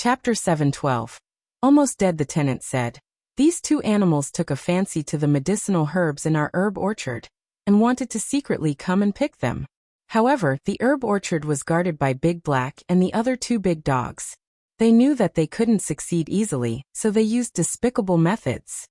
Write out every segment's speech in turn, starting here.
Chapter 712. Almost dead, the tenant said. These two animals took a fancy to the medicinal herbs in our herb orchard, and wanted to secretly come and pick them. However, the herb orchard was guarded by Big Black and the other two big dogs. They knew that they couldn't succeed easily, so they used despicable methods.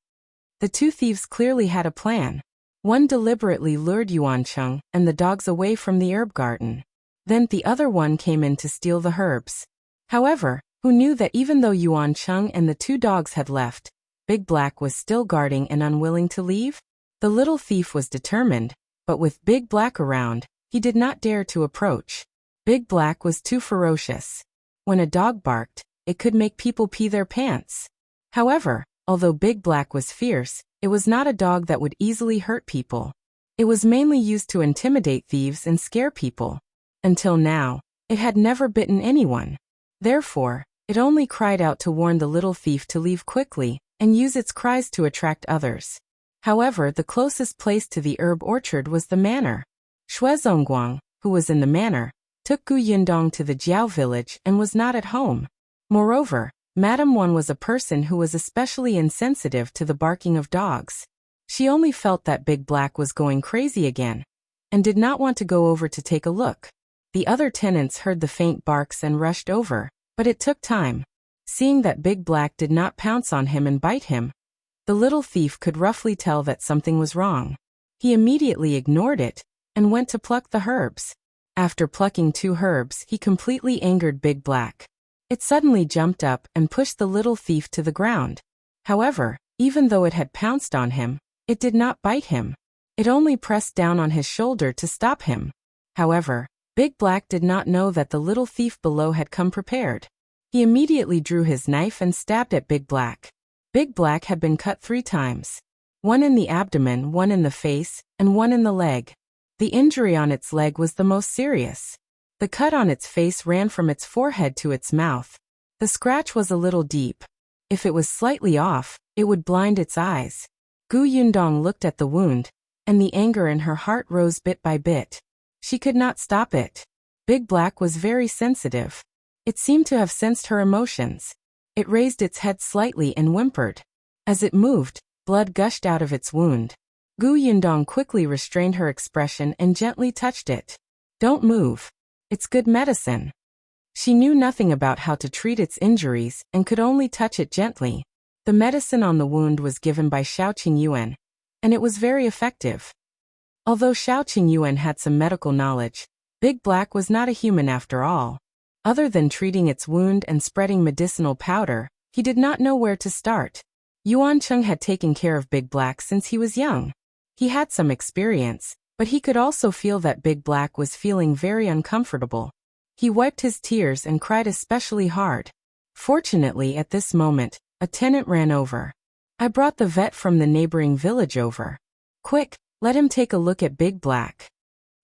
The two thieves clearly had a plan. One deliberately lured Yuancheng and the dogs away from the herb garden. Then the other one came in to steal the herbs. However, who knew that even though Yuancheng and the two dogs had left, Big Black was still guarding and unwilling to leave? The little thief was determined, but with Big Black around, he did not dare to approach. Big Black was too ferocious. When a dog barked, it could make people pee their pants. However, although Big Black was fierce, it was not a dog that would easily hurt people. It was mainly used to intimidate thieves and scare people. Until now, it had never bitten anyone. Therefore, it only cried out to warn the little thief to leave quickly, and use its cries to attract others. However, the closest place to the herb orchard was the manor. Zongguang, who was in the manor, took Yundong to the Jiao village and was not at home. Moreover, Madame One was a person who was especially insensitive to the barking of dogs. She only felt that Big Black was going crazy again, and did not want to go over to take a look. The other tenants heard the faint barks and rushed over, but it took time. Seeing that Big Black did not pounce on him and bite him, the little thief could roughly tell that something was wrong. He immediately ignored it, and went to pluck the herbs. After plucking 2 herbs, he completely angered Big Black. It suddenly jumped up and pushed the little thief to the ground. However, even though it had pounced on him, it did not bite him. It only pressed down on his shoulder to stop him. However, Big Black did not know that the little thief below had come prepared. He immediately drew his knife and stabbed at Big Black. Big Black had been cut 3 times. 1 in the abdomen, 1 in the face, and 1 in the leg. The injury on its leg was the most serious. The cut on its face ran from its forehead to its mouth. The scratch was a little deep. If it was slightly off, it would blind its eyes. Yundong looked at the wound, and the anger in her heart rose bit by bit. She could not stop it. Big Black was very sensitive. It seemed to have sensed her emotions. It raised its head slightly and whimpered. As it moved, blood gushed out of its wound. Yundong quickly restrained her expression and gently touched it. Don't move. It's good medicine. She knew nothing about how to treat its injuries and could only touch it gently. The medicine on the wound was given by Shao Qingyuan, and it was very effective. Although Shao Qingyuan had some medical knowledge, Big Black was not a human after all. Other than treating its wound and spreading medicinal powder, he did not know where to start. Yuancheng had taken care of Big Black since he was young. He had some experience, but he could also feel that Big Black was feeling very uncomfortable. He wiped his tears and cried especially hard. Fortunately, at this moment, a tenant ran over. I brought the vet from the neighboring village over. Quick, let him take a look at Big Black.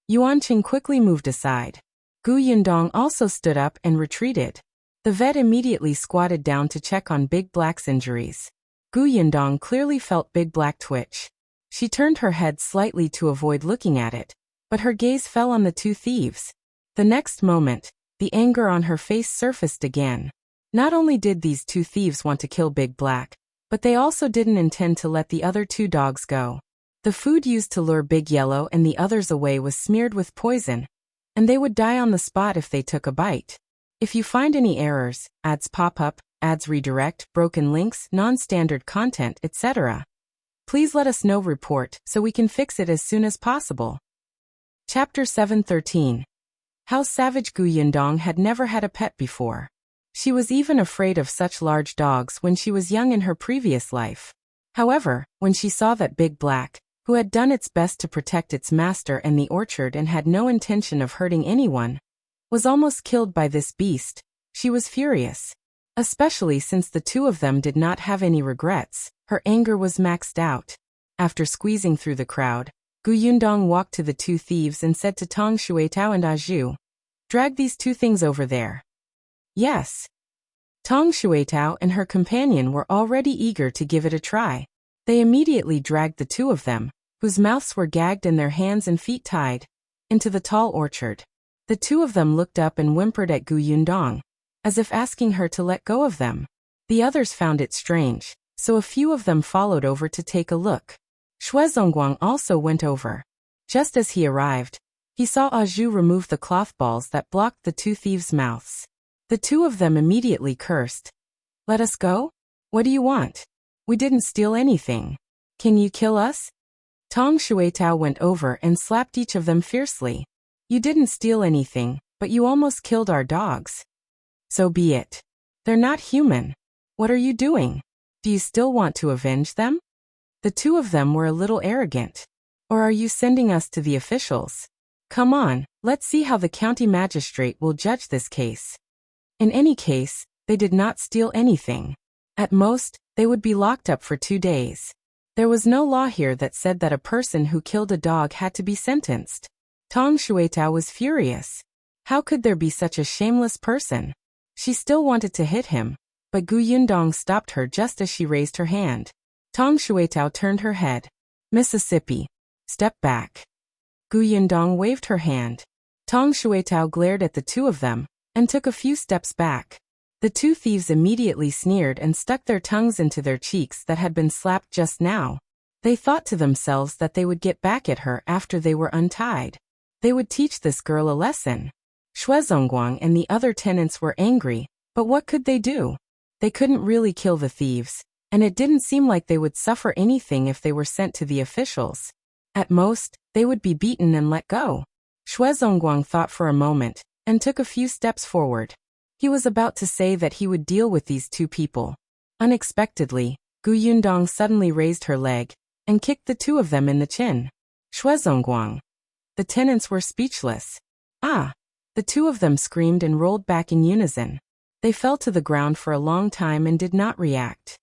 Yuancheng quickly moved aside. Yundong also stood up and retreated. The vet immediately squatted down to check on Big Black's injuries. Yundong clearly felt Big Black twitch. She turned her head slightly to avoid looking at it, but her gaze fell on the 2 thieves. The next moment, the anger on her face surfaced again. Not only did these 2 thieves want to kill Big Black, but they also didn't intend to let the other 2 dogs go. The food used to lure Big Yellow and the others away was smeared with poison, and they would die on the spot if they took a bite. If you find any errors, ads pop up, ads redirect, broken links, non-standard content, etc., please let us know. Report so we can fix it as soon as possible. Chapter 713. How savage Yundong had never had a pet before. She was even afraid of such large dogs when she was young in her previous life. However, when she saw that Big Black, who had done its best to protect its master and the orchard and had no intention of hurting anyone, was almost killed by this beast, she was furious. Especially since the 2 of them did not have any regrets, her anger was maxed out. After squeezing through the crowd, Yundong walked to the 2 thieves and said to Tong Shuitao and Zhu, "Drag these 2 things over there." Yes. Tong Shuitao and her companion were already eager to give it a try. They immediately dragged the 2 of them, whose mouths were gagged and their hands and feet tied, into the tall orchard. The 2 of them looked up and whimpered at Yundong. as if asking her to let go of them. The others found it strange, so a few of them followed over to take a look. Zongguang also went over. Just as he arrived, he saw Zhu remove the cloth balls that blocked the two thieves' mouths. The two of them immediately cursed. "Let us go? What do you want? We didn't steal anything. Can you kill us?" Tong Shuitao went over and slapped each of them fiercely. "You didn't steal anything, but you almost killed our dogs. So be it. They're not human. What are you doing? Do you still want to avenge them?" The two of them were a little arrogant. "Or are you sending us to the officials? Come on, let's see how the county magistrate will judge this case." In any case, they did not steal anything. At most, they would be locked up for 2 days. There was no law here that said that a person who killed a dog had to be sentenced. Tong Shuitao was furious. How could there be such a shameless person? She still wanted to hit him, but Yundong stopped her just as she raised her hand. Tong Shuitao turned her head. "Mississippi. Step back." Yundong waved her hand. Tong Shuitao glared at the two of them, and took a few steps back. The two thieves immediately sneered and stuck their tongues into their cheeks that had been slapped just now. They thought to themselves that they would get back at her after they were untied. They would teach this girl a lesson. Zongguang and the other tenants were angry, but what could they do? They couldn't really kill the thieves, and it didn't seem like they would suffer anything if they were sent to the officials. At most, they would be beaten and let go. Zongguang thought for a moment, and took a few steps forward. He was about to say that he would deal with these two people. Unexpectedly, Yundong suddenly raised her leg, and kicked the two of them in the chin. Zongguang. The tenants were speechless. "Ah!" The two of them screamed and rolled back in unison. They fell to the ground for a long time and did not react.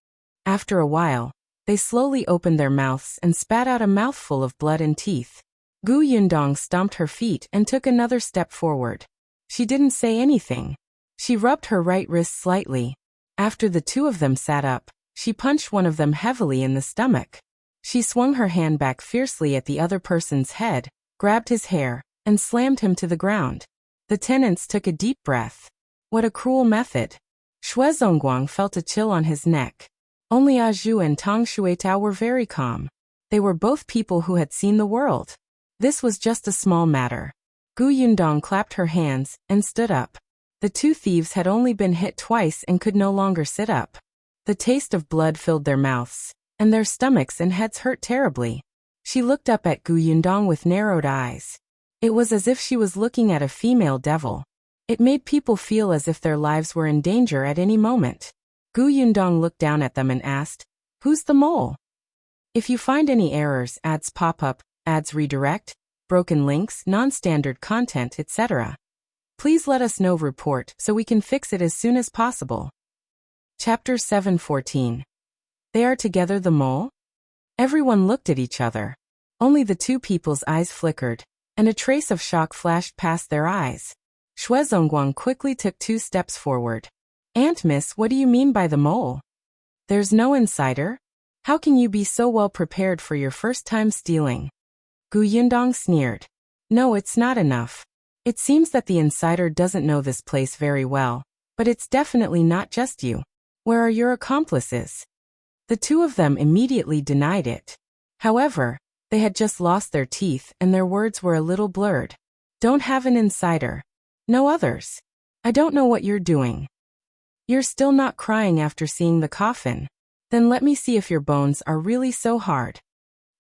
After a while, they slowly opened their mouths and spat out a mouthful of blood and teeth. Yundong stomped her feet and took another step forward. She didn't say anything. She rubbed her right wrist slightly. After the two of them sat up, she punched one of them heavily in the stomach. She swung her hand back fiercely at the other person's head, grabbed his hair, and slammed him to the ground. The tenants took a deep breath. What a cruel method. Zongguang felt a chill on his neck. Only Zhu and Tong Shuitao were very calm. They were both people who had seen the world. This was just a small matter. Yundong clapped her hands and stood up. The two thieves had only been hit twice and could no longer sit up. The taste of blood filled their mouths, and their stomachs and heads hurt terribly. She looked up at Yundong with narrowed eyes. It was as if she was looking at a female devil. It made people feel as if their lives were in danger at any moment. Yundong looked down at them and asked, "Who's the mole? If you find any errors, ads pop up, ads redirect, broken links, non-standard content, etc. please let us know. Report so we can fix it as soon as possible." Chapter 7:14. They are together, the mole? Everyone looked at each other. Only the two people's eyes flickered, and a trace of shock flashed past their eyes. Zongguang quickly took 2 steps forward. "Aunt Miss, what do you mean by the mole? There's no insider? How can you be so well prepared for your first time stealing?" Yundong sneered. "No, it's not enough. It seems that the insider doesn't know this place very well, but it's definitely not just you. Where are your accomplices?" The two of them immediately denied it. However, they had just lost their teeth and their words were a little blurred. "Don't have an insider. No others. I don't know what you're doing. You're still not crying after seeing the coffin? Then let me see if your bones are really so hard."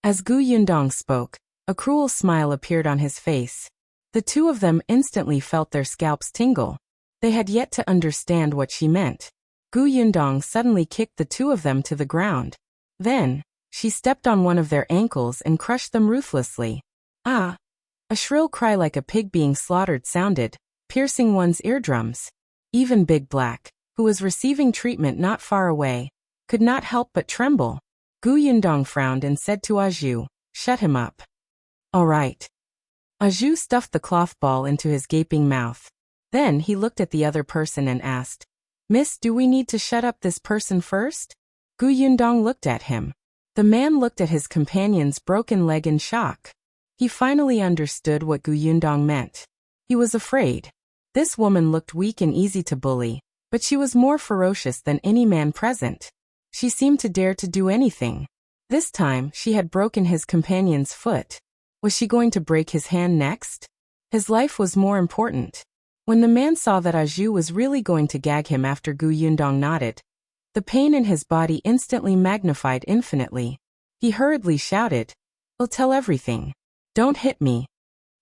As Yundong spoke, a cruel smile appeared on his face. The two of them instantly felt their scalps tingle. They had yet to understand what she meant. Yundong suddenly kicked the two of them to the ground. Then, she stepped on one of their ankles and crushed them ruthlessly. "Ah!" A shrill cry like a pig being slaughtered sounded, piercing one's eardrums. Even Big Black, who was receiving treatment not far away, could not help but tremble. Yundong frowned and said to Zhu, "Shut him up." "All right." Zhu stuffed the cloth ball into his gaping mouth. Then he looked at the other person and asked, "Miss, do we need to shut up this person first?" Yundong looked at him. The man looked at his companion's broken leg in shock. He finally understood what Yundong meant. He was afraid. This woman looked weak and easy to bully, But she was more ferocious than any man present. She seemed to dare to do anything. This time, she had broken his companion's foot. Was she going to break his hand next? His life was more important. When the man saw that Zhu was really going to gag him after Gu Yundong nodded, the pain in his body instantly magnified infinitely. He hurriedly shouted, "I'll tell everything. Don't hit me."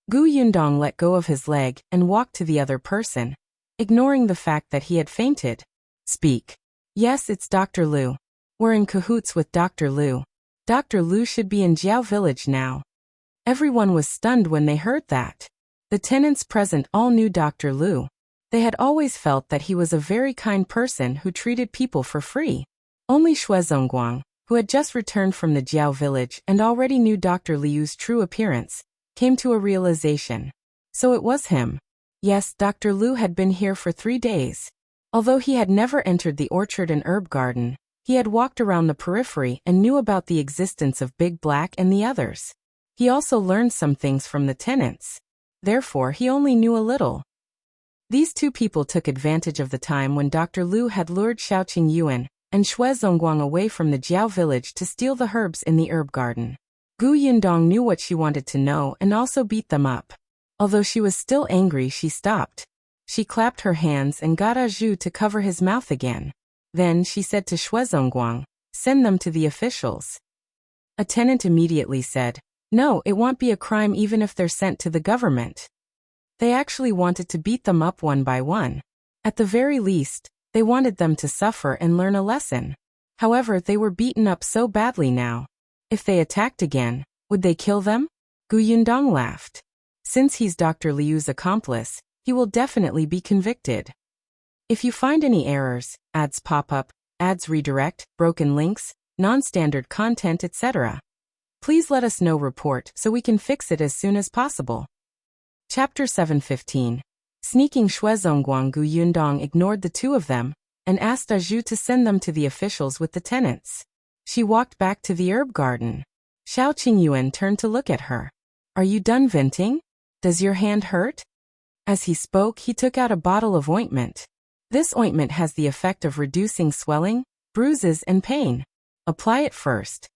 Gu Yundong let go of his leg and walked to the other person, ignoring the fact that he had fainted. "Speak." "Yes, it's Dr. Liu. We're in cahoots with Dr. Liu. Dr. Liu should be in Jiao village now." Everyone was stunned when they heard that. The tenants present all knew Dr. Liu. They had always felt that he was a very kind person who treated people for free. Only Zongguang, who had just returned from the Jiao village and already knew Dr. Liu's true appearance, came to a realization. So it was him. Yes, Dr. Liu had been here for 3 days. Although he had never entered the orchard and herb garden, he had walked around the periphery and knew about the existence of Big Black and the others. He also learned some things from the tenants. Therefore, he only knew a little. These two people took advantage of the time when Dr. Liu had lured Shao Qingyuan and Zongguang away from the Jiao village to steal the herbs in the herb garden. Gu Yundong knew what she wanted to know and also beat them up. Although she was still angry, she stopped. She clapped her hands and got Zhu to cover his mouth again. Then she said to Zongguang, "Send them to the officials." A tenant immediately said, "No, it won't be a crime even if they're sent to the government." They actually wanted to beat them up one by one. At the very least, they wanted them to suffer and learn a lesson. However, they were beaten up so badly now. If they attacked again, would they kill them? Gu Yundong laughed. Since he's Dr. Liu's accomplice, he will definitely be convicted. If you find any errors, ads pop up, ads redirect, broken links, non-standard content, etc., please let us know report so we can fix it as soon as possible. Chapter 7:15. Sneaking Zongguang. Gu Yundong ignored the two of them and asked Zhu to send them to the officials with the tenants. She walked back to the herb garden. Shao Qingyuan turned to look at her. "Are you done venting? Does your hand hurt?" As he spoke, he took out a bottle of ointment. This ointment has the effect of reducing swelling, bruises, and pain. Apply it first.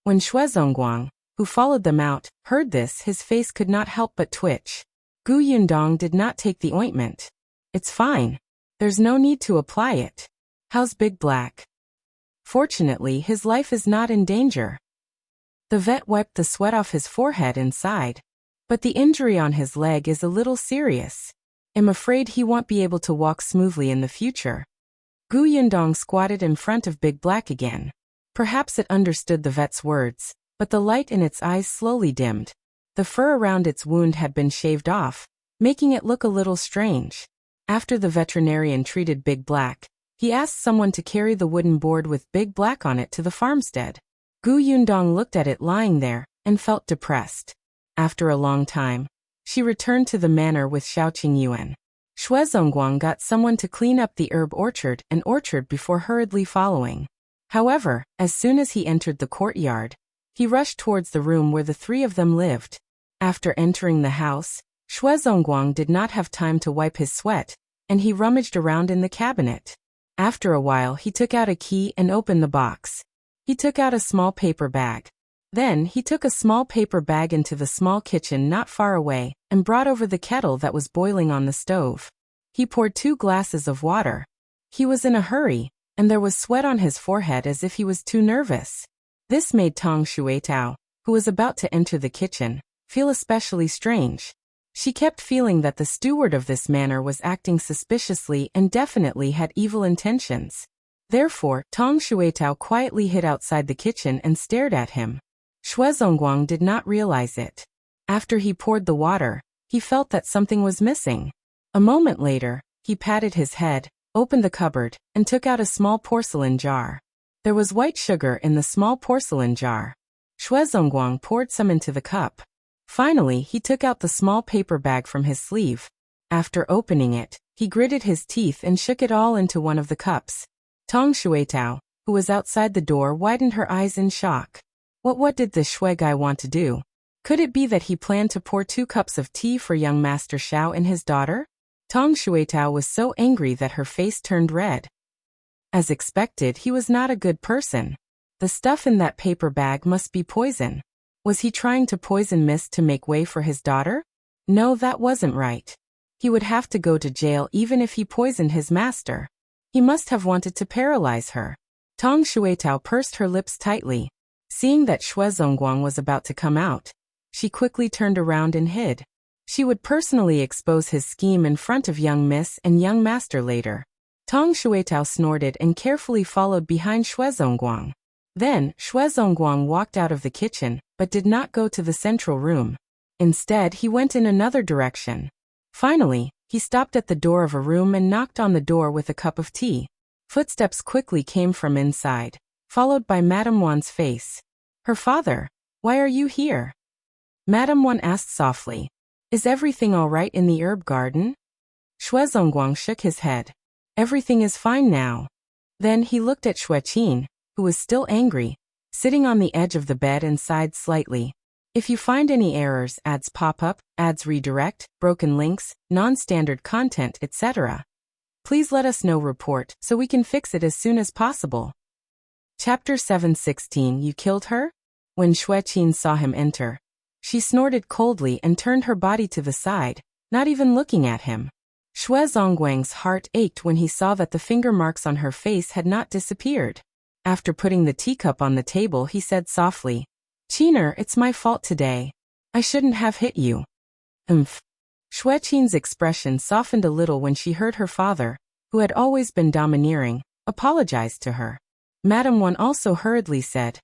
When Zongguang, who followed them out, heard this, his face could not help but twitch. Gu Yundong did not take the ointment. "It's fine. There's no need to apply it. How's Big Black?" Fortunately, his life is not in danger. The vet wiped the sweat off his forehead and sighed. But the injury on his leg is a little serious. I'm afraid he won't be able to walk smoothly in the future. Gu Yundong squatted in front of Big Black again. Perhaps it understood the vet's words, but the light in its eyes slowly dimmed. The fur around its wound had been shaved off, making it look a little strange. After the veterinarian treated Big Black, he asked someone to carry the wooden board with Big Black on it to the farmstead. Gu Yundong looked at it lying there and felt depressed. After a long time, she returned to the manor with Shao Qingyuan. Zongguang got someone to clean up the herb orchard before hurriedly following. However, as soon as he entered the courtyard, he rushed towards the room where the three of them lived. After entering the house, Zongguang did not have time to wipe his sweat, and he rummaged around in the cabinet. After a while, he took out a key and opened the box. He took out a small paper bag. Then he took a small paper bag into the small kitchen not far away and brought over the kettle that was boiling on the stove. He poured 2 glasses of water. He was in a hurry, and there was sweat on his forehead as if he was too nervous. This made Tong Shuitao, who was about to enter the kitchen, feel especially strange. She kept feeling that the steward of this manor was acting suspiciously and definitely had evil intentions. Therefore, Tong Shuitao quietly hid outside the kitchen and stared at him. Zongguang did not realize it. After he poured the water, he felt that something was missing. A moment later, he patted his head, opened the cupboard, and took out a small porcelain jar. There was white sugar in the small porcelain jar. Zongguang poured some into the cup. Finally, he took out the small paper bag from his sleeve. After opening it, he gritted his teeth and shook it all into one of the cups. Tong Shuitao, who was outside the door, widened her eyes in shock. What did the Shui guy want to do? Could it be that he planned to pour 2 cups of tea for young Master Shao and his daughter? Tong Shuitao was so angry that her face turned red. As expected, he was not a good person. The stuff in that paper bag must be poison. Was he trying to poison mist to make way for his daughter? No, that wasn't right. He would have to go to jail even if he poisoned his master. He must have wanted to paralyze her. Tong Shuitao pursed her lips tightly. Seeing that Zongguang was about to come out, she quickly turned around and hid. She would personally expose his scheme in front of young miss and young master later. Tong Shuitao snorted and carefully followed behind Zongguang. Then, Zongguang walked out of the kitchen, but did not go to the central room. Instead, he went in another direction. Finally, he stopped at the door of a room and knocked on the door with a cup of tea. Footsteps quickly came from inside, followed by Madame Wan's face. Her father, why are you here? Madame Wan asked softly. Is everything all right in the herb garden? Zongguang shook his head. Everything is fine now. Then he looked at Xueqin, who was still angry, sitting on the edge of the bed and sighed slightly. If you find any errors, ads pop up, ads redirect, broken links, non-standard content, etc., please let us know report so we can fix it as soon as possible. Chapter 716 You killed her? When Xueqin saw him enter, she snorted coldly and turned her body to the side, not even looking at him. Zongguang's heart ached when he saw that the finger marks on her face had not disappeared. After putting the teacup on the table, he said softly, Qiner, it's my fault today. I shouldn't have hit you. Xueqin's expression softened a little when she heard her father, who had always been domineering, apologize to her. Madame Wan also hurriedly said,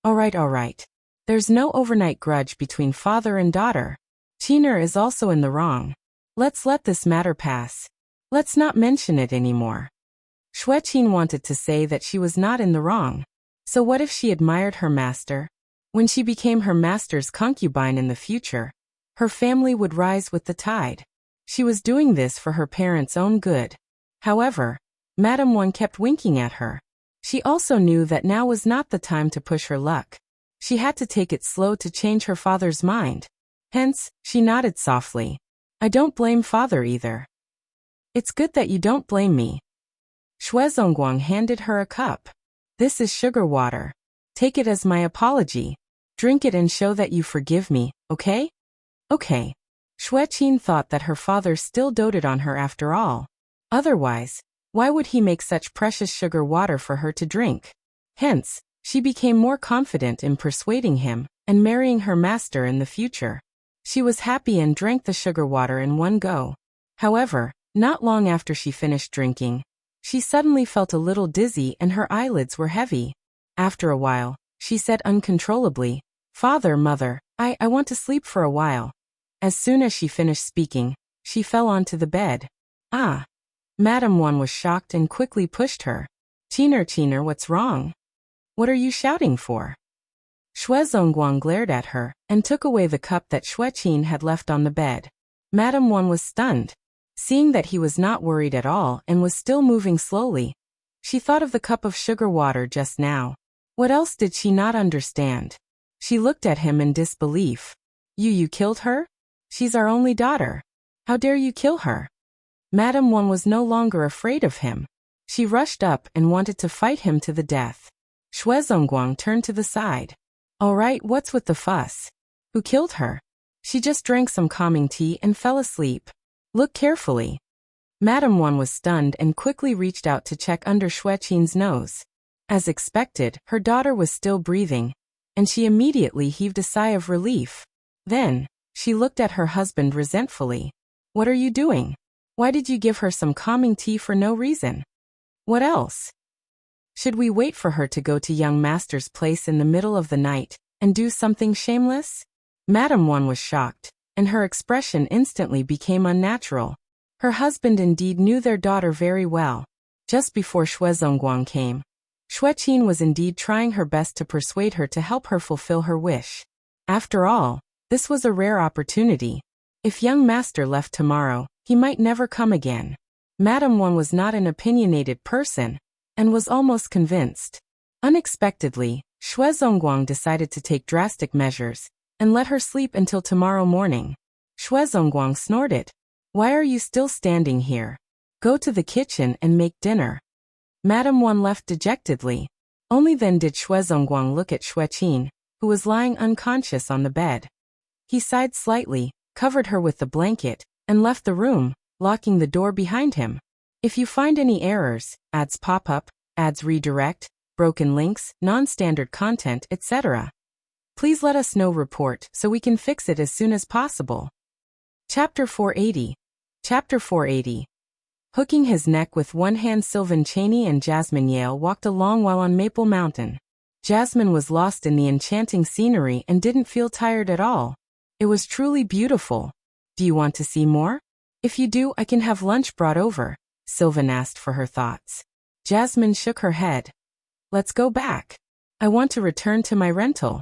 All right. There's no overnight grudge between father and daughter. Qiner is also in the wrong. Let's let this matter pass. Let's not mention it anymore. Xueqin wanted to say that she was not in the wrong. So what if she admired her master? When she became her master's concubine in the future, her family would rise with the tide. She was doing this for her parents' own good. However, Madame Wan kept winking at her. She also knew that now was not the time to push her luck. She had to take it slow to change her father's mind. Hence, she nodded softly. I don't blame father either. It's good that you don't blame me. Zongguang handed her a cup. This is sugar water. Take it as my apology. Drink it and show that you forgive me, okay? Okay. Xueqin thought that her father still doted on her after all. Otherwise, why would he make such precious sugar water for her to drink? Hence, she became more confident in persuading him and marrying her master in the future. She was happy and drank the sugar water in one go. However, not long after she finished drinking, she suddenly felt a little dizzy and her eyelids were heavy. After a while, she said uncontrollably, Father, mother, I want to sleep for a while. As soon as she finished speaking, she fell onto the bed. Ah! Madame Wan was shocked and quickly pushed her. Qiner, what's wrong? What are you shouting for? Zongguang glared at her and took away the cup that Xueqin had left on the bed. Madame Wan was stunned. Seeing that he was not worried at all and was still moving slowly, she thought of the cup of sugar water just now. What else did she not understand? She looked at him in disbelief. You killed her? She's our only daughter. How dare you kill her? Madame Wan was no longer afraid of him. She rushed up and wanted to fight him to the death. Zongguang turned to the side. All right, what's with the fuss? Who killed her? She just drank some calming tea and fell asleep. Look carefully. Madame Wan was stunned and quickly reached out to check under Xueqin's nose. As expected, her daughter was still breathing, and she immediately heaved a sigh of relief. Then, she looked at her husband resentfully. What are you doing? Why did you give her some calming tea for no reason? What else? Should we wait for her to go to young master's place in the middle of the night and do something shameless? Madame Wan was shocked, and her expression instantly became unnatural. Her husband indeed knew their daughter very well. Just before Zongguang came, Xueqin was indeed trying her best to persuade her to help her fulfill her wish. After all, this was a rare opportunity. If young master left tomorrow, he might never come again. Madame Wan was not an opinionated person, and was almost convinced. Unexpectedly, Zongguang decided to take drastic measures, and let her sleep until tomorrow morning. Zongguang snorted. Why are you still standing here? Go to the kitchen and make dinner. Madame Wan left dejectedly. Only then did Zongguang look at Qin, who was lying unconscious on the bed. He sighed slightly, covered her with the blanket, and left the room, locking the door behind him. If you find any errors, ads pop up, ads redirect, broken links, non-standard content, etc., please let us know. Report so we can fix it as soon as possible. Chapter 480. Chapter 480. Hooking his neck with one hand, Sylvan Chaney and Jasmine Yale walked along while on Maple Mountain. Jasmine was lost in the enchanting scenery and didn't feel tired at all. It was truly beautiful. Do you want to see more? If you do, I can have lunch brought over, Sylvan asked for her thoughts. Jasmine shook her head. Let's go back. I want to return to my rental.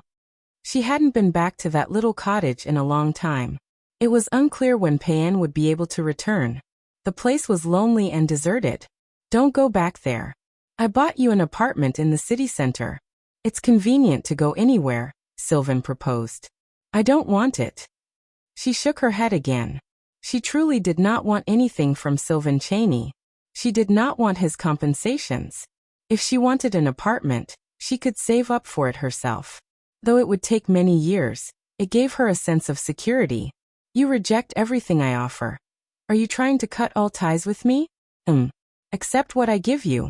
She hadn't been back to that little cottage in a long time. It was unclear when Payan would be able to return. The place was lonely and deserted. Don't go back there. I bought you an apartment in the city center. It's convenient to go anywhere, Sylvan proposed. I don't want it. She shook her head again. She truly did not want anything from Sylvan Chaney. She did not want his compensations. If she wanted an apartment, she could save up for it herself. Though it would take many years, it gave her a sense of security. You reject everything I offer. Are you trying to cut all ties with me? Accept what I give you.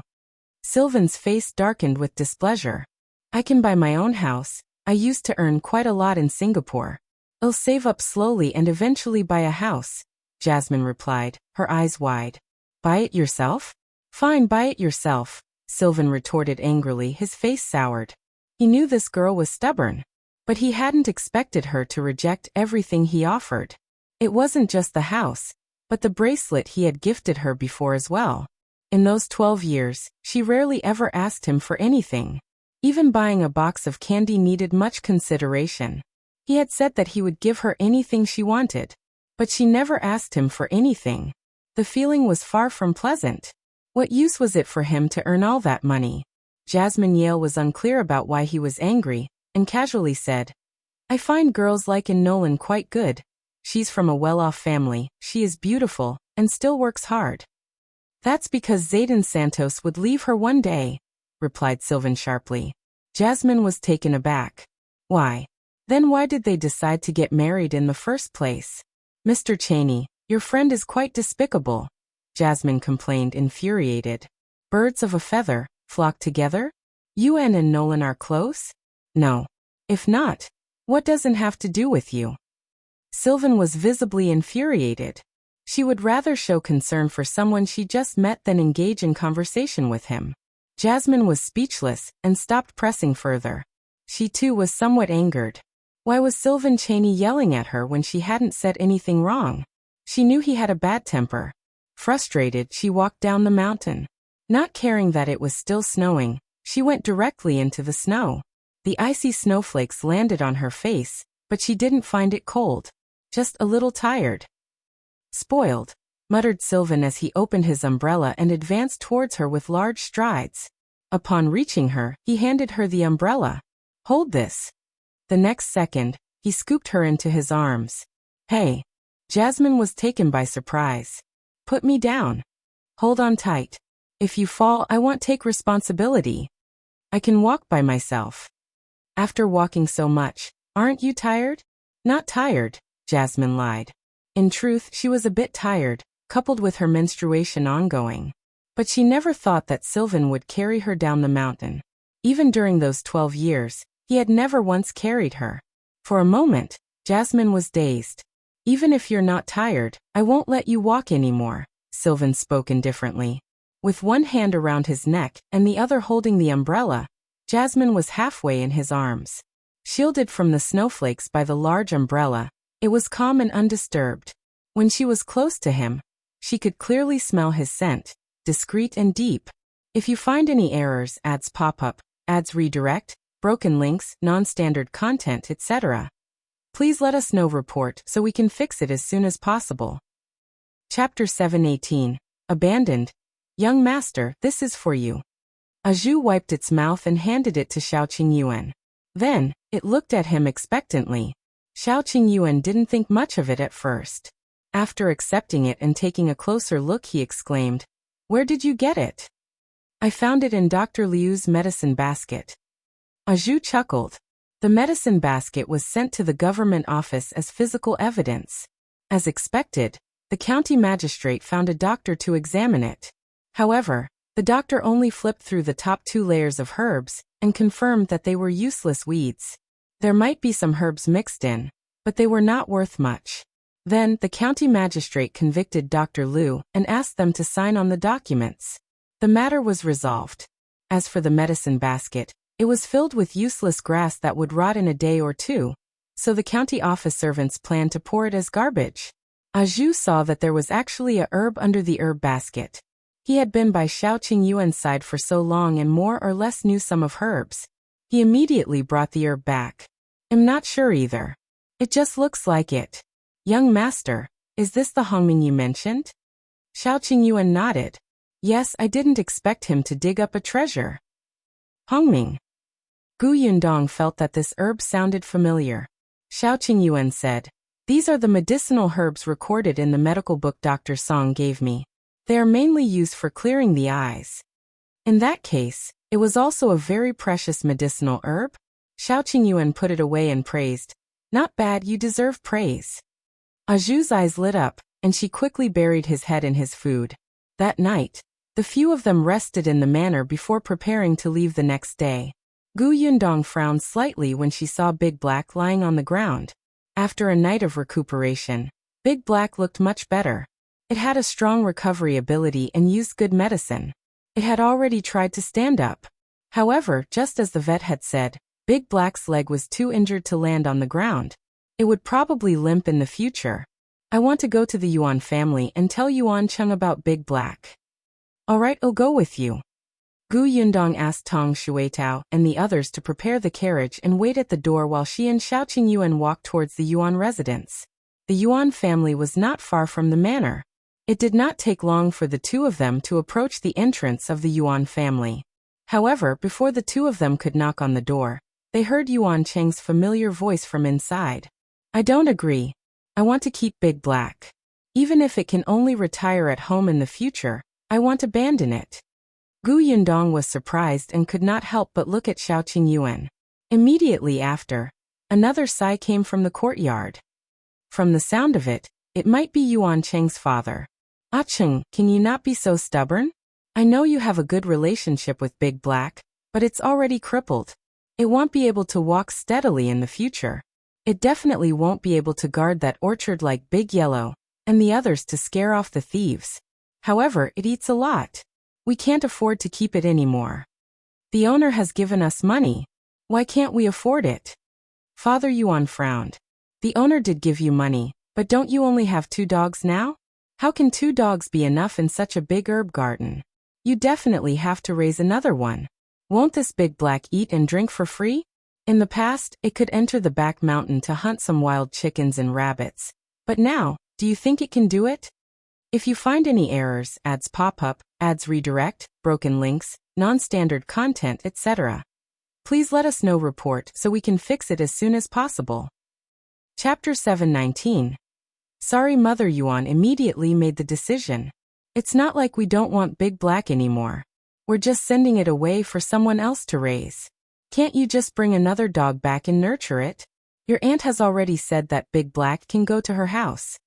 Sylvan's face darkened with displeasure. I can buy my own house. I used to earn quite a lot in Singapore. I'll save up slowly and eventually buy a house, Jasmine replied, her eyes wide. Buy it yourself? Fine, buy it yourself, Sylvan retorted angrily, his face soured. He knew this girl was stubborn, but he hadn't expected her to reject everything he offered. It wasn't just the house, but the bracelet he had gifted her before as well. In those 12 years, she rarely ever asked him for anything. Even buying a box of candy needed much consideration. He had said that he would give her anything she wanted, but she never asked him for anything. The feeling was far from pleasant. What use was it for him to earn all that money? Jasmine Yale was unclear about why he was angry, and casually said, I find girls like Nolan quite good. She's from a well-off family, she is beautiful, and still works hard. That's because Zayden Santos would leave her one day, replied Sylvan sharply. Jasmine was taken aback. Why? Then why did they decide to get married in the first place? Mr. Chaney, your friend is quite despicable, Jasmine complained, infuriated. Birds of a feather flock together? You and Nolan are close? No. If not, what doesn't have to do with you? Sylvan was visibly infuriated. She would rather show concern for someone she just met than engage in conversation with him. Jasmine was speechless and stopped pressing further. She too was somewhat angered. Why was Sylvan Chaney yelling at her when she hadn't said anything wrong? She knew he had a bad temper. Frustrated, she walked down the mountain. Not caring that it was still snowing, she went directly into the snow. The icy snowflakes landed on her face, but she didn't find it cold. Just a little tired. Spoiled, muttered Sylvan as he opened his umbrella and advanced towards her with large strides. Upon reaching her, he handed her the umbrella. Hold this. The next second, he scooped her into his arms. Hey. Jasmine was taken by surprise. Put me down. Hold on tight. If you fall, I won't take responsibility. I can walk by myself. After walking so much, aren't you tired? Not tired, Jasmine lied. In truth, she was a bit tired, coupled with her menstruation ongoing. But she never thought that Sylvan would carry her down the mountain. Even during those 12 years, he had never once carried her. For a moment, Jasmine was dazed. Even if you're not tired, I won't let you walk anymore, Sylvan spoke indifferently. With one hand around his neck and the other holding the umbrella, Jasmine was halfway in his arms. Shielded from the snowflakes by the large umbrella, it was calm and undisturbed. When she was close to him, she could clearly smell his scent, discreet and deep. If you find any errors, ads pop up, ads redirect, broken links, non-standard content, etc., please let us know. Report so we can fix it as soon as possible. Chapter 718. Abandoned. Young master, this is for you. Aju wiped its mouth and handed it to Shao Qingyuan. Then, it looked at him expectantly. Shao Qingyuan didn't think much of it at first. After accepting it and taking a closer look, he exclaimed, "Where did you get it?" "I found it in Dr. Liu's medicine basket." Zhu chuckled. The medicine basket was sent to the government office as physical evidence. As expected, the county magistrate found a doctor to examine it. However, the doctor only flipped through the top 2 layers of herbs and confirmed that they were useless weeds. There might be some herbs mixed in, but they were not worth much. Then, the county magistrate convicted Dr. Liu and asked them to sign on the documents. The matter was resolved. As for the medicine basket, it was filled with useless grass that would rot in a day or 2, so the county office servants planned to pour it as garbage. Zhu saw that there was actually a herb under the herb basket. He had been by Qingyuan's side for so long and more or less knew some of herbs. He immediately brought the herb back. "I'm not sure either. It just looks like it." "Young master, is this the Hongming you mentioned?" Qingyuan nodded. "Yes, I didn't expect him to dig up a treasure." "Hongming." Yundong felt that this herb sounded familiar. Qingyuan said, "These are the medicinal herbs recorded in the medical book Dr. Song gave me. They are mainly used for clearing the eyes." "In that case, it was also a very precious medicinal herb?" Qingyuan put it away and praised. "Not bad, you deserve praise." Zhu's eyes lit up, and she quickly buried his head in his food. That night, the few of them rested in the manor before preparing to leave the next day. Yundong frowned slightly when she saw Big Black lying on the ground. After a night of recuperation, Big Black looked much better. It had a strong recovery ability and used good medicine. It had already tried to stand up. However, just as the vet had said, Big Black's leg was too injured to land on the ground. It would probably limp in the future. "I want to go to the Yuan family and tell Yuan Cheng about Big Black." "All right, I'll go with you." Yundong asked Tong Shuitao and the others to prepare the carriage and wait at the door while she and Qingyuan walked towards the Yuan residence. The Yuan family was not far from the manor. It did not take long for the 2 of them to approach the entrance of the Yuan family. However, before the 2 of them could knock on the door, they heard Yuan Cheng's familiar voice from inside. "I don't agree. I want to keep Big Black. Even if it can only retire at home in the future, I want to abandon it." Yundong was surprised and could not help but look at Qingyuan. Immediately after, another sigh came from the courtyard. From the sound of it, it might be Yuan Cheng's father. "Ah Cheng, can you not be so stubborn? I know you have a good relationship with Big Black, but it's already crippled. It won't be able to walk steadily in the future. It definitely won't be able to guard that orchard like Big Yellow and the others to scare off the thieves. However, it eats a lot. We can't afford to keep it anymore. The owner has given us money. Why can't we afford it?" Father Yuan frowned. "The owner did give you money, but don't you only have 2 dogs now? How can 2 dogs be enough in such a big herb garden? You definitely have to raise another one. Won't this Big Black eat and drink for free? In the past, it could enter the back mountain to hunt some wild chickens and rabbits. But now, do you think it can do it? If you find any errors, ads pop up, ads redirect, broken links, non-standard content, etc., please let us know report so we can fix it as soon as possible." Chapter 719. Sorry Mother Yuan immediately made the decision. "It's not like we don't want Big Black anymore. We're just sending it away for someone else to raise. Can't you just bring another dog back and nurture it? Your aunt has already said that Big Black can go to her house."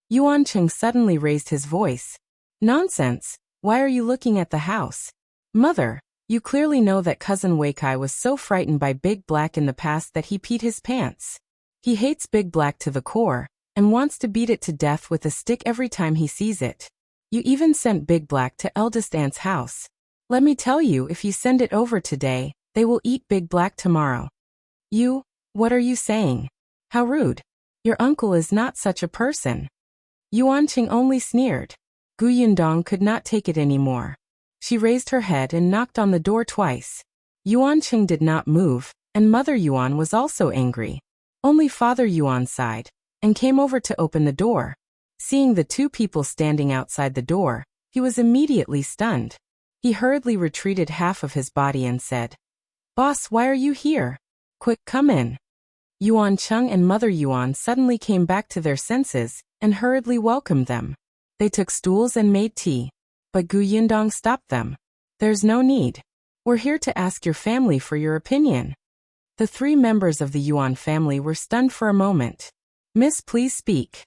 Yuan Cheng suddenly raised his voice. "Nonsense. Why are you looking at the house? Mother, you clearly know that cousin Weikai was so frightened by Big Black in the past that he peed his pants. He hates Big Black to the core and wants to beat it to death with a stick every time he sees it. You even sent Big Black to eldest aunt's house. Let me tell you, if you send it over today, they will eat Big Black tomorrow." What are you saying? How rude. Your uncle is not such a person." Yuan Cheng only sneered. Yundong could not take it anymore. She raised her head and knocked on the door twice. Yuan Cheng did not move, and Mother Yuan was also angry. Only Father Yuan sighed and came over to open the door. Seeing the 2 people standing outside the door, he was immediately stunned. He hurriedly retreated half of his body and said, "Boss, why are you here? Quick, come in." Yuan Cheng and Mother Yuan suddenly came back to their senses and hurriedly welcomed them. They took stools and made tea. But Gu Yundong stopped them. There's no need. We're here to ask your family for your opinion. The three members of the Yuan family were stunned for a moment. Miss, please speak.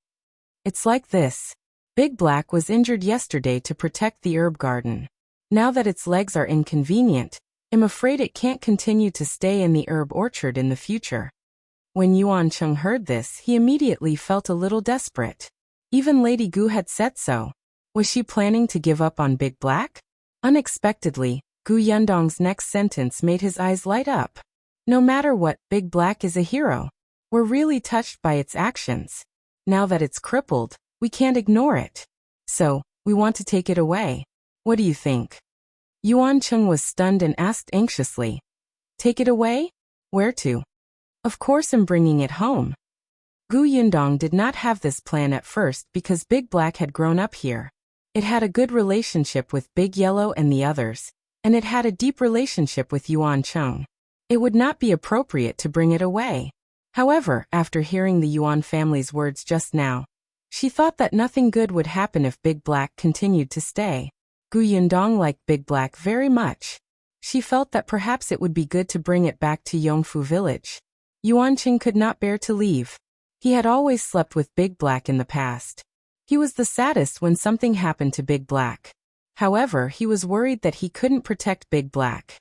It's like this. Big Black was injured yesterday to protect the herb garden. Now that its legs are inconvenient, I'm afraid it can't continue to stay in the herb orchard in the future. When Yuan Cheng heard this, he immediately felt a little desperate. Even Lady Gu had said so. Was she planning to give up on Big Black? Unexpectedly, Gu Yundong's next sentence made his eyes light up. No matter what, Big Black is a hero. We're really touched by its actions. Now that it's crippled, we can't ignore it. So, we want to take it away. What do you think? Yuan Cheng was stunned and asked anxiously. Take it away? Where to? Of course I'm bringing it home. Gu Yundong did not have this plan at first because Big Black had grown up here. It had a good relationship with Big Yellow and the others, and it had a deep relationship with Yuan Cheng. It would not be appropriate to bring it away. However, after hearing the Yuan family's words just now, she thought that nothing good would happen if Big Black continued to stay. Gu Yundong liked Big Black very much. She felt that perhaps it would be good to bring it back to Yongfu village. Yuan Cheng could not bear to leave. He had always slept with Big Black in the past. He was the saddest when something happened to Big Black. However, he was worried that he couldn't protect Big Black.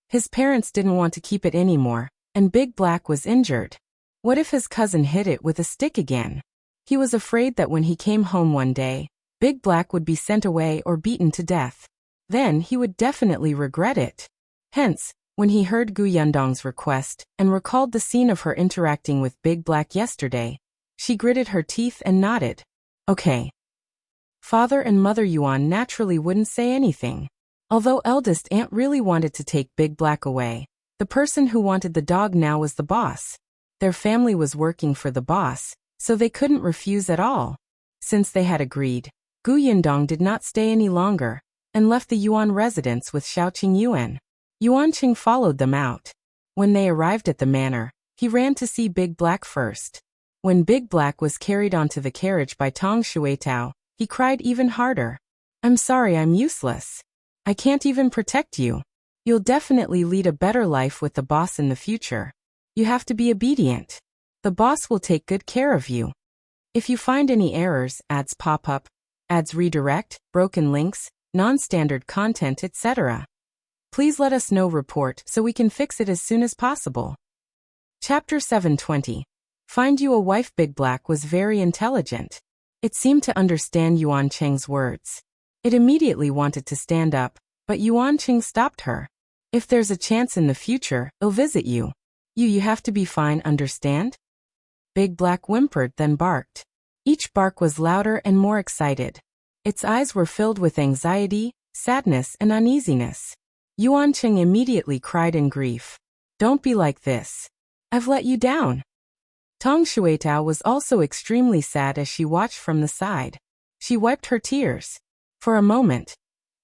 His parents didn't want to keep it anymore, and Big Black was injured. What if his cousin hit it with a stick again? He was afraid that when he came home one day, Big Black would be sent away or beaten to death. Then he would definitely regret it. Hence, when he heard Gu Yundong's request and recalled the scene of her interacting with Big Black yesterday, she gritted her teeth and nodded. Okay. Father and Mother Yuan naturally wouldn't say anything. Although eldest aunt really wanted to take Big Black away, the person who wanted the dog now was the boss. Their family was working for the boss, so they couldn't refuse at all. Since they had agreed, Gu Yundong did not stay any longer, and left the Yuan residence with Shao Qingyuan. Yuan Cheng followed them out. When they arrived at the manor, he ran to see Big Black first. When Big Black was carried onto the carriage by Tong Shuitao, he cried even harder. I'm sorry, I'm useless. I can't even protect you. You'll definitely lead a better life with the boss in the future. You have to be obedient. The boss will take good care of you. If you find any errors, ads pop up, ads redirect, broken links, non-standard content, etc., please let us know report so we can fix it as soon as possible. Chapter 720. Find you a wife. Big Black was very intelligent. It seemed to understand Yuan Cheng's words. It immediately wanted to stand up, but Yuan Cheng stopped her. If there's a chance in the future, I'll visit you. You have to be fine, understand? Big Black whimpered, then barked. Each bark was louder and more excited. Its eyes were filled with anxiety, sadness, and uneasiness. Yuan Cheng immediately cried in grief. Don't be like this. I've let you down. Tong Shuitao was also extremely sad as she watched from the side. She wiped her tears. For a moment,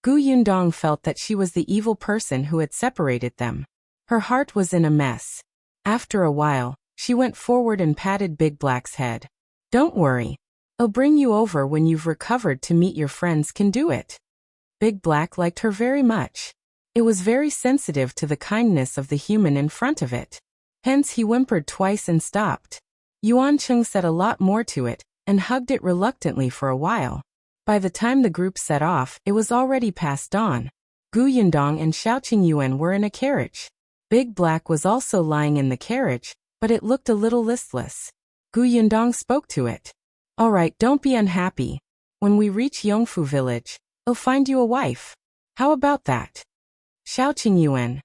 Gu Yundong felt that she was the evil person who had separated them. Her heart was in a mess. After a while, she went forward and patted Big Black's head. Don't worry. I'll bring you over when you've recovered to meet your friends. Can do it. Big Black liked her very much. It was very sensitive to the kindness of the human in front of it. Hence he whimpered twice and stopped. Yuan Cheng said a lot more to it, and hugged it reluctantly for a while. By the time the group set off, it was already past dawn. Gu Yundong and Shao Qingyuan were in a carriage. Big Black was also lying in the carriage, but it looked a little listless. Gu Yundong spoke to it. All right, don't be unhappy. When we reach Yongfu village, I'll find you a wife. How about that? Shao Qingyuan.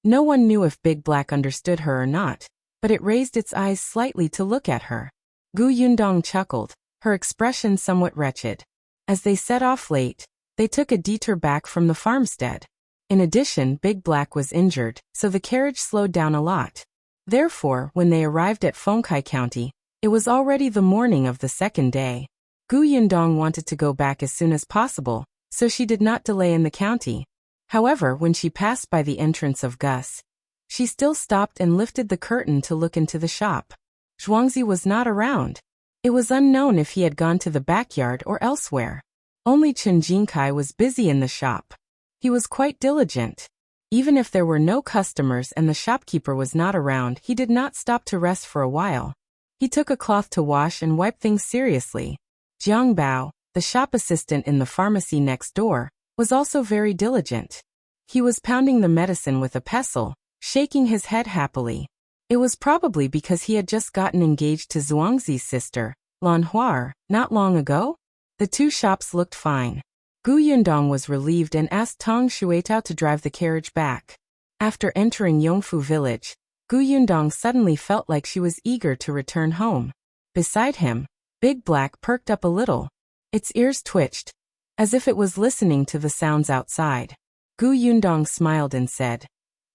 No one knew if Big Black understood her or not, but it raised its eyes slightly to look at her. Gu Yundong chuckled, her expression somewhat wretched. As they set off late, they took a detour back from the farmstead. In addition, Big Black was injured, so the carriage slowed down a lot. Therefore, when they arrived at Fengkai County, it was already the morning of the second day. Gu Yundong wanted to go back as soon as possible, so she did not delay in the county. However, when she passed by the entrance of Gus, she still stopped and lifted the curtain to look into the shop. Zhuangzi was not around. It was unknown if he had gone to the backyard or elsewhere. Only Chen Jingkai was busy in the shop. He was quite diligent. Even if there were no customers and the shopkeeper was not around, he did not stop to rest for a while. He took a cloth to wash and wipe things seriously. Jiang Bao, the shop assistant in the pharmacy next door, was also very diligent. He was pounding the medicine with a pestle, shaking his head happily. It was probably because he had just gotten engaged to Zhuangzi's sister, Lan Huar, not long ago. The two shops looked fine. Gu Yundong was relieved and asked Tong Shuetao to drive the carriage back. After entering Yongfu village, Gu Yundong suddenly felt like she was eager to return home. Beside him, Big Black perked up a little. Its ears twitched, as if it was listening to the sounds outside. Gu Yundong smiled and said,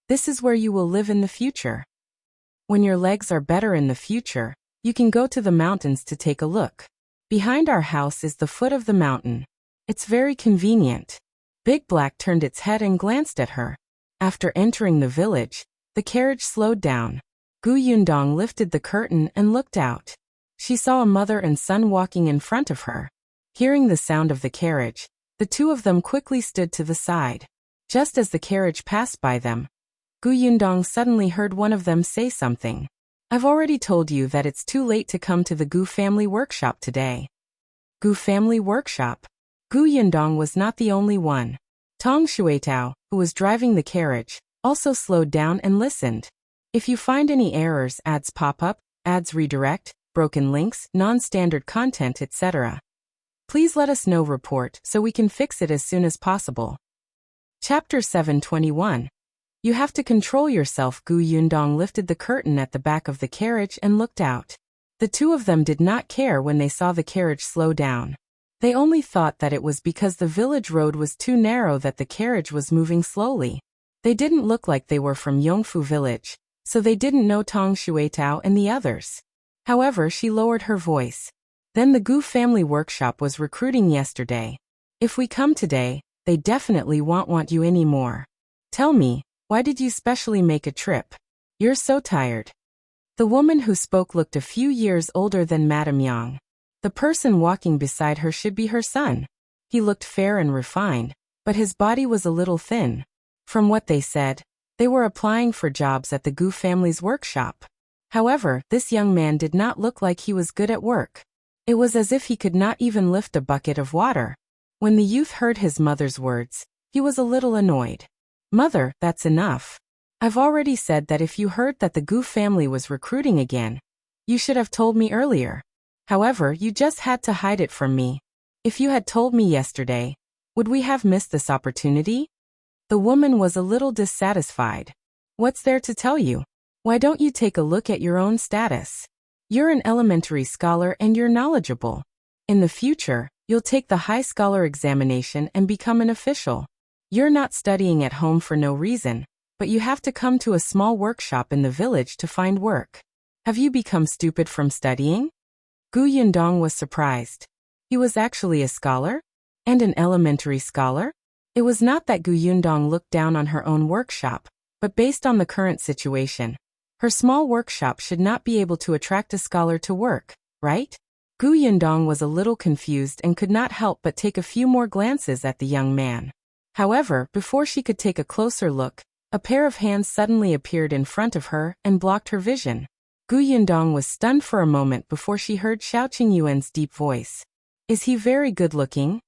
"This is where you will live in the future. When your legs are better in the future, you can go to the mountains to take a look. Behind our house is the foot of the mountain. It's very convenient." Big Black turned its head and glanced at her. After entering the village, the carriage slowed down. Gu Yundong lifted the curtain and looked out. She saw a mother and son walking in front of her. Hearing the sound of the carriage, the two of them quickly stood to the side. Just as the carriage passed by them, Gu Yundong suddenly heard one of them say something. "I've already told you that it's too late to come to the Gu family workshop today." Gu family workshop? Gu Yundong was not the only one. Tong Shuetao, who was driving the carriage, also slowed down and listened. If you find any errors, ads pop up, ads redirect, broken links, non-standard content, etc., please let us know. Report so we can fix it as soon as possible. Chapter 721. You have to control yourself. Gu Yundong lifted the curtain at the back of the carriage and looked out. The two of them did not care when they saw the carriage slow down. They only thought that it was because the village road was too narrow that the carriage was moving slowly. They didn't look like they were from Yongfu village, so they didn't know Tong Shuetao and the others. However, she lowered her voice. Then the Gu family workshop was recruiting yesterday. If we come today, they definitely won't want you anymore. Tell me, why did you specially make a trip? You're so tired. The woman who spoke looked a few years older than Madame Yang. The person walking beside her should be her son. He looked fair and refined, but his body was a little thin. From what they said, they were applying for jobs at the Gu family's workshop. However, this young man did not look like he was good at work. It was as if he could not even lift a bucket of water. When the youth heard his mother's words, he was a little annoyed. "Mother, that's enough. I've already said that if you heard that the Gu family was recruiting again, you should have told me earlier. However, you just had to hide it from me. If you had told me yesterday, would we have missed this opportunity?" The woman was a little dissatisfied. "What's there to tell you? Why don't you take a look at your own status? You're an elementary scholar and you're knowledgeable. In the future, you'll take the high scholar examination and become an official. You're not studying at home for no reason, but you have to come to a small workshop in the village to find work. Have you become stupid from studying?" Gu Yundong was surprised. He was actually a scholar? And an elementary scholar? It was not that Gu Yundong looked down on her own workshop, but based on the current situation, her small workshop should not be able to attract a scholar to work, right? Gu Yundong was a little confused and could not help but take a few more glances at the young man. However, before she could take a closer look, a pair of hands suddenly appeared in front of her and blocked her vision. Gu Yundong was stunned for a moment before she heard Shao Qingyuan's deep voice. "Is he very good-looking?"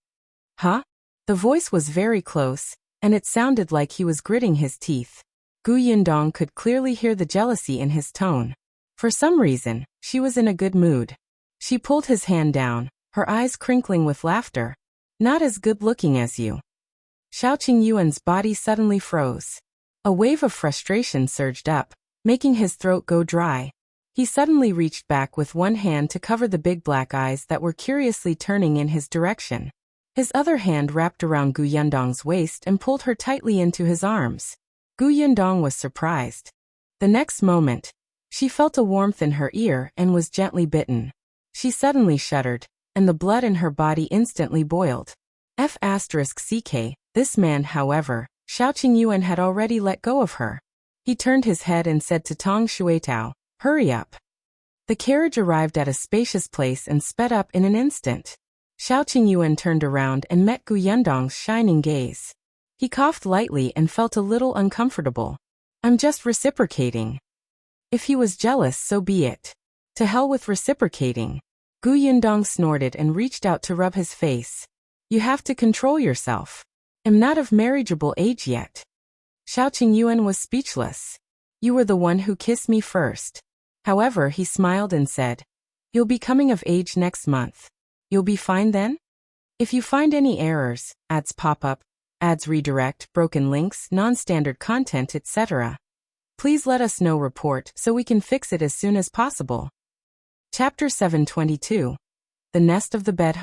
"Huh?" The voice was very close, and it sounded like he was gritting his teeth. Gu Yundong could clearly hear the jealousy in his tone. For some reason, she was in a good mood. She pulled his hand down, her eyes crinkling with laughter. "Not as good-looking as you." Shao Qingyuan's body suddenly froze. A wave of frustration surged up, making his throat go dry. He suddenly reached back with one hand to cover the big black eyes that were curiously turning in his direction. His other hand wrapped around Gu Yundong's waist and pulled her tightly into his arms. Gu Yundong was surprised. The next moment, she felt a warmth in her ear and was gently bitten. She suddenly shuddered, and the blood in her body instantly boiled. F***ck, this man, however, Shao Qingyuan had already let go of her. He turned his head and said to Tong Shuetao, "Hurry up." The carriage arrived at a spacious place and sped up in an instant. Shao Qingyuan turned around and met Gu Yundong's shining gaze. He coughed lightly and felt a little uncomfortable. I'm just reciprocating. If he was jealous, so be it. To hell with reciprocating. Gu Yundong snorted and reached out to rub his face. You have to control yourself. I'm not of marriageable age yet. Shao Qingyuan was speechless. You were the one who kissed me first. However, he smiled and said, you'll be coming of age next month. You'll be fine then? If you find any errors, ads pop up, ads redirect, broken links, non-standard content, etc., please let us know report so we can fix it as soon as possible. Chapter 722. The Nest of the Bed.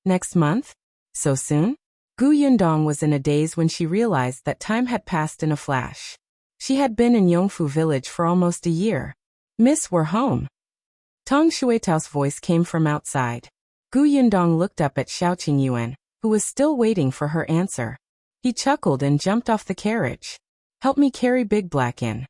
Next month? So soon? Gu Yundong was in a daze when she realized that time had passed in a flash. She had been in Yongfu village for almost a year. Miss, we're home. Tong Shuetao's voice came from outside. Gu Yundong looked up at Shao Qingyuan, who was still waiting for her answer. He chuckled and jumped off the carriage. Help me carry Big Black in.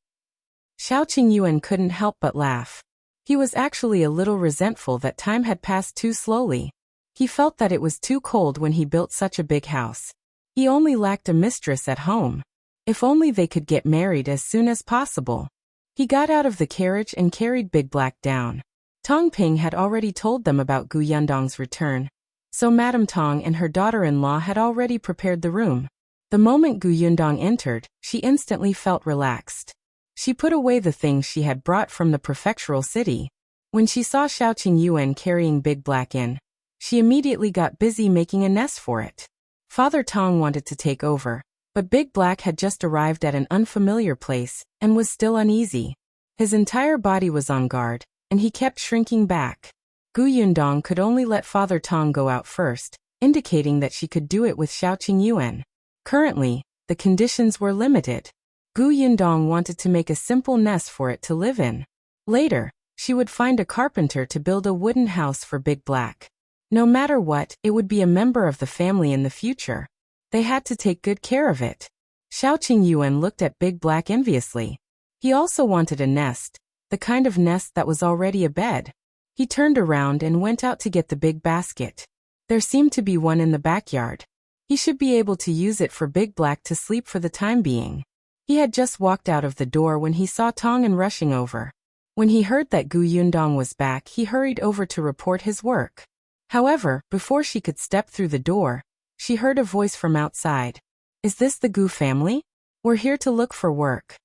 Shao Qingyuan couldn't help but laugh. He was actually a little resentful that time had passed too slowly. He felt that it was too cold when he built such a big house. He only lacked a mistress at home. If only they could get married as soon as possible. He got out of the carriage and carried Big Black down. Tong Ping had already told them about Gu Yundong's return, so Madame Tong and her daughter-in-law had already prepared the room. The moment Gu Yundong entered, she instantly felt relaxed. She put away the things she had brought from the prefectural city. When she saw Shao Qingyuan carrying Big Black in, she immediately got busy making a nest for it. Father Tong wanted to take over, but Big Black had just arrived at an unfamiliar place and was still uneasy. His entire body was on guard, and he kept shrinking back. Gu Yundong could only let Father Tong go out first, indicating that she could do it with Shao Qingyuan. Currently, the conditions were limited. Gu Yundong wanted to make a simple nest for it to live in. Later, she would find a carpenter to build a wooden house for Big Black. No matter what, it would be a member of the family in the future. They had to take good care of it. Shao Qingyuan looked at Big Black enviously. He also wanted a nest, the kind of nest that was already a bed. He turned around and went out to get the big basket. There seemed to be one in the backyard. He should be able to use it for Big Black to sleep for the time being. He had just walked out of the door when he saw Tongan rushing over. When he heard that Gu Yundong was back, he hurried over to report his work. However, before she could step through the door, she heard a voice from outside. Is this the Gu family? We're here to look for work.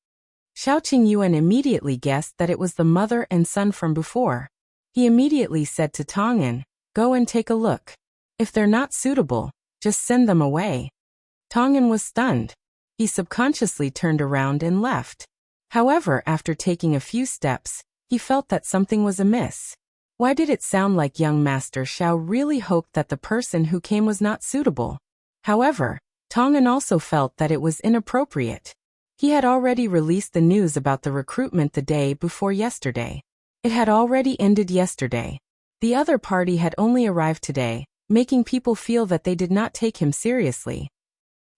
Shao Qingyuan immediately guessed that it was the mother and son from before. He immediately said to Tongan, go and take a look. If they're not suitable, just send them away. Tongan was stunned. He subconsciously turned around and left. However, after taking a few steps, he felt that something was amiss. Why did it sound like young Master Shao really hoped that the person who came was not suitable? However, Tongan also felt that it was inappropriate. He had already released the news about the recruitment the day before yesterday. It had already ended yesterday. The other party had only arrived today, making people feel that they did not take him seriously.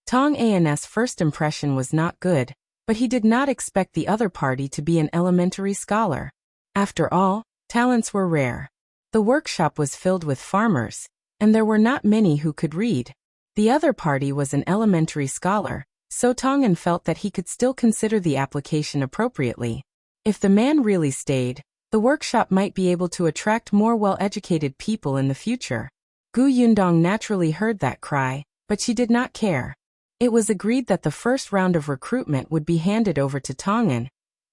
Tong An's first impression was not good, but he did not expect the other party to be an elementary scholar. After all, talents were rare. The workshop was filled with farmers, and there were not many who could read. The other party was an elementary scholar, so Tongan felt that he could still consider the application appropriately. If the man really stayed, the workshop might be able to attract more well-educated people in the future. Gu Yundong naturally heard that cry, but she did not care. It was agreed that the first round of recruitment would be handed over to Tongan,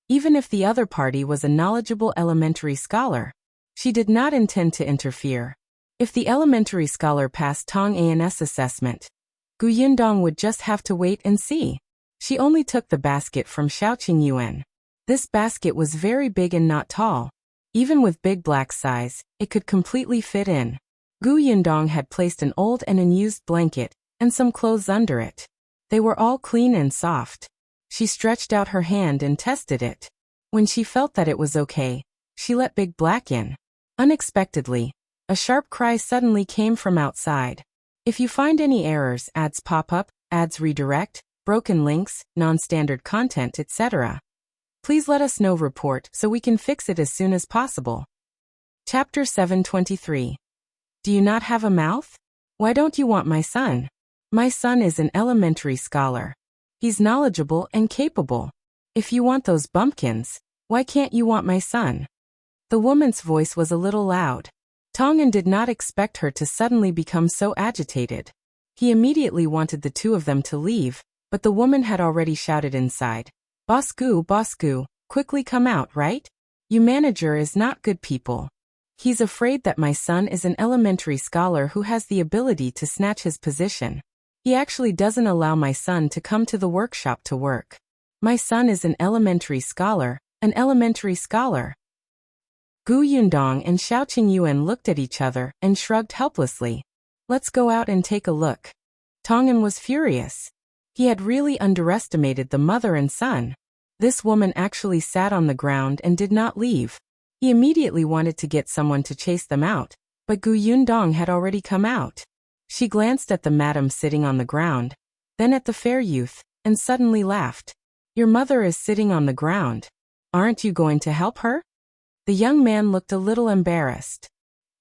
even if the other party was a knowledgeable elementary scholar. She did not intend to interfere. If the elementary scholar passed Tong An's assessment, Gu Yundong would just have to wait and see. She only took the basket from Shao Qingyuan. This basket was very big and not tall. Even with Big Black's size, it could completely fit in. Gu Yundong had placed an old and unused blanket and some clothes under it. They were all clean and soft. She stretched out her hand and tested it. When she felt that it was okay, she let Big Black in. Unexpectedly, a sharp cry suddenly came from outside. If you find any errors, ads pop up, ads redirect, broken links, non-standard content, etc., please let us know report so we can fix it as soon as possible. Chapter 723. Do you not have a mouth? Why don't you want my son? My son is an elementary scholar. He's knowledgeable and capable. If you want those bumpkins, why can't you want my son? The woman's voice was a little loud. Tongan did not expect her to suddenly become so agitated. He immediately wanted the two of them to leave, but the woman had already shouted inside. Bosku, quickly come out, right? You manager is not good people. He's afraid that my son is an elementary scholar who has the ability to snatch his position. He actually doesn't allow my son to come to the workshop to work. My son is an elementary scholar, an elementary scholar. Gu Yundong and Shao Qingyuan looked at each other and shrugged helplessly. Let's go out and take a look. Tongan was furious. He had really underestimated the mother and son. This woman actually sat on the ground and did not leave. He immediately wanted to get someone to chase them out, but Gu Yundong had already come out. She glanced at the madam sitting on the ground, then at the fair youth, and suddenly laughed. Your mother is sitting on the ground. Aren't you going to help her? The young man looked a little embarrassed.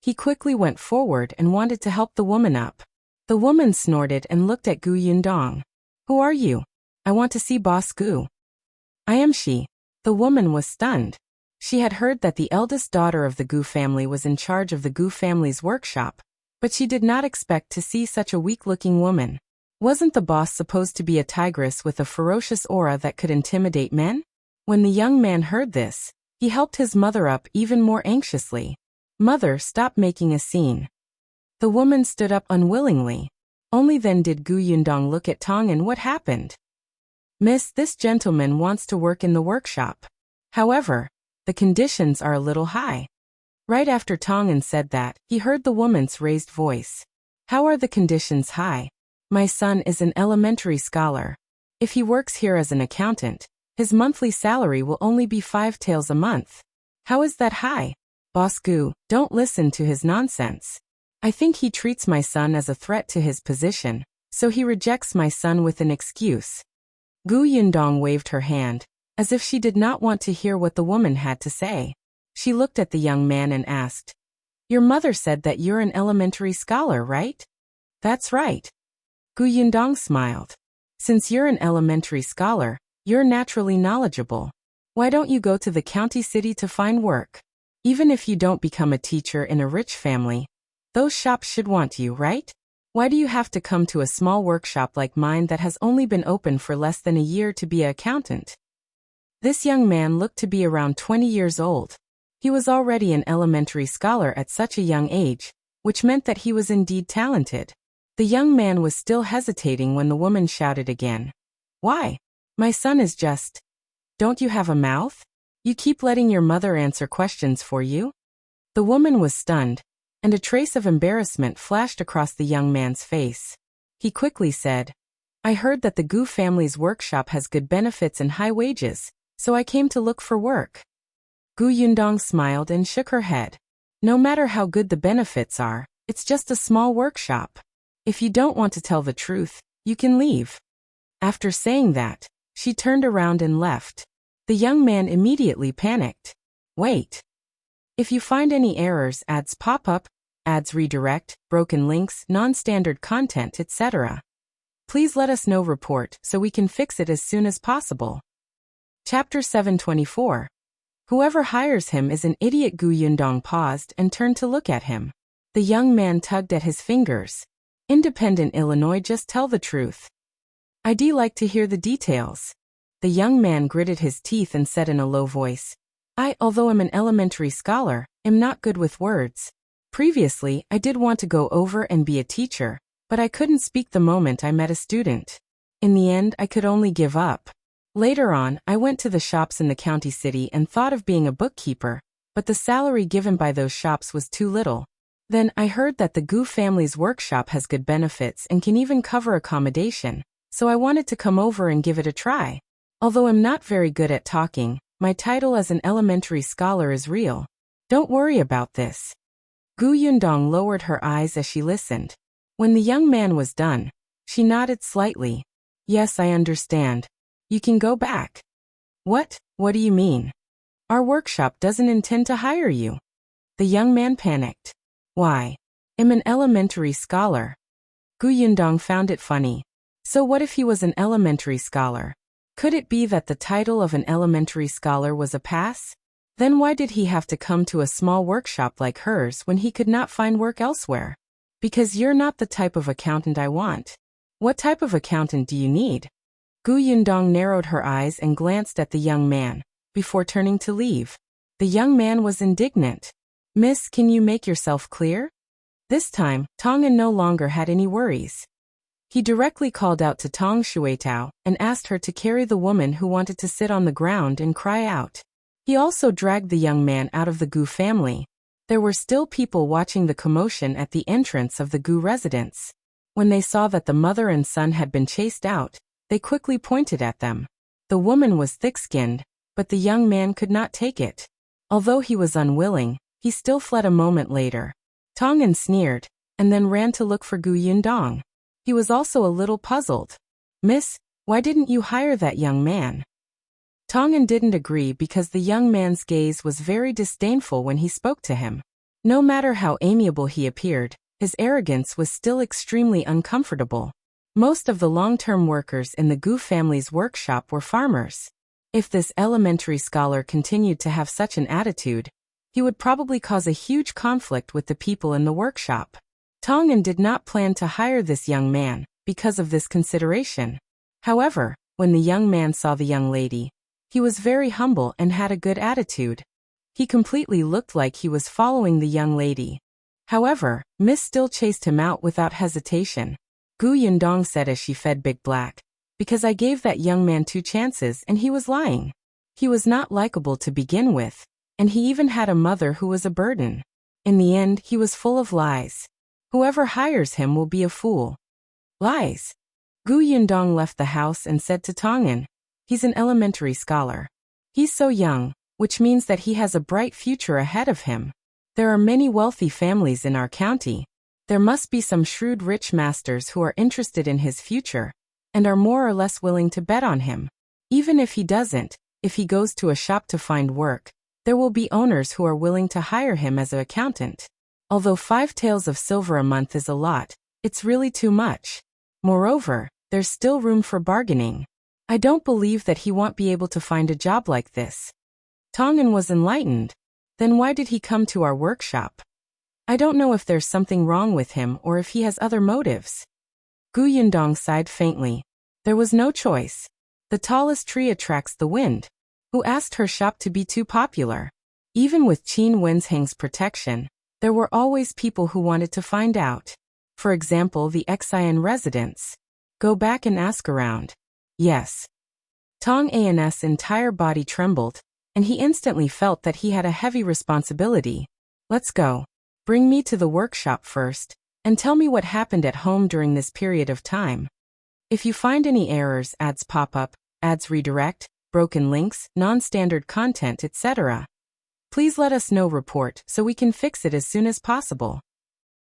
He quickly went forward and wanted to help the woman up. The woman snorted and looked at Gu Yundong. Who are you? I want to see Boss Gu. I am she. The woman was stunned. She had heard that the eldest daughter of the Gu family was in charge of the Gu family's workshop, but she did not expect to see such a weak-looking woman. Wasn't the boss supposed to be a tigress with a ferocious aura that could intimidate men? When the young man heard this, he helped his mother up even more anxiously. Mother, stop making a scene. The woman stood up unwillingly. Only then did Gu Yundong look at Tongan. What happened? Miss, this gentleman wants to work in the workshop. However, the conditions are a little high. Right after Tongan said that, he heard the woman's raised voice. How are the conditions high? My son is an elementary scholar. If he works here as an accountant, his monthly salary will only be 5 taels a month. How is that high? Boss Gu, don't listen to his nonsense. I think he treats my son as a threat to his position, so he rejects my son with an excuse. Gu Yundong waved her hand, as if she did not want to hear what the woman had to say. She looked at the young man and asked, Your mother said that you're an elementary scholar, right? That's right. Gu Yundong smiled. Since you're an elementary scholar, you're naturally knowledgeable. Why don't you go to the county city to find work? Even if you don't become a teacher in a rich family, those shops should want you, right? Why do you have to come to a small workshop like mine that has only been open for less than a year to be an accountant? This young man looked to be around 20 years old. He was already an elementary scholar at such a young age, which meant that he was indeed talented. The young man was still hesitating when the woman shouted again. Why? My son is just... Don't you have a mouth? You keep letting your mother answer questions for you? The woman was stunned, and a trace of embarrassment flashed across the young man's face. He quickly said, I heard that the Gu family's workshop has good benefits and high wages, so I came to look for work. Gu Yundong smiled and shook her head. No matter how good the benefits are, it's just a small workshop. If you don't want to tell the truth, you can leave. After saying that, she turned around and left. The young man immediately panicked. Wait. If you find any errors, ads pop up, ads redirect, broken links, non-standard content, etc., please let us know report so we can fix it as soon as possible. Chapter 724. Whoever hires him is an idiot. Gu Yundong paused and turned to look at him. The young man tugged at his fingers. Independent Illinois, just tell the truth. I'd like to hear the details. The young man gritted his teeth and said in a low voice, although I'm an elementary scholar, am not good with words. Previously, I did want to go over and be a teacher, but I couldn't speak the moment I met a student. In the end, I could only give up. Later on, I went to the shops in the county city and thought of being a bookkeeper, but the salary given by those shops was too little. Then, I heard that the Gu family's workshop has good benefits and can even cover accommodation, so I wanted to come over and give it a try. Although I'm not very good at talking, my title as an elementary scholar is real. Don't worry about this. Gu Yundong lowered her eyes as she listened. When the young man was done, she nodded slightly. Yes, I understand. You can go back. What? What do you mean? Our workshop doesn't intend to hire you. The young man panicked. Why? I'm an elementary scholar. Yundong found it funny. So what if he was an elementary scholar? Could it be that the title of an elementary scholar was a pass? Then why did he have to come to a small workshop like hers when he could not find work elsewhere? Because you're not the type of accountant I want. What type of accountant do you need? Yundong narrowed her eyes and glanced at the young man, before turning to leave. The young man was indignant. Miss, can you make yourself clear? This time, Tong'an no longer had any worries. He directly called out to Tong Shuitao and asked her to carry the woman who wanted to sit on the ground and cry out. He also dragged the young man out of the Gu family. There were still people watching the commotion at the entrance of the Gu residence. When they saw that the mother and son had been chased out, they quickly pointed at them. The woman was thick-skinned, but the young man could not take it. Although he was unwilling, he still fled a moment later. Tong'an sneered, and then ran to look for Yundong. He was also a little puzzled. Miss, why didn't you hire that young man? Tong'an didn't agree because the young man's gaze was very disdainful when he spoke to him. No matter how amiable he appeared, his arrogance was still extremely uncomfortable. Most of the long-term workers in the Gu family's workshop were farmers. If this elementary scholar continued to have such an attitude, he would probably cause a huge conflict with the people in the workshop. Tong'an did not plan to hire this young man because of this consideration. However, when the young man saw the young lady, he was very humble and had a good attitude. He completely looked like he was following the young lady. However, Miss still chased him out without hesitation. Yundong said as she fed Big Black, because I gave that young man 2 chances and he was lying. He was not likable to begin with, and he even had a mother who was a burden. In the end, he was full of lies. Whoever hires him will be a fool. Lies. Yundong left the house and said to Tong'an, he's an elementary scholar. He's so young, which means that he has a bright future ahead of him. There are many wealthy families in our county. There must be some shrewd rich masters who are interested in his future, and are more or less willing to bet on him. Even if he doesn't, if he goes to a shop to find work, there will be owners who are willing to hire him as an accountant. Although 5 taels of silver a month is a lot, it's really too much. Moreover, there's still room for bargaining. I don't believe that he won't be able to find a job like this. Tong'an was enlightened. Then why did he come to our workshop? I don't know if there's something wrong with him or if he has other motives. Yundong sighed faintly. There was no choice. The tallest tree attracts the wind. Who asked her shop to be too popular? Even with Qin Wenheng's protection, there were always people who wanted to find out. For example, the Xian residents. Go back and ask around. Yes. Tong'an's entire body trembled, and he instantly felt that he had a heavy responsibility. Let's go. Bring me to the workshop first, and tell me what happened at home during this period of time. If you find any errors, ads pop up, ads redirect, broken links, non-standard content, etc., please let us know. Report so we can fix it as soon as possible.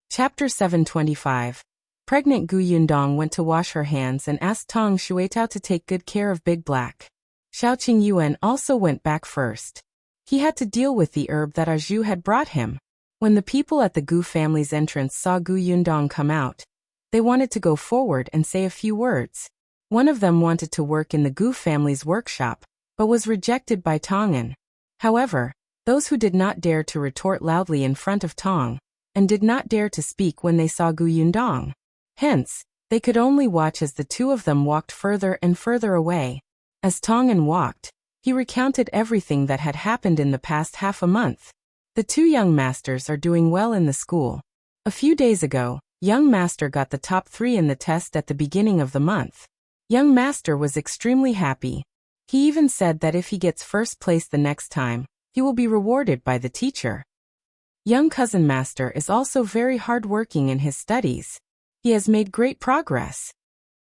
Chapter 725. Pregnant Yundong went to wash her hands and asked Tong Shuitao to take good care of Big Black. Shao Qingyuan also went back first. He had to deal with the herb that Zhu had brought him. When the people at the Gu family's entrance saw Yundong come out, they wanted to go forward and say a few words. One of them wanted to work in the Gu family's workshop, but was rejected by Tong'an. However, those who did not dare to retort loudly in front of Tong, and did not dare to speak when they saw Yundong. Hence, they could only watch as the 2 of them walked further and further away. As Tong'an walked, he recounted everything that had happened in the past half a month. The 2 young masters are doing well in the school. A few days ago, young master got the top 3 in the test at the beginning of the month. Young master was extremely happy. He even said that if he gets first place the next time, he will be rewarded by the teacher. Young cousin master is also very hard-working in his studies. He has made great progress.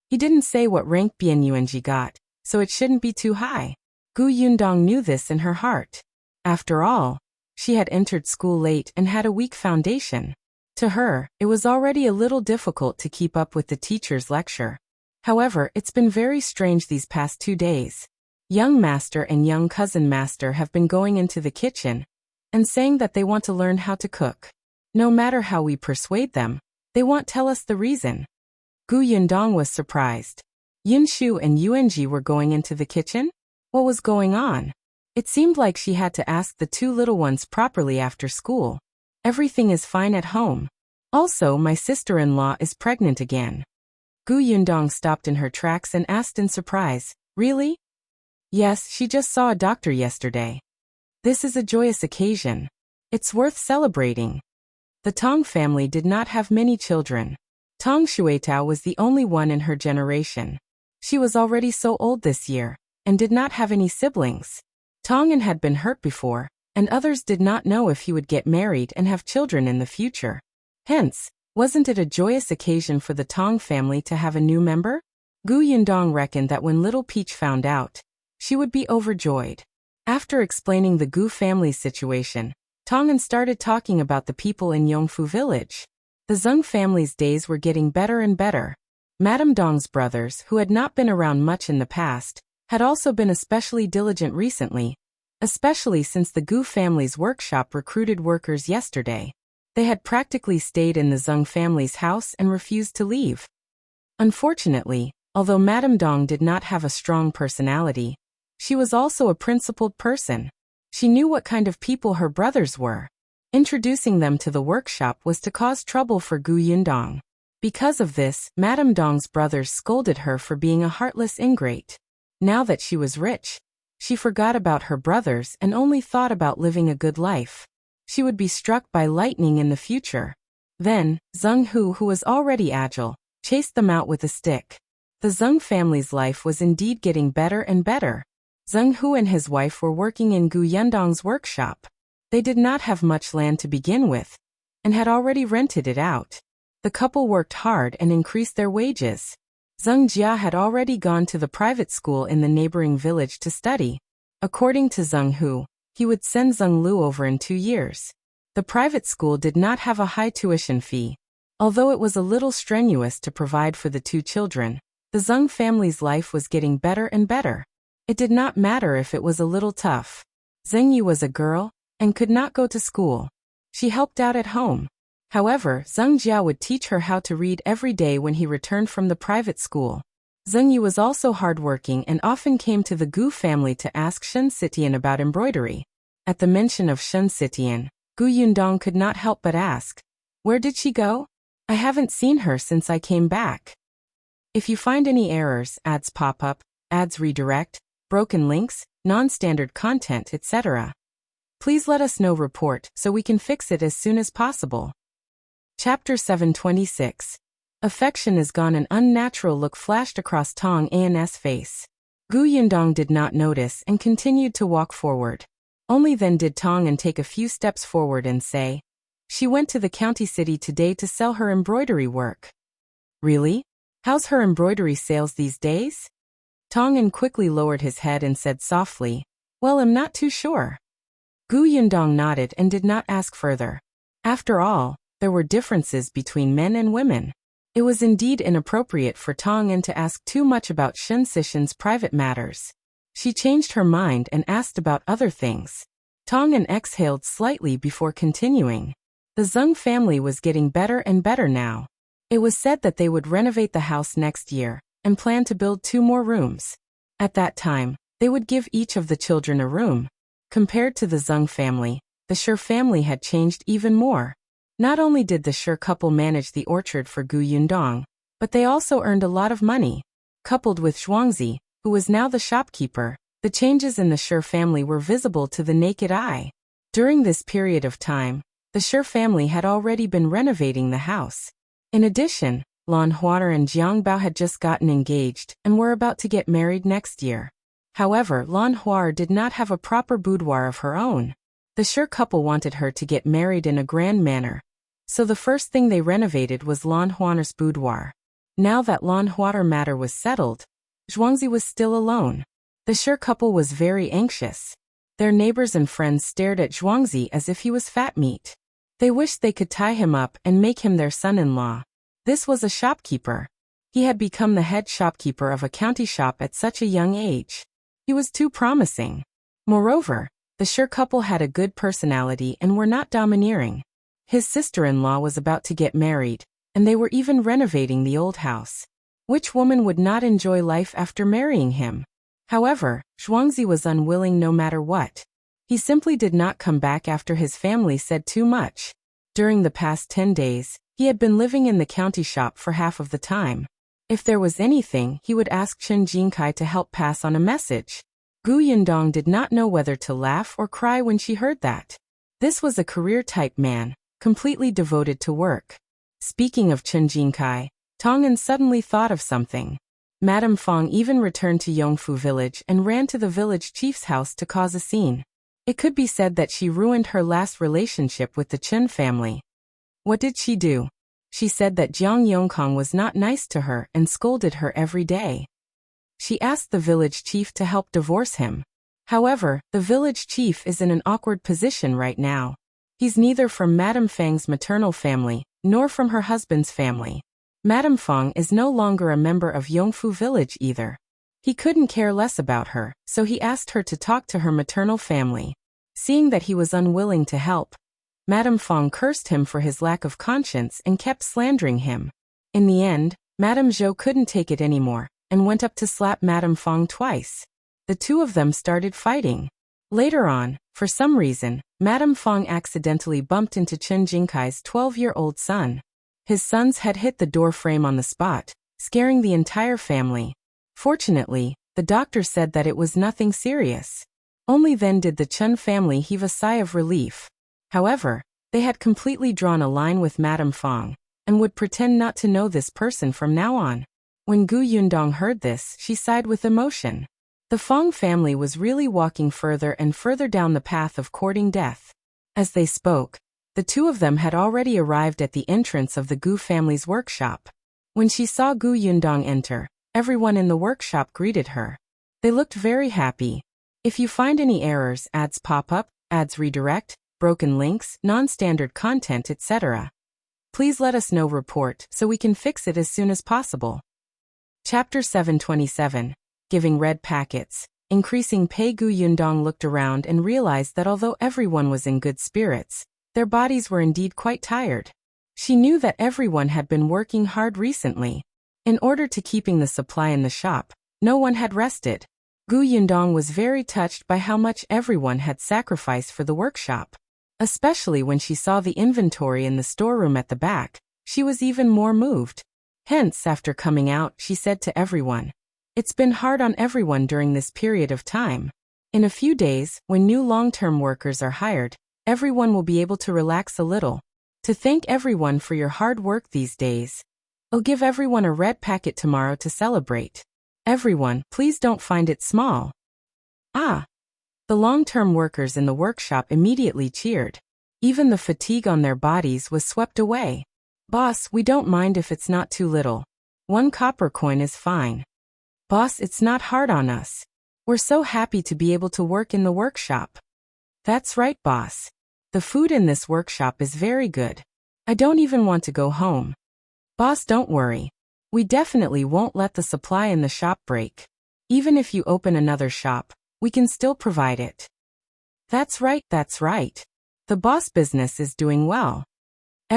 He didn't say what rank Bianyuanji got, so it shouldn't be too high. Yundong knew this in her heart. After all, she had entered school late and had a weak foundation. To her, it was already a little difficult to keep up with the teacher's lecture. However, it's been very strange these past 2 days. Young master and young cousin master have been going into the kitchen, and saying that they want to learn how to cook. No matter how we persuade them, they won't tell us the reason. Yundong was surprised. Yunshu and Yuanji were going into the kitchen? What was going on? It seemed like she had to ask the two little ones properly after school. Everything is fine at home. Also, my sister-in-law is pregnant again. Yundong stopped in her tracks and asked in surprise, really? Yes, she just saw a doctor yesterday. This is a joyous occasion. It's worth celebrating. The Tong family did not have many children. Tong Shuetao was the only one in her generation. She was already so old this year, and did not have any siblings. Tongan had been hurt before, and others did not know if he would get married and have children in the future. Hence, wasn't it a joyous occasion for the Tong family to have a new member? Yundong reckoned that when little Peach found out, she would be overjoyed. After explaining the Gu family's situation, Tongan started talking about the people in Yongfu village. The Zeng family's days were getting better and better. Madame Dong's brothers, who had not been around much in the past, had also been especially diligent recently, especially since the Gu family's workshop recruited workers yesterday. They had practically stayed in the Zeng family's house and refused to leave. Unfortunately, although Madame Dong did not have a strong personality, she was also a principled person. She knew what kind of people her brothers were. Introducing them to the workshop was to cause trouble for Yundong. Because of this, Madame Dong's brothers scolded her for being a heartless ingrate. Now that she was rich, she forgot about her brothers and only thought about living a good life. She would be struck by lightning in the future. Then, Zonghu, who was already agile, chased them out with a stick. The Zeng family's life was indeed getting better and better. Zonghu and his wife were working in Yundong's workshop. They did not have much land to begin with, and had already rented it out. The couple worked hard and increased their wages. Zeng Jia had already gone to the private school in the neighboring village to study. According to Zeng Hu, he would send Zeng Lu over in 2 years. The private school did not have a high tuition fee. Although it was a little strenuous to provide for the two children, the Zeng family's life was getting better and better. It did not matter if it was a little tough. Zeng Yu was a girl, and could not go to school. She helped out at home. However, Zeng Jia would teach her how to read every day when he returned from the private school. Zeng Yu was also hardworking and often came to the Gu family to ask Shen Sitian about embroidery. At the mention of Shen Sitian, Yundong could not help but ask, "Where did she go? I haven't seen her since I came back." If you find any errors, ads pop up, ads redirect, broken links, non-standard content, etc., please let us know. Report so we can fix it as soon as possible. Chapter 726. Affection is gone. An unnatural look flashed across Tong An's face. Yundong did not notice and continued to walk forward. Only then did Tong An take a few steps forward and say, "She went to the county city today to sell her embroidery work." "Really? How's her embroidery sales these days?" Tong An quickly lowered his head and said softly, "Well, I'm not too sure." Yundong nodded and did not ask further. After all, there were differences between men and women. It was indeed inappropriate for Tong An to ask too much about Shen Sishan's private matters. She changed her mind and asked about other things. Tong An exhaled slightly before continuing. The Zeng family was getting better and better now. It was said that they would renovate the house next year, and plan to build 2 more rooms. At that time, they would give each of the children a room. Compared to the Zeng family, the Shi family had changed even more. Not only did the Shi couple manage the orchard for Yundong, but they also earned a lot of money. Coupled with Zhuangzi, who was now the shopkeeper, the changes in the Shi family were visible to the naked eye. During this period of time, the Shi family had already been renovating the house. In addition, Lan Huaner and Jiangbao had just gotten engaged and were about to get married next year. However, Lan Huaner did not have a proper boudoir of her own. The Shi couple wanted her to get married in a grand manner, so the first thing they renovated was Lan Huaner's boudoir. Now that Lan Huaner matter was settled, Zhuangzi was still alone. The Shi couple was very anxious. Their neighbors and friends stared at Zhuangzi as if he was fat meat. They wished they could tie him up and make him their son-in-law. This was a shopkeeper. He had become the head shopkeeper of a county shop at such a young age. He was too promising. Moreover, The Sure couple had a good personality and were not domineering. His sister-in-law was about to get married, and they were even renovating the old house. Which woman would not enjoy life after marrying him? However, Zhuangzi was unwilling no matter what. He simply did not come back after his family said too much. During the past 10 days, he had been living in the county shop for half of the time. If there was anything, he would ask Chen Jinkai to help pass on a message. Gu Yundong did not know whether to laugh or cry when she heard that. This was a career-type man, completely devoted to work. Speaking of Chen Jinkai, Tong'an suddenly thought of something. Madame Fong even returned to Yongfu village and ran to the village chief's house to cause a scene. It could be said that she ruined her last relationship with the Chen family. What did she do? She said that Jiang Yongkang was not nice to her and scolded her every day. She asked the village chief to help divorce him. However, the village chief is in an awkward position right now. He's neither from Madame Fang's maternal family, nor from her husband's family. Madame Fang is no longer a member of Yongfu village either. He couldn't care less about her, so he asked her to talk to her maternal family. Seeing that he was unwilling to help, Madame Fang cursed him for his lack of conscience and kept slandering him. In the end, Madame Zhou couldn't take it anymore, and went up to slap Madame Fang twice. The two of them started fighting. Later on, for some reason, Madame Fang accidentally bumped into Chen Jinkai's 12-year-old son. His son's head hit the door frame on the spot, scaring the entire family. Fortunately, the doctor said that it was nothing serious. Only then did the Chen family heave a sigh of relief. However, they had completely drawn a line with Madame Fang, and would pretend not to know this person from now on. When Gu Yundong heard this, she sighed with emotion. The Fang family was really walking further and further down the path of courting death. As they spoke, the two of them had already arrived at the entrance of the Gu family's workshop. When she saw Gu Yundong enter, everyone in the workshop greeted her. They looked very happy. If you find any errors, ads pop up, ads redirect, broken links, non-standard content, etc., please let us know report so we can fix it as soon as possible. Chapter 727. Giving red packets. Increasing pay. Gu Yundong looked around and realized that although everyone was in good spirits, their bodies were indeed quite tired. She knew that everyone had been working hard recently. In order to keeping the supply in the shop, no one had rested. Gu Yundong was very touched by how much everyone had sacrificed for the workshop. Especially when she saw the inventory in the storeroom at the back, she was even more moved. Hence, after coming out, she said to everyone, "It's been hard on everyone during this period of time. In a few days, when new long-term workers are hired, everyone will be able to relax a little. To thank everyone for your hard work these days, I'll give everyone a red packet tomorrow to celebrate. Everyone, please don't find it small." Ah! The long-term workers in the workshop immediately cheered. Even the fatigue on their bodies was swept away. "Boss, we don't mind if it's not too little. 1 copper coin is fine. Boss, it's not hard on us. We're so happy to be able to work in the workshop." "That's right, boss. The food in this workshop is very good. I don't even want to go home." "Boss, don't worry. We definitely won't let the supply in the shop break. Even if you open another shop, we can still provide it." That's right. The boss business is doing well."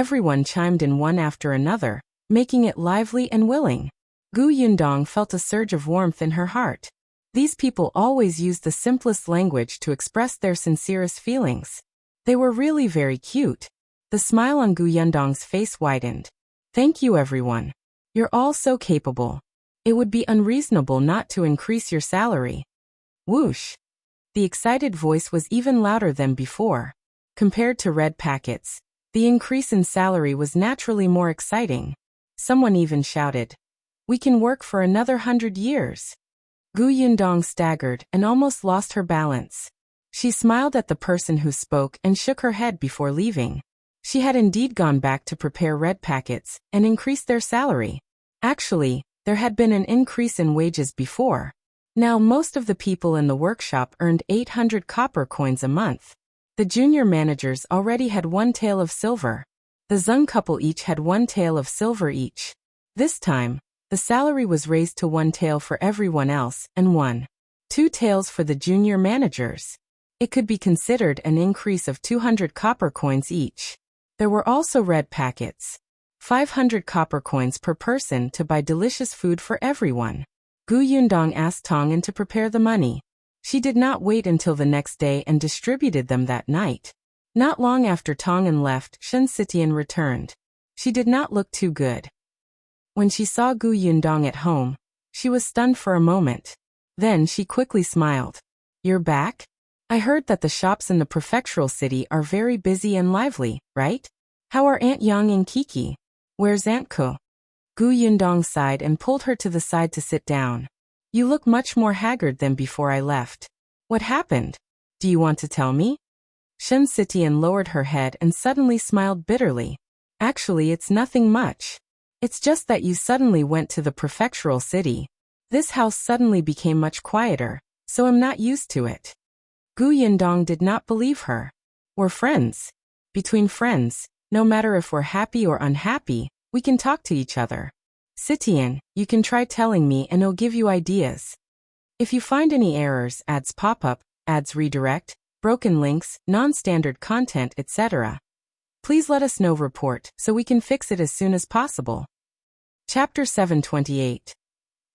Everyone chimed in one after another, making it lively and willing. Gu Yundong felt a surge of warmth in her heart. These people always used the simplest language to express their sincerest feelings. They were really very cute. The smile on Gu Yundong's face widened. "Thank you, everyone. You're all so capable. It would be unreasonable not to increase your salary." Whoosh! The excited voice was even louder than before. Compared to red packets, the increase in salary was naturally more exciting. Someone even shouted, "We can work for another 100 years." Gu Yundong staggered and almost lost her balance. She smiled at the person who spoke and shook her head before leaving. She had indeed gone back to prepare red packets and increase their salary. Actually, there had been an increase in wages before. Now most of the people in the workshop earned 800 copper coins a month. The junior managers already had 1 tael of silver. The Zong couple each had 1 tael of silver each. This time, the salary was raised to 1 tael for everyone else and 2 taels for the junior managers. It could be considered an increase of 200 copper coins each. There were also red packets. 500 copper coins per person to buy delicious food for everyone. Gu Yundong asked Tong'an to prepare the money. She did not wait until the next day and distributed them that night. Not long after Tong'an left, Shen Sitian returned. She did not look too good. When she saw Gu Yundong at home, she was stunned for a moment. Then she quickly smiled. "You're back? I heard that the shops in the prefectural city are very busy and lively, right? How are Aunt Yang and Kiki? Where's Aunt Ko?" Gu Yundong sighed and pulled her to the side to sit down. "You look much more haggard than before I left. What happened? Do you want to tell me?" Shen Sitian lowered her head and suddenly smiled bitterly. "Actually, it's nothing much. It's just that you suddenly went to the prefectural city. This house suddenly became much quieter, so I'm not used to it." Gu Yundong did not believe her. "We're friends. Between friends, no matter if we're happy or unhappy, we can talk to each other. Sitian, you can try telling me and I'll give you ideas. If you find any errors, ads pop up, ads redirect, broken links, non-standard content, etc. Please let us know report so we can fix it as soon as possible." Chapter 728.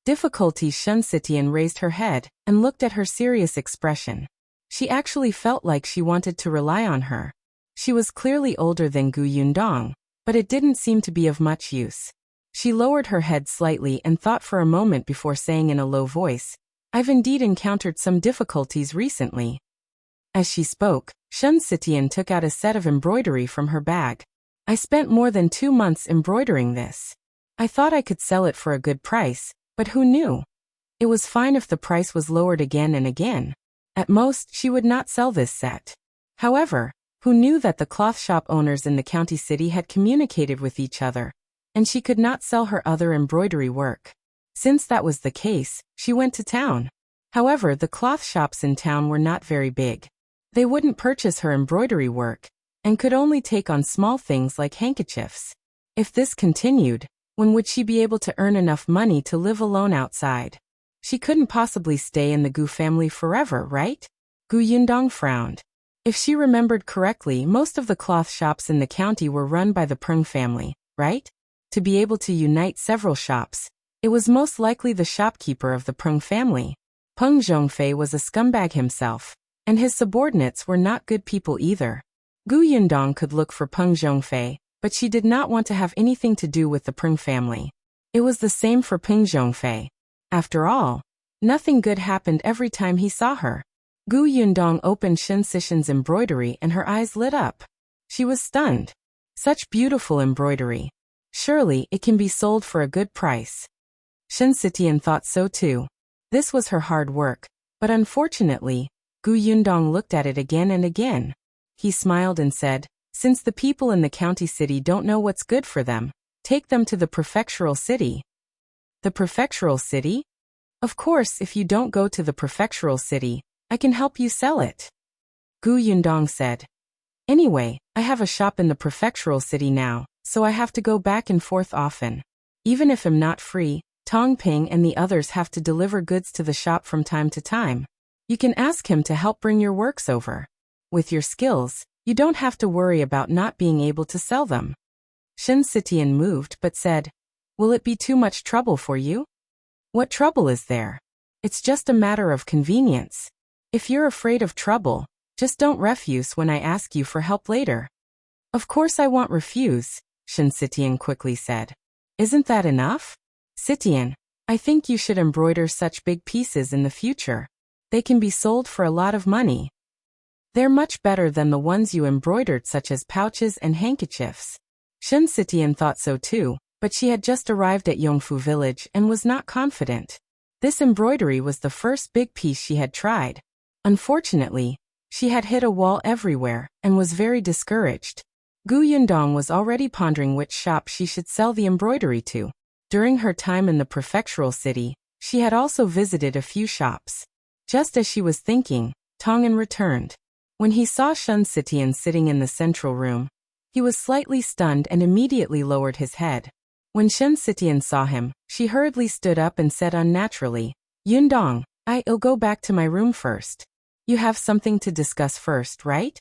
Difficulties. Shen Sitian raised her head and looked at her serious expression. She actually felt like she wanted to rely on her. She was clearly older than Gu Yundong, but it didn't seem to be of much use. She lowered her head slightly and thought for a moment before saying in a low voice, "I've indeed encountered some difficulties recently." As she spoke, Shen Sitian took out a set of embroidery from her bag. "I spent more than 2 months embroidering this. I thought I could sell it for a good price, but who knew? It was fine if the price was lowered again and again. At most, she would not sell this set. However, who knew that the cloth shop owners in the county city had communicated with each other, and she could not sell her other embroidery work. Since that was the case, she went to town. However, the cloth shops in town were not very big. They wouldn't purchase her embroidery work, and could only take on small things like handkerchiefs. If this continued, when would she be able to earn enough money to live alone outside? She couldn't possibly stay in the Gu family forever, right? Gu Yundong frowned. If she remembered correctly, most of the cloth shops in the county were run by the Peng family, right? To be able to unite several shops, it was most likely the shopkeeper of the Peng family. Peng Zhongfei was a scumbag himself, and his subordinates were not good people either. Gu Yundong could look for Peng Zhongfei, but she did not want to have anything to do with the Peng family. It was the same for Peng Zhongfei. After all, nothing good happened every time he saw her. Gu Yundong opened Shen Sitian's embroidery and her eyes lit up. She was stunned. Such beautiful embroidery. Surely it can be sold for a good price. Shen Sitian thought so too. This was her hard work, but unfortunately, Gu Yundong looked at it again and again. He smiled and said, "Since the people in the county city don't know what's good for them, take them to the prefectural city." The prefectural city? Of course, if you don't go to the prefectural city, I can help you sell it. Gu Yundong said. "Anyway, I have a shop in the prefectural city now, so I have to go back and forth often. Even if I'm not free, Tong Ping and the others have to deliver goods to the shop from time to time. You can ask him to help bring your works over. With your skills, you don't have to worry about not being able to sell them." Shen Sitian moved but said, "Will it be too much trouble for you?" "What trouble is there? It's just a matter of convenience. If you're afraid of trouble, just don't refuse when I ask you for help later." "Of course I won't refuse," Shen Sitian quickly said. "Isn't that enough? Sitian, I think you should embroider such big pieces in the future. They can be sold for a lot of money. They're much better than the ones you embroidered, such as pouches and handkerchiefs." Shen Sitian thought so too, but she had just arrived at Yongfu village and was not confident. This embroidery was the first big piece she had tried. Unfortunately, she had hit a wall everywhere and was very discouraged. Gu Yundong was already pondering which shop she should sell the embroidery to. During her time in the prefectural city, she had also visited a few shops. Just as she was thinking, Tong'an returned. When he saw Shen Sitian sitting in the central room, he was slightly stunned and immediately lowered his head. When Shen Sitian saw him, she hurriedly stood up and said unnaturally, "Yundong, I'll go back to my room first. You have something to discuss first, right?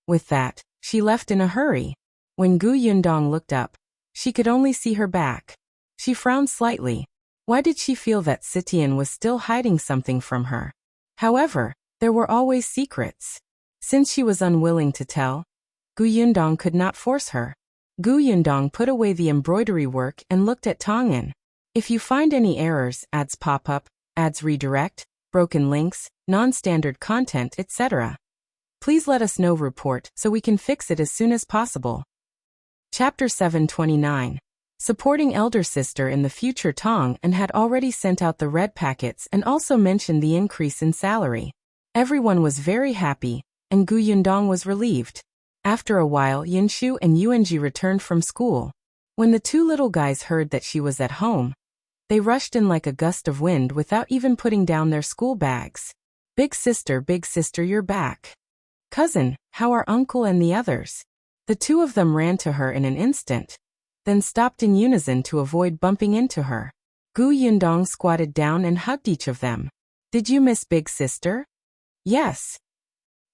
With that, she left in a hurry. When Gu Yundong looked up, she could only see her back. She frowned slightly. Why did she feel that Sitian was still hiding something from her? However, there were always secrets. Since she was unwilling to tell, Gu Yundong could not force her. Gu Yundong put away the embroidery work and looked at Tong'an. If you find any errors, ads pop up, ads redirect, broken links, non-standard content, etc., please let us know. Report so we can fix it as soon as possible. Chapter 729. Supporting elder sister in the future. Tong'an had already sent out the red packets and also mentioned the increase in salary. Everyone was very happy, and Gu Yundong was relieved. After a while, Yunxu and Yuanji returned from school. When the two little guys heard that she was at home, they rushed in like a gust of wind without even putting down their school bags. Big sister, you're back. Cousin, how are uncle and the others? The two of them ran to her in an instant, then stopped in unison to avoid bumping into her. Gu Yundong squatted down and hugged each of them. Did you miss big sister? Yes.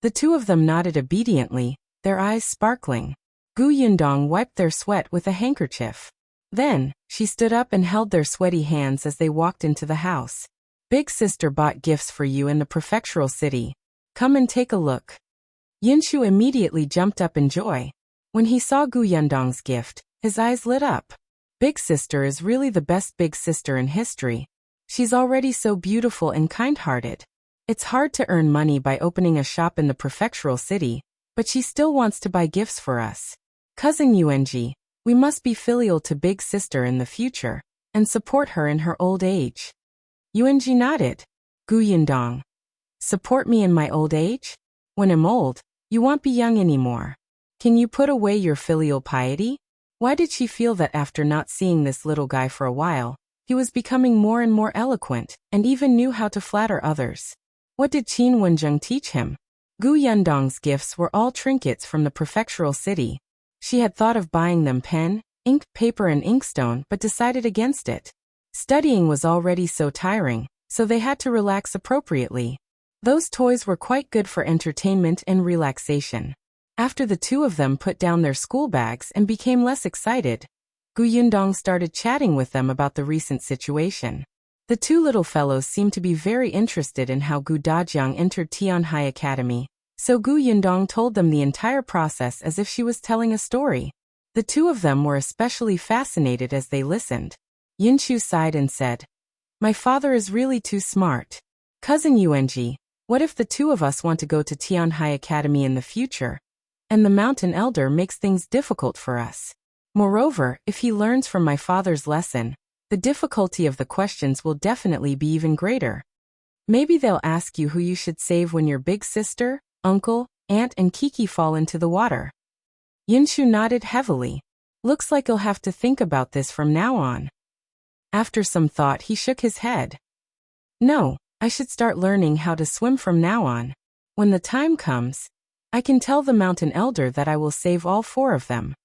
The two of them nodded obediently, their eyes sparkling. Gu Yundong wiped their sweat with a handkerchief. Then, she stood up and held their sweaty hands as they walked into the house. Big sister bought gifts for you in the prefectural city. Come and take a look. Yunxu immediately jumped up in joy. When he saw Gu Yundong's gift, his eyes lit up. Big sister is really the best big sister in history. She's already so beautiful and kind-hearted. It's hard to earn money by opening a shop in the prefectural city, but she still wants to buy gifts for us. Cousin Yuanji, we must be filial to big sister in the future, and support her in her old age. Yuanji nodded. Gu Yundong. Support me in my old age? When I'm old, you won't be young anymore. Can you put away your filial piety? Why did she feel that after not seeing this little guy for a while, he was becoming more and more eloquent, and even knew how to flatter others? What did Qin Wenjing teach him? Gu Yundong's gifts were all trinkets from the prefectural city. She had thought of buying them pen, ink, paper and inkstone but decided against it. Studying was already so tiring, so they had to relax appropriately. Those toys were quite good for entertainment and relaxation. After the two of them put down their school bags and became less excited, Gu Yundong started chatting with them about the recent situation. The two little fellows seemed to be very interested in how Gu Dajiang entered Tianhai Academy, so Gu Yundong told them the entire process as if she was telling a story. The two of them were especially fascinated as they listened. Yunxu sighed and said, My father is really too smart. Cousin Yuanji, what if the two of us want to go to Tianhai Academy in the future, and the mountain elder makes things difficult for us? Moreover, if he learns from my father's lesson, the difficulty of the questions will definitely be even greater. Maybe they'll ask you who you should save when your big sister, uncle, aunt and Kiki fall into the water. Yunxu nodded heavily. Looks like you'll have to think about this from now on. After some thought, he shook his head. No, I should start learning how to swim from now on. When the time comes, I can tell the mountain elder that I will save all four of them.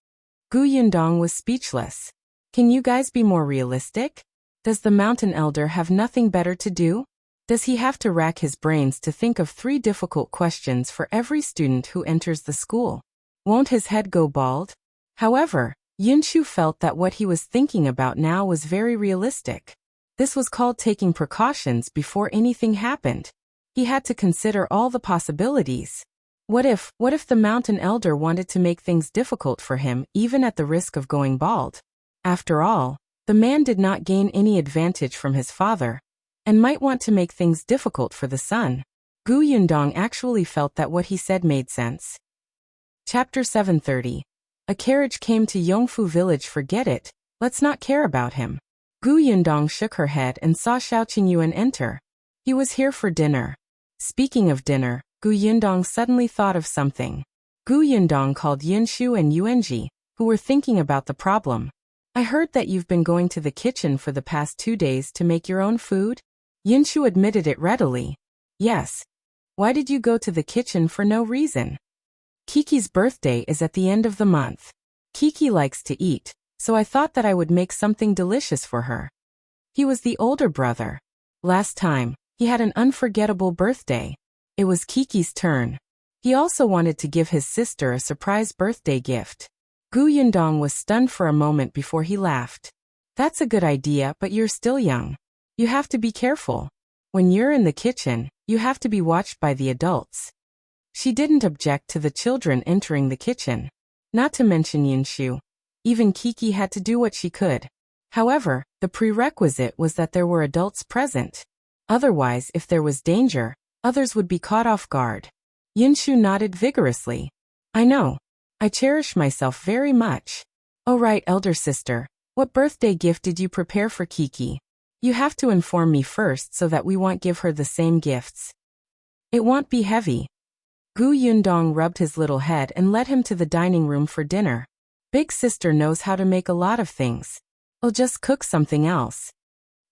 Gu Yundong was speechless. Can you guys be more realistic? Does the mountain elder have nothing better to do? Does he have to rack his brains to think of 3 difficult questions for every student who enters the school? Won't his head go bald? However, Yunxu felt that what he was thinking about now was very realistic. This was called taking precautions before anything happened. He had to consider all the possibilities. What if the mountain elder wanted to make things difficult for him, even at the risk of going bald? After all, the man did not gain any advantage from his father, and might want to make things difficult for the son. Gu Yundong actually felt that what he said made sense. Chapter 730. A carriage came to Yongfu village. Forget it, let's not care about him. Gu Yundong shook her head and saw Shao Qingyuan enter. He was here for dinner. Speaking of dinner, Gu Yundong suddenly thought of something. Gu Yundong called Yunxu and Yuanji, who were thinking about the problem. I heard that you've been going to the kitchen for the past 2 days to make your own food? Yunxu admitted it readily. Yes. Why did you go to the kitchen for no reason? Kiki's birthday is at the end of the month. Kiki likes to eat, so I thought that I would make something delicious for her. He was the older brother. Last time, he had an unforgettable birthday. It was Kiki's turn. He also wanted to give his sister a surprise birthday gift. Gu Yundong was stunned for a moment before he laughed. That's a good idea, but you're still young. You have to be careful. When you're in the kitchen, you have to be watched by the adults. She didn't object to the children entering the kitchen. Not to mention Yunxu. Even Kiki had to do what she could. However, the prerequisite was that there were adults present. Otherwise, if there was danger, others would be caught off guard. Yunxu nodded vigorously. I know. I cherish myself very much. Oh right, elder sister. What birthday gift did you prepare for Kiki? You have to inform me first so that we won't give her the same gifts. It won't be heavy. Gu Yundong rubbed his little head and led him to the dining room for dinner. Big sister knows how to make a lot of things. I'll just cook something else.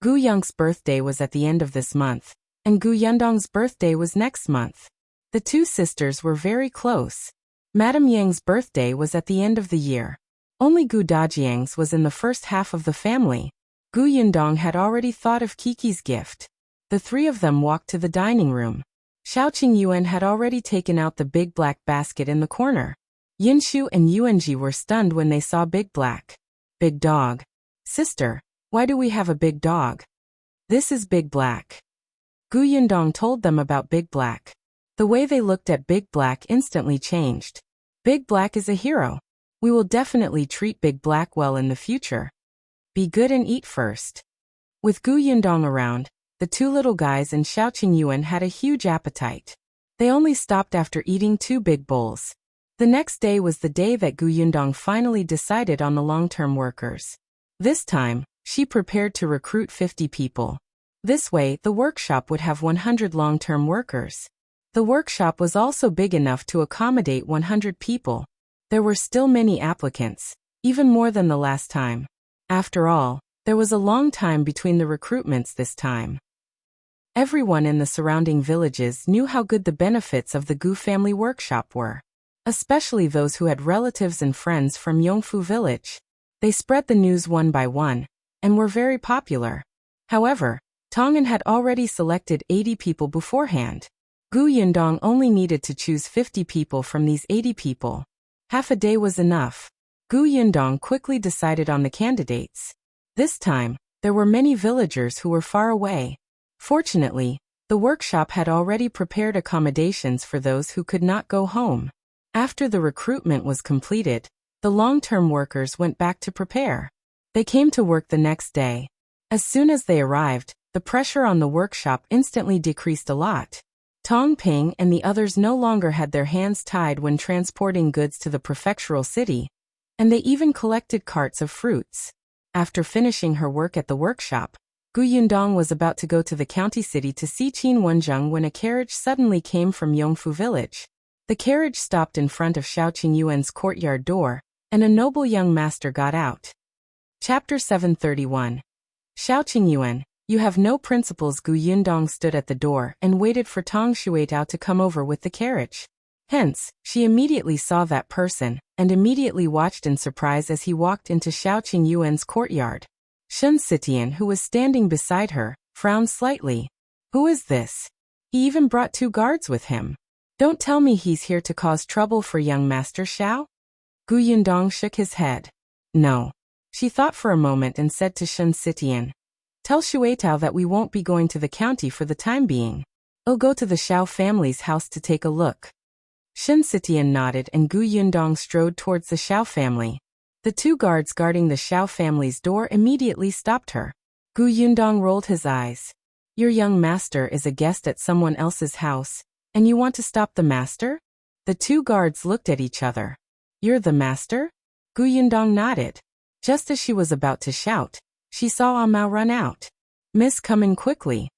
Gu Yong's birthday was at the end of this month, and Gu Yundong's birthday was next month. The two sisters were very close. Madame Yang's birthday was at the end of the year. Only Gu Dajiang's was in the first half of the family. Gu Yundong had already thought of Kiki's gift. The three of them walked to the dining room. Shao Qingyuan had already taken out the big black basket in the corner. Yunxu and Yuanji were stunned when they saw Big Black. Big Dog. Sister, why do we have a big dog? This is Big Black. Gu Yundong told them about Big Black. The way they looked at Big Black instantly changed. Big Black is a hero. We will definitely treat Big Black well in the future. Be good and eat first. With Gu Yundong around, the two little guys and Shao Qingyuan had a huge appetite. They only stopped after eating 2 big bowls. The next day was the day that Gu Yundong finally decided on the long-term workers. This time, she prepared to recruit 50 people. This way, the workshop would have 100 long-term workers. The workshop was also big enough to accommodate 100 people. There were still many applicants, even more than the last time. After all, there was a long time between the recruitments this time. Everyone in the surrounding villages knew how good the benefits of the Gu family workshop were. Especially those who had relatives and friends from Yongfu village. They spread the news one by one, and were very popular. However, Tongan had already selected 80 people beforehand. Gu Yundong only needed to choose 50 people from these 80 people. Half a day was enough. Gu Yundong quickly decided on the candidates. This time, there were many villagers who were far away. Fortunately, the workshop had already prepared accommodations for those who could not go home. After the recruitment was completed, the long-term workers went back to prepare. They came to work the next day. As soon as they arrived, the pressure on the workshop instantly decreased a lot. Tong Ping and the others no longer had their hands tied when transporting goods to the prefectural city, and they even collected carts of fruits. After finishing her work at the workshop, Gu Yundong was about to go to the county city to see Qin Wenzheng when a carriage suddenly came from Yongfu village. The carriage stopped in front of Shao Qingyuan's courtyard door, and a noble young master got out. Chapter 731. Shao Qingyuan, you have no principles. Gu Yundong stood at the door and waited for Tong Shuitao to come over with the carriage. Hence, she immediately saw that person, and immediately watched in surprise as he walked into Shao Qingyuan's courtyard. Shun Sitian, who was standing beside her, frowned slightly. Who is this? He even brought 2 guards with him. Don't tell me he's here to cause trouble for young Master Shao? Gu Yundong shook his head. No. She thought for a moment and said to Shun Sitian, tell Shuitao that we won't be going to the county for the time being. I'll go to the Shao family's house to take a look. Shun Sitian nodded and Gu Yundong strode towards the Shao family. The 2 guards guarding the Shao family's door immediately stopped her. Gu Yundong rolled his eyes. Your young master is a guest at someone else's house, and you want to stop the master? The 2 guards looked at each other. You're the master? Gu Yundong nodded. Just as she was about to shout, she saw Mao run out. Miss, come in quickly.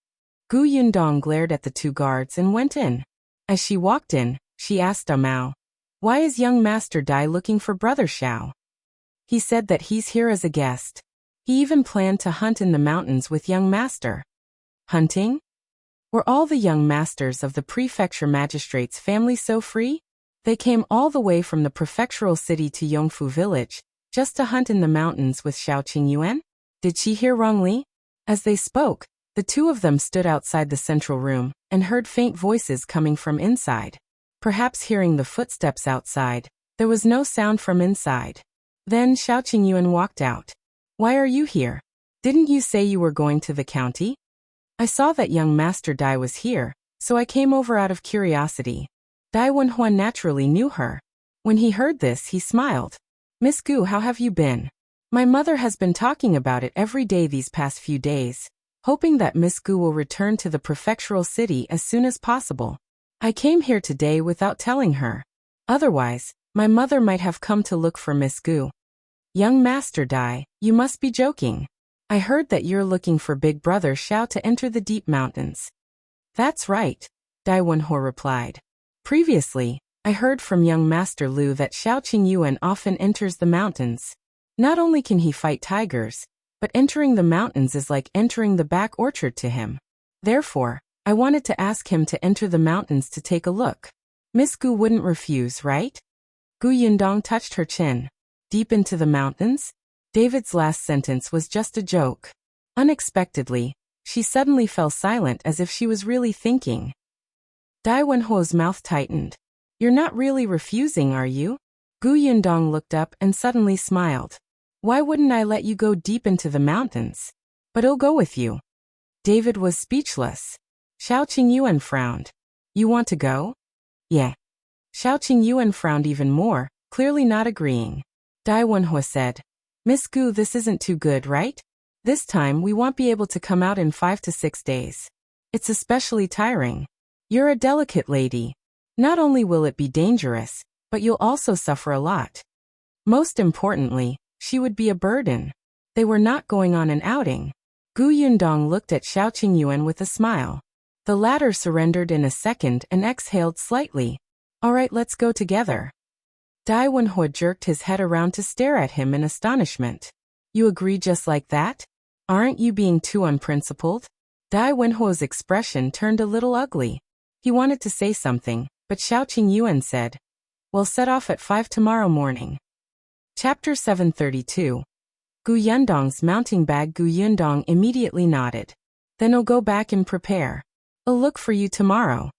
Gu Yundong glared at the 2 guards and went in. As she walked in, she asked Mao, why is young Master Dai looking for Brother Shao? He said that he's here as a guest. He even planned to hunt in the mountains with young Master. Hunting? Were all the young masters of the prefecture magistrate's family so free? They came all the way from the prefectural city to Yongfu village, just to hunt in the mountains with Shao Qingyuan? Did she hear wrongly? As they spoke, The two of them stood outside the central room and heard faint voices coming from inside. Perhaps hearing the footsteps outside, there was no sound from inside. Then Shao Qingyuan walked out. Why are you here? Didn't you say you were going to the county? I saw that young Master Dai was here, so I came over out of curiosity. Dai Wenhuo naturally knew her. When he heard this, he smiled. Miss Gu, how have you been? My mother has been talking about it every day these past few days, hoping that Miss Gu will return to the prefectural city as soon as possible. I came here today without telling her. Otherwise, my mother might have come to look for Miss Gu. Young Master Dai, you must be joking. I heard that you're looking for Big Brother Shao to enter the deep mountains. That's right, Dai Wenhuo replied. Previously, I heard from young Master Liu that Shao Qingyuan often enters the mountains. Not only can he fight tigers, but entering the mountains is like entering the back orchard to him. Therefore, I wanted to ask him to enter the mountains to take a look. Miss Gu wouldn't refuse, right? Gu Yundong touched her chin. Deep into the mountains? David's last sentence was just a joke. Unexpectedly, she suddenly fell silent as if she was really thinking. Dai Wenhuo's mouth tightened. You're not really refusing, are you? Gu Yundong looked up and suddenly smiled. Why wouldn't I let you go deep into the mountains? But I'll go with you. David was speechless. Shao Qingyuan frowned. You want to go? Yeah. Shao Qingyuan frowned even more, clearly not agreeing. Dai Wenhuo said, Miss Gu, this isn't too good, right? This time we won't be able to come out in 5 to 6 days. It's especially tiring. You're a delicate lady. Not only will it be dangerous, but you'll also suffer a lot. Most importantly, she would be a burden. They were not going on an outing. Gu Yundong looked at Shao Qingyuan with a smile. The latter surrendered in a second and exhaled slightly. All right, let's go together. Dai Wenhuo jerked his head around to stare at him in astonishment. You agree just like that? Aren't you being too unprincipled? Dai Wenhuo's expression turned a little ugly. He wanted to say something, but Shao Qingyuan said, We'll set off at 5 tomorrow morning. Chapter 732. Gu Yundong's mounting bag. Gu Yundong immediately nodded. Then I'll go back and prepare. I'll look for you tomorrow.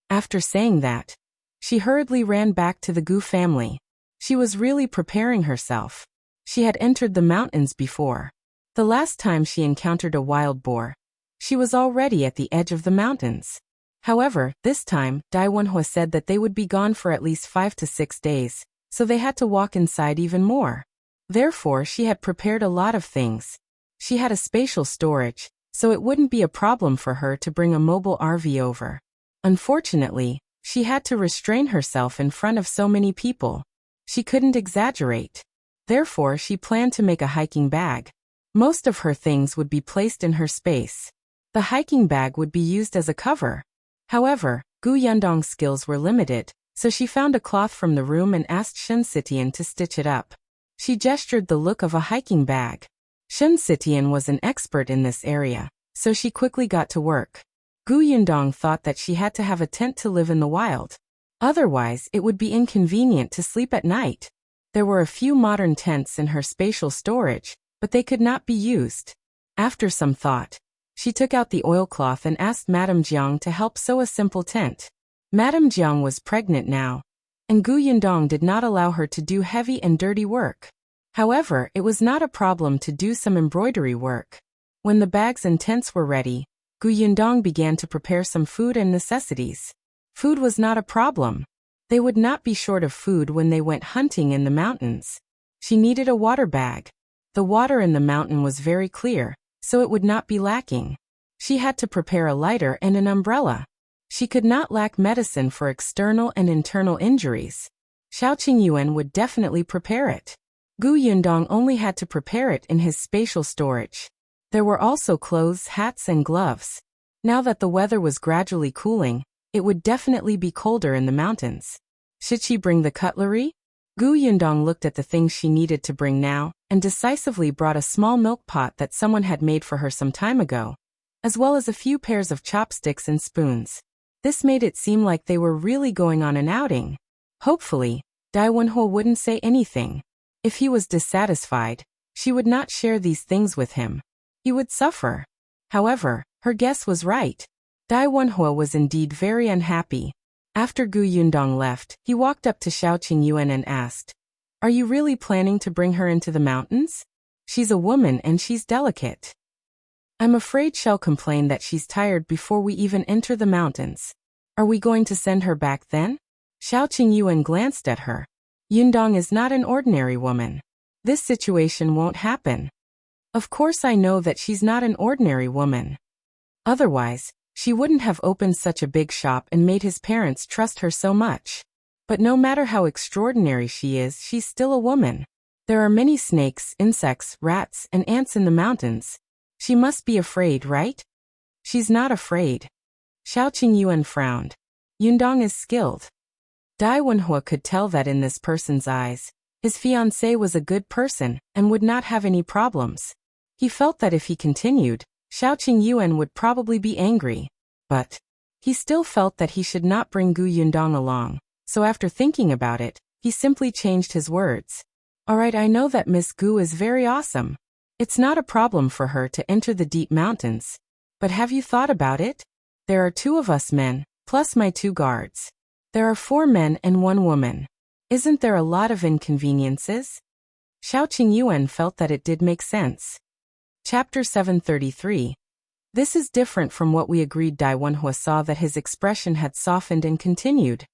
After saying that, she hurriedly ran back to the Gu family. She was really preparing herself. She had entered the mountains before. The last time she encountered a wild boar, she was already at the edge of the mountains. However, this time, Dai Wenhuo said that they would be gone for at least 5 to 6 days, so they had to walk inside even more. Therefore, she had prepared a lot of things. She had a spatial storage, so it wouldn't be a problem for her to bring a mobile RV over. Unfortunately, she had to restrain herself in front of so many people. She couldn't exaggerate. Therefore, she planned to make a hiking bag. Most of her things would be placed in her space. The hiking bag would be used as a cover. However, Gu Yundong's skills were limited, so she found a cloth from the room and asked Shen Sitian to stitch it up. She gestured the look of a hiking bag. Shen Sitian was an expert in this area, so she quickly got to work. Gu Yundong thought that she had to have a tent to live in the wild. Otherwise, it would be inconvenient to sleep at night. There were a few modern tents in her spatial storage, but they could not be used. After some thought, she took out the oilcloth and asked Madame Jiang to help sew a simple tent. Madame Jiang was pregnant now, and Gu Yundong did not allow her to do heavy and dirty work. However, it was not a problem to do some embroidery work. When the bags and tents were ready, Gu Yundong began to prepare some food and necessities. Food was not a problem. They would not be short of food when they went hunting in the mountains. She needed a water bag. The water in the mountain was very clear, so it would not be lacking. She had to prepare a lighter and an umbrella. She could not lack medicine for external and internal injuries. Shao Qingyuan would definitely prepare it. Gu Yundong only had to prepare it in his spatial storage. There were also clothes, hats, and gloves. Now that the weather was gradually cooling, it would definitely be colder in the mountains. Should she bring the cutlery? Gu Yundong looked at the things she needed to bring now, and decisively brought a small milk pot that someone had made for her some time ago, as well as a few pairs of chopsticks and spoons. This made it seem like they were really going on an outing. Hopefully, Dai Wenhuo wouldn't say anything. If he was dissatisfied, she would not share these things with him. He would suffer. However, Her guess was right. Wenhuo was indeed very unhappy. After Gu Yundong left, he walked up to Shao Qingyuan and asked, "Are you really planning to bring her into the mountains? She's a woman and she's delicate." "I'm afraid Shao complained that she's tired before we even enter the mountains. Are we going to send her back then?" Shao Qingyuan glanced at her. "Yundong is not an ordinary woman. This situation won't happen." "Of course I know that she's not an ordinary woman. Otherwise, she wouldn't have opened such a big shop and made his parents trust her so much. But no matter how extraordinary she is, she's still a woman. There are many snakes, insects, rats, and ants in the mountains. She must be afraid, right?" "She's not afraid." Shao Qingyuan frowned. "Yundong is skilled." Wenhuo could tell that in this person's eyes, his fiancée was a good person and would not have any problems. He felt that if he continued, Shao Qingyuan would probably be angry. But he still felt that he should not bring Gu Yundong along, so after thinking about it, he simply changed his words. "Alright, I know that Miss Gu is very awesome. It's not a problem for her to enter the deep mountains. But have you thought about it? There are 2 of us men, plus my 2 guards. There are 4 men and 1 woman. Isn't there a lot of inconveniences?" Shao Qingyuan felt that it did make sense. Chapter 733. "This is different from what we agreed." Wenhuo saw that his expression had softened and continued.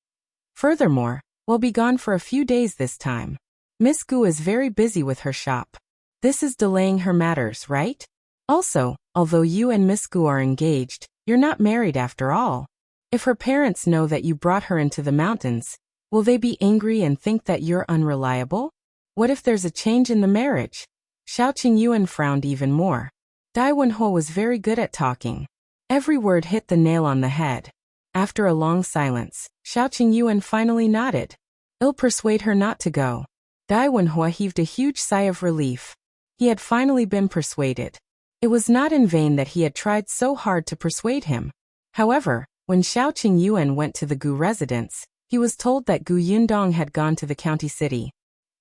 "Furthermore, we'll be gone for a few days this time. Miss Gu is very busy with her shop. This is delaying her matters, right? Also, although you and Miss Gu are engaged, you're not married after all. If her parents know that you brought her into the mountains, will they be angry and think that you're unreliable? What if there's a change in the marriage?" Shao Qingyuan frowned even more. Wenhuo was very good at talking. Every word hit the nail on the head. After a long silence, Shao Qingyuan finally nodded. "I'll persuade her not to go." Wenhuo heaved a huge sigh of relief. He had finally been persuaded. It was not in vain that he had tried so hard to persuade him. However, when Shao Qingyuan went to the Gu residence, he was told that Gu Yundong had gone to the county city.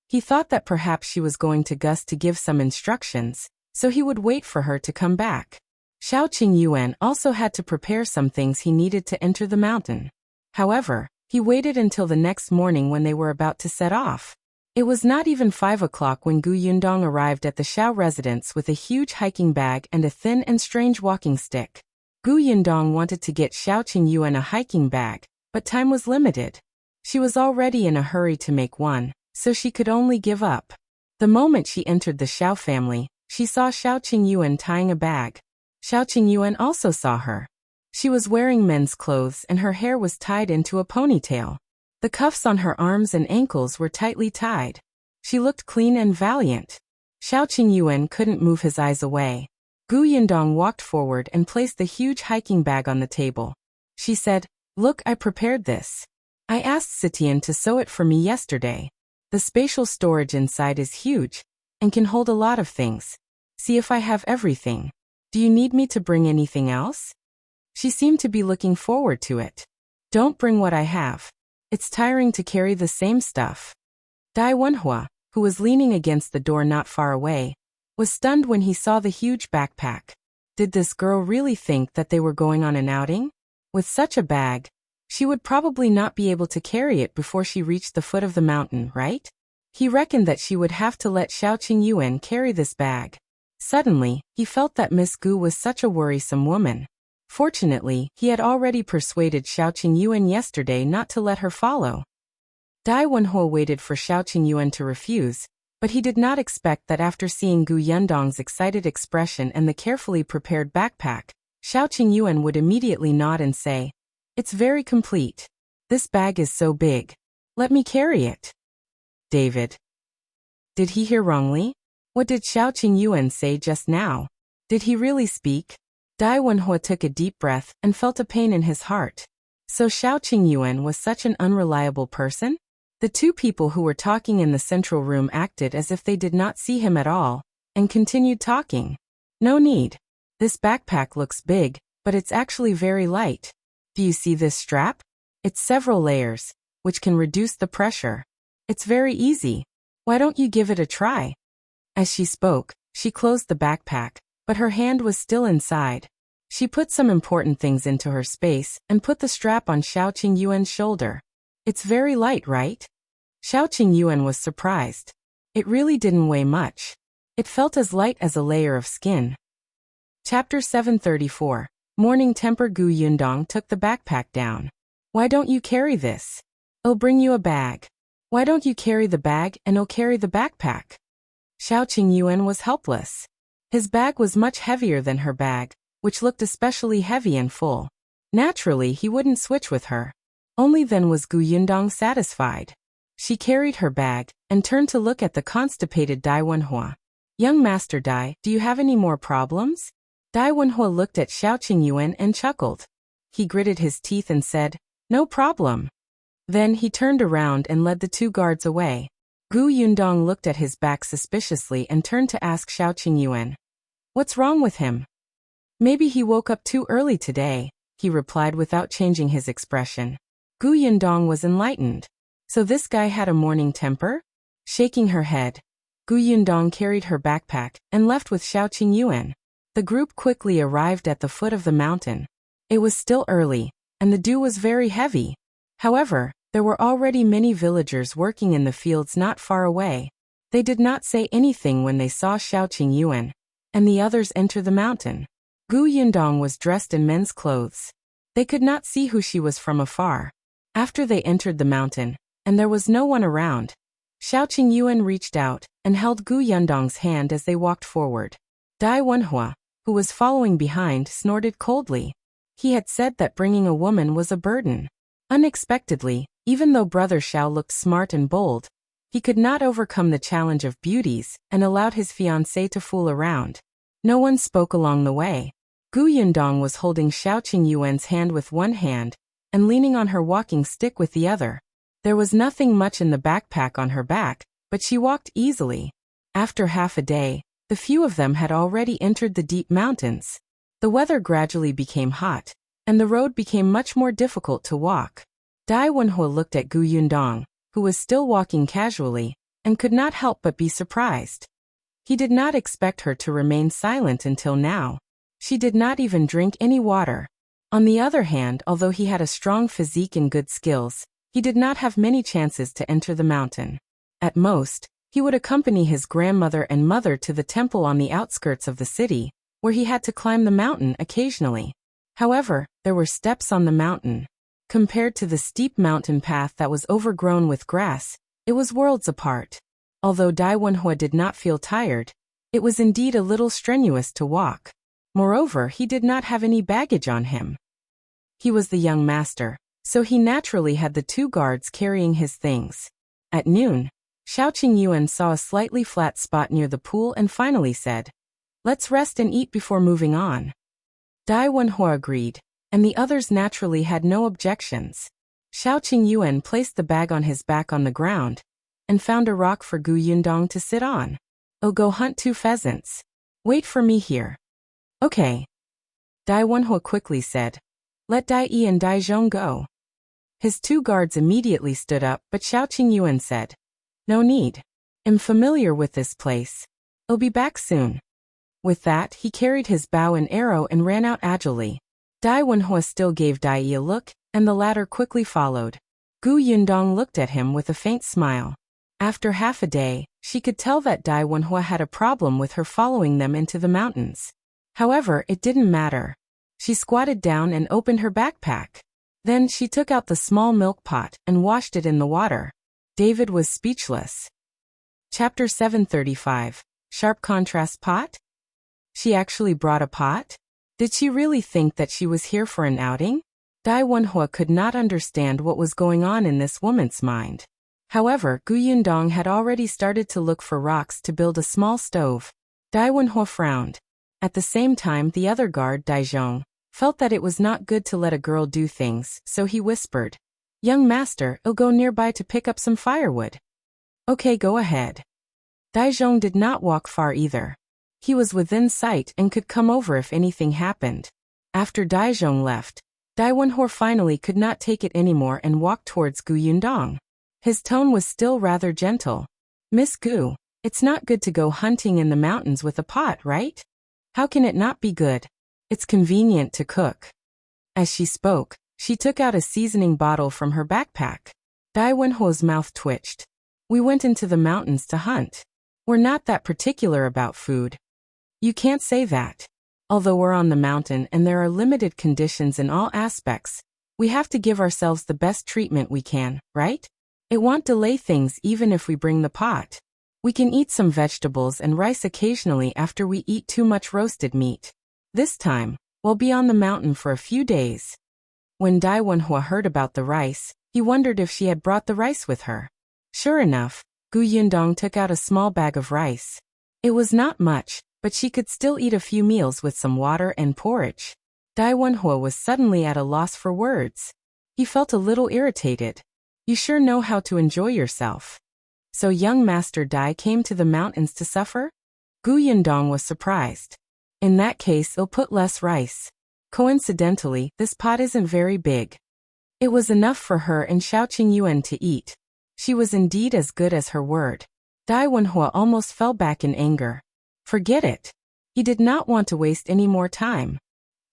He thought that perhaps she was going to Gus to give some instructions, so he would wait for her to come back. Shao Qingyuan also had to prepare some things he needed to enter the mountain. However, he waited until the next morning when they were about to set off. It was not even 5 o'clock when Gu Yundong arrived at the Shao residence with a huge hiking bag and a thin and strange walking stick. Gu Yundong wanted to get Shao Qingyuan a hiking bag, but time was limited. She was already in a hurry to make one, so she could only give up. The moment she entered the Shao family, she saw Shao Qingyuan tying a bag. Shao Qingyuan also saw her. She was wearing men's clothes and her hair was tied into a ponytail. The cuffs on her arms and ankles were tightly tied. She looked clean and valiant. Shao Qingyuan couldn't move his eyes away. Gu Yundong walked forward and placed the huge hiking bag on the table. She said, "Look, I prepared this. I asked Sitian to sew it for me yesterday. The spatial storage inside is huge and can hold a lot of things. See if I have everything. Do you need me to bring anything else?" She seemed to be looking forward to it. "Don't bring what I have. It's tiring to carry the same stuff." Wenhuo, who was leaning against the door not far away, was stunned when he saw the huge backpack. Did this girl really think that they were going on an outing? With such a bag, she would probably not be able to carry it before she reached the foot of the mountain, right? He reckoned that she would have to let Shao Qingyuan carry this bag. Suddenly, he felt that Miss Gu was such a worrisome woman. Fortunately, he had already persuaded Shao Qingyuan yesterday not to let her follow. Wenhuo waited for Shao Qingyuan to refuse, but he did not expect that after seeing Gu Yundong's excited expression and the carefully prepared backpack, Shao Qingyuan would immediately nod and say, "It's very complete. This bag is so big. Let me carry it." David. Did he hear wrongly? What did Shao Qingyuan say just now? Did he really speak? Wenhuo took a deep breath and felt a pain in his heart. So Shao Qingyuan was such an unreliable person? The 2 people who were talking in the central room acted as if they did not see him at all, and continued talking. "No need. This backpack looks big, but it's actually very light. Do you see this strap? It's several layers, which can reduce the pressure. It's very easy. Why don't you give it a try?" As she spoke, she closed the backpack, but her hand was still inside. She put some important things into her space and put the strap on Shao Qingyuan's shoulder. It's very light, right? Shao Qingyuan was surprised. It really didn't weigh much. It felt as light as a layer of skin. Chapter 734. Morning Temper. Gu Yundong took the backpack down. Why don't you carry this? I'll bring you a bag. Why don't you carry the bag and I'll carry the backpack? Shao Qingyuan was helpless. His bag was much heavier than her bag, which looked especially heavy and full. Naturally, he wouldn't switch with her. Only then was Gu Yundong satisfied. She carried her bag and turned to look at the constipated Dai Wenhuo. Young Master Dai, do you have any more problems? Dai Wenhuo looked at Shao Qingyuan and chuckled. He gritted his teeth and said, no problem. Then he turned around and led the two guards away. Gu Yundong looked at his back suspiciously and turned to ask Shao Qingyuan. What's wrong with him? Maybe he woke up too early today, he replied without changing his expression. Gu Yundong was enlightened. So this guy had a morning temper? Shaking her head, Gu Yundong carried her backpack and left with Shao Qingyuan. The group quickly arrived at the foot of the mountain. It was still early, and the dew was very heavy. However, there were already many villagers working in the fields not far away. They did not say anything when they saw Shao Qingyuan and the others enter the mountain. Gu Yundong was dressed in men's clothes. They could not see who she was from afar. After they entered the mountain, and there was no one around, Shao Qingyuan reached out and held Gu Yundong's hand as they walked forward. Dai Wenhuo, who was following behind, snorted coldly. He had said that bringing a woman was a burden. Unexpectedly, even though Brother Shao looked smart and bold, he could not overcome the challenge of beauties and allowed his fiancée to fool around. No one spoke along the way. Gu Yundong was holding Shao Qingyuan's hand with one hand and leaning on her walking stick with the other. There was nothing much in the backpack on her back, but she walked easily. After half a day, the few of them had already entered the deep mountains. The weather gradually became hot, and the road became much more difficult to walk. Dai Wenhuo looked at Gu Yundong, who was still walking casually, and could not help but be surprised. He did not expect her to remain silent until now. She did not even drink any water. On the other hand, although he had a strong physique and good skills, he did not have many chances to enter the mountain. At most, he would accompany his grandmother and mother to the temple on the outskirts of the city, where he had to climb the mountain occasionally. However, there were steps on the mountain. Compared to the steep mountain path that was overgrown with grass, it was worlds apart. Although Dai Wenhuo did not feel tired, it was indeed a little strenuous to walk. Moreover, he did not have any baggage on him. He was the young master, so he naturally had the two guards carrying his things. At noon, Shao Qingyuan saw a slightly flat spot near the pool and finally said, "Let's rest and eat before moving on." Dai Wenhuo agreed, and the others naturally had no objections. Shao Qingyuan placed the bag on his back on the ground and found a rock for Gu Yundong to sit on. "I'll go hunt 2 pheasants. Wait for me here." "Okay." Dai Wenhuo quickly said, "Let Dai Yi and Dai Zhong go." His 2 guards immediately stood up, but Shao Qingyuan said, "No need. I'm familiar with this place. I'll be back soon." With that, he carried his bow and arrow and ran out agilely. Dai Wenhuo still gave Dai Yi a look, and the latter quickly followed. Gu Yundong looked at him with a faint smile. After half a day, she could tell that Dai Wenhuo had a problem with her following them into the mountains. However, it didn't matter. She squatted down and opened her backpack. Then she took out the small milk pot and washed it in the water. David was speechless. Chapter 735. Sharp Contrast Pot? She actually brought a pot? Did she really think that she was here for an outing? Dai Wenhuo could not understand what was going on in this woman's mind. However, Gu Yundong had already started to look for rocks to build a small stove. Dai Wenhuo frowned. At the same time, the other guard, Dai Zhong, felt that it was not good to let a girl do things, so he whispered, "Young master, I'll go nearby to pick up some firewood." "Okay, go ahead." Dai Zhong did not walk far either. He was within sight and could come over if anything happened. After Dai Zhong left, Dai Wenhuo finally could not take it anymore and walked towards Gu Yundong. His tone was still rather gentle. "Miss Gu, it's not good to go hunting in the mountains with a pot, right? How can it not be good?" It's convenient to cook. As she spoke, she took out a seasoning bottle from her backpack. Dai Wenhuo's mouth twitched. We went into the mountains to hunt. We're not that particular about food. You can't say that. Although we're on the mountain and there are limited conditions in all aspects, we have to give ourselves the best treatment we can, right? It won't delay things even if we bring the pot. We can eat some vegetables and rice occasionally after we eat too much roasted meat. This time, we'll be on the mountain for a few days. When Dai Wenhuo heard about the rice, he wondered if she had brought the rice with her. Sure enough, Yundong took out a small bag of rice. It was not much, but she could still eat a few meals with some water and porridge. Dai Wenhuo was suddenly at a loss for words. He felt a little irritated. You sure know how to enjoy yourself. So young Master Dai came to the mountains to suffer? Yundong was surprised. In that case, he'll put less rice. Coincidentally, this pot isn't very big. It was enough for her and Shao Qingyuan to eat. She was indeed as good as her word. Dai Wenhuo almost fell back in anger. Forget it. He did not want to waste any more time.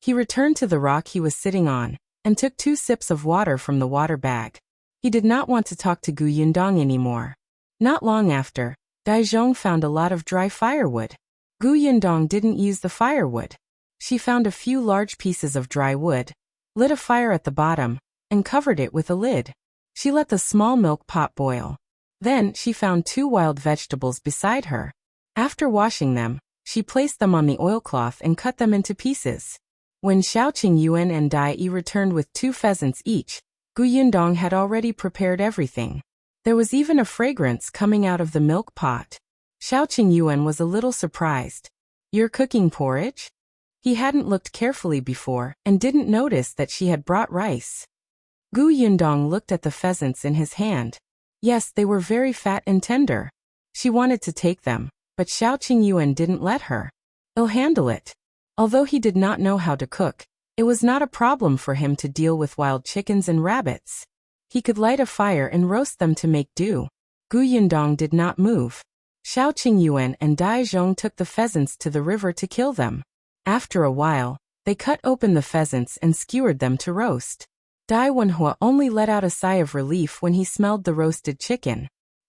He returned to the rock he was sitting on, and took 2 sips of water from the water bag. He did not want to talk to Yundong anymore. Not long after, Daizhong found a lot of dry firewood. Yundong didn't use the firewood. She found a few large pieces of dry wood, lit a fire at the bottom, and covered it with a lid. She let the small milk pot boil. Then she found 2 wild vegetables beside her. After washing them, she placed them on the oilcloth and cut them into pieces. When Shao Qingyuan and Dai Yi returned with 2 pheasants each, Yundong had already prepared everything. There was even a fragrance coming out of the milk pot. Shao Qingyuan was a little surprised. You're cooking porridge? He hadn't looked carefully before and didn't notice that she had brought rice. Yundong looked at the pheasants in his hand. Yes, they were very fat and tender. She wanted to take them, but Shao Qingyuan didn't let her. He'll handle it. Although he did not know how to cook, it was not a problem for him to deal with wild chickens and rabbits. He could light a fire and roast them to make do. Yundong did not move. Shao Qingyuan and Daizhong took the pheasants to the river to kill them. After a while, they cut open the pheasants and skewered them to roast. Dai Wenhuo only let out a sigh of relief when he smelled the roasted chicken.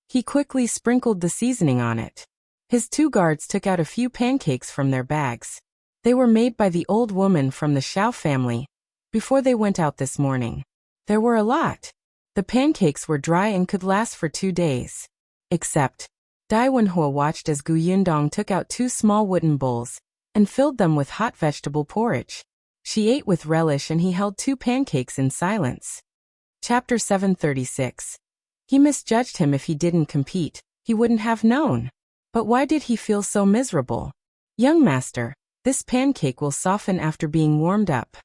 He quickly sprinkled the seasoning on it. His 2 guards took out a few pancakes from their bags. They were made by the old woman from the Shao family, before they went out this morning. There were a lot. The pancakes were dry and could last for 2 days. Except, Dai Wenhuo watched as Yundong took out 2 small wooden bowls and filled them with hot vegetable porridge. She ate with relish and he held 2 pancakes in silence. Chapter 736. He misjudged him. If he didn't compete, he wouldn't have known. But why did he feel so miserable? Young master, this pancake will soften after being warmed up.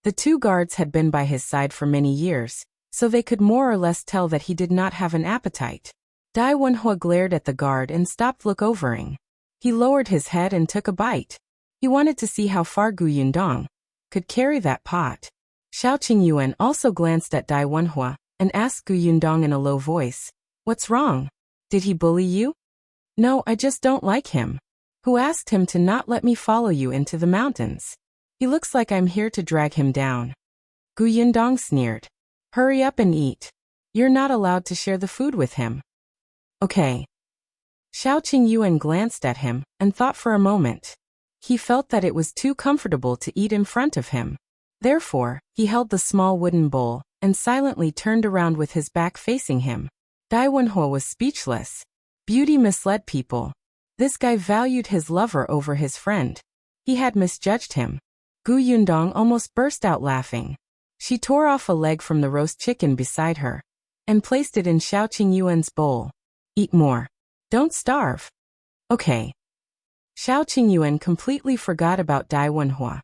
The 2 guards had been by his side for many years, so they could more or less tell that he did not have an appetite. Dai Wenhuo glared at the guard and stopped look-overing. He lowered his head and took a bite. He wanted to see how far Yundong could carry that pot. Shao Qingyuan also glanced at Dai Wenhuo and asked Yundong in a low voice, "What's wrong? Did he bully you?" "No, I just don't like him." "Who asked him to not let me follow you into the mountains? He looks like I'm here to drag him down." Yundong sneered. "Hurry up and eat. You're not allowed to share the food with him." "Okay." Shao Qingyuan glanced at him and thought for a moment. He felt that it was too comfortable to eat in front of him. Therefore, he held the small wooden bowl and silently turned around with his back facing him. Dai Wenhuo was speechless. Beauty misled people. This guy valued his lover over his friend. He had misjudged him. Yundong almost burst out laughing. She tore off a leg from the roast chicken beside her and placed it in Shao Qingyuan's bowl. "Eat more. Don't starve." "Okay." Shao Qingyuan completely forgot about Dai Wenhuo.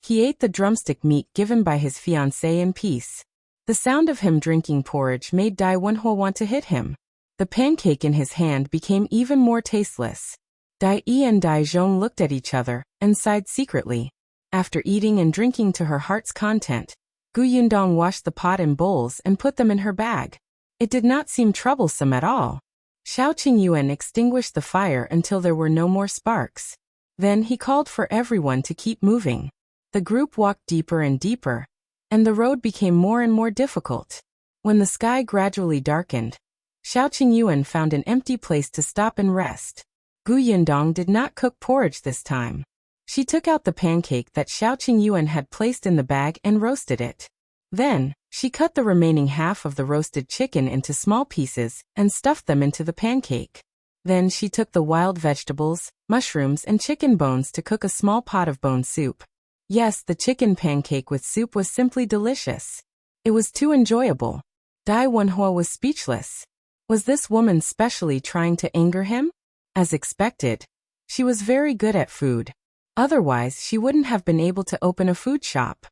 He ate the drumstick meat given by his fiancée in peace. The sound of him drinking porridge made Dai Wenhuo want to hit him. The pancake in his hand became even more tasteless. Dai Yi and Daizhong looked at each other and sighed secretly. After eating and drinking to her heart's content, Yundong washed the pot and bowls and put them in her bag. It did not seem troublesome at all. Shao Qingyuan extinguished the fire until there were no more sparks. Then he called for everyone to keep moving. The group walked deeper and deeper, and the road became more and more difficult. When the sky gradually darkened, Qingyuan found an empty place to stop and rest. Yundong did not cook porridge this time. She took out the pancake that Qingyuan had placed in the bag and roasted it. Then, she cut the remaining half of the roasted chicken into small pieces and stuffed them into the pancake. Then she took the wild vegetables, mushrooms and chicken bones to cook a small pot of bone soup. Yes, the chicken pancake with soup was simply delicious. It was too enjoyable. Wenhuo was speechless. Was this woman specially trying to anger him? As expected, she was very good at food. Otherwise, she wouldn't have been able to open a food shop.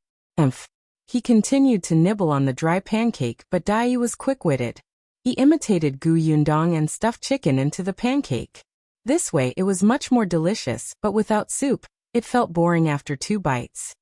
He continued to nibble on the dry pancake, but Dai was quick-witted. He imitated Yundong and stuffed chicken into the pancake. This way it was much more delicious, but without soup, it felt boring after 2 bites.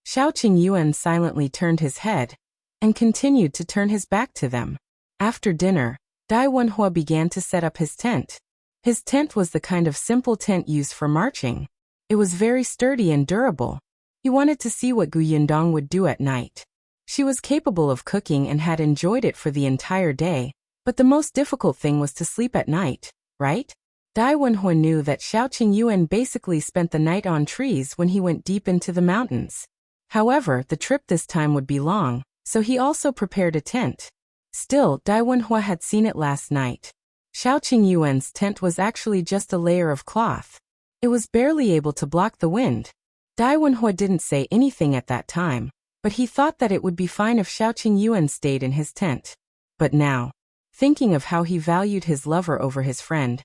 Qingyuan silently turned his head and continued to turn his back to them. After dinner, Wenhuo began to set up his tent. His tent was the kind of simple tent used for marching. It was very sturdy and durable. He wanted to see what Yundong would do at night. She was capable of cooking and had enjoyed it for the entire day, but the most difficult thing was to sleep at night, right? Wenhuo knew that Qingyuan basically spent the night on trees when he went deep into the mountains. However, the trip this time would be long, so he also prepared a tent. Still, Wenhuo had seen it last night. Qingyuan's tent was actually just a layer of cloth. It was barely able to block the wind. Wenhuo didn't say anything at that time, but he thought that it would be fine if Qingyuan stayed in his tent. But now, thinking of how he valued his lover over his friend,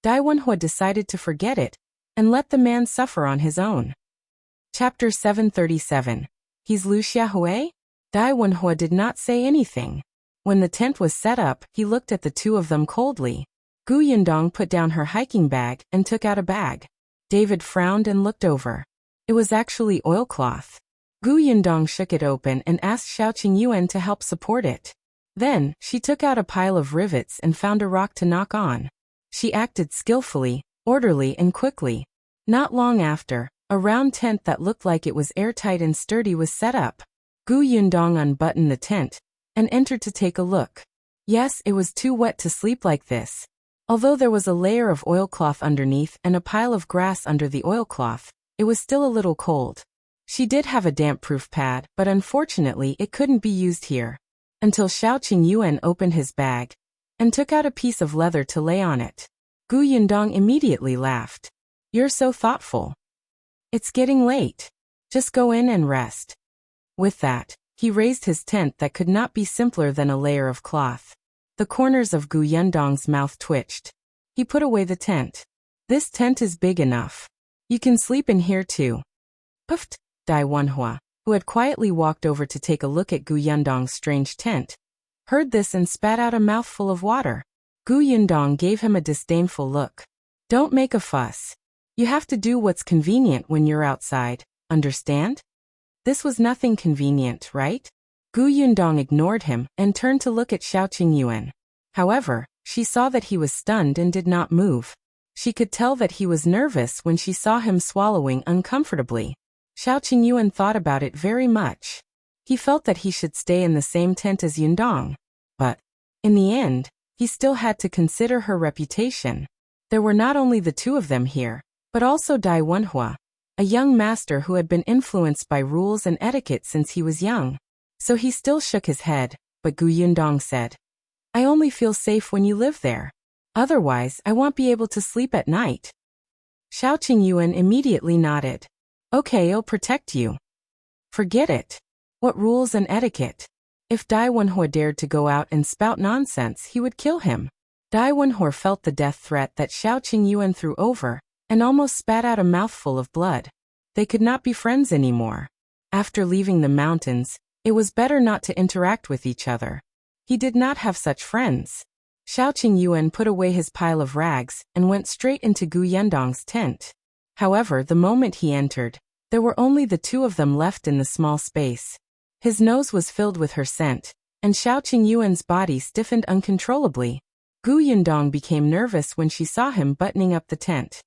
Wenhuo decided to forget it and let the man suffer on his own. Chapter 737. He's Liu Xiahui? Wenhuo did not say anything. When the tent was set up, he looked at the two of them coldly. Yundong put down her hiking bag and took out a bag. David frowned and looked over. It was actually oilcloth. Yundong shook it open and asked Qingyuan to help support it. Then, she took out a pile of rivets and found a rock to knock on. She acted skillfully, orderly and quickly. Not long after, a round tent that looked like it was airtight and sturdy was set up. Yundong unbuttoned the tent and entered to take a look. Yes, it was too wet to sleep like this. Although there was a layer of oilcloth underneath and a pile of grass under the oilcloth, it was still a little cold. She did have a damp-proof pad, but unfortunately it couldn't be used here. Until Qingyuan opened his bag and took out a piece of leather to lay on it. Yundong immediately laughed. "You're so thoughtful. It's getting late. Just go in and rest." With that, he raised his tent that could not be simpler than a layer of cloth. The corners of Yundong's mouth twitched. He put away the tent. "This tent is big enough. You can sleep in here too." Puffed. Wenhuo, who had quietly walked over to take a look at Yundong's strange tent, heard this and spat out a mouthful of water. Yundong gave him a disdainful look. "Don't make a fuss. You have to do what's convenient when you're outside, understand?" This was nothing convenient, right? Yundong ignored him and turned to look at Qingyuan. However, she saw that he was stunned and did not move. She could tell that he was nervous when she saw him swallowing uncomfortably. Qingyuan thought about it very much. He felt that he should stay in the same tent as Yundong. But, in the end, he still had to consider her reputation. There were not only the two of them here, but also Wenhuo, a young master who had been influenced by rules and etiquette since he was young. So he still shook his head, but Yundong said, "I only feel safe when you live there. Otherwise, I won't be able to sleep at night." Qingyuan immediately nodded. "Okay, I'll protect you." Forget it. What rules and etiquette? If Wenhuo dared to go out and spout nonsense, he would kill him. Wenhuo felt the death threat that Qingyuan threw over, and almost spat out a mouthful of blood. They could not be friends anymore. After leaving the mountains, it was better not to interact with each other. He did not have such friends. Qingyuan put away his pile of rags and went straight into Yundong's tent. However, the moment he entered, there were only the two of them left in the small space. His nose was filled with her scent, and Qingyuan's body stiffened uncontrollably. Yundong became nervous when she saw him buttoning up the tent.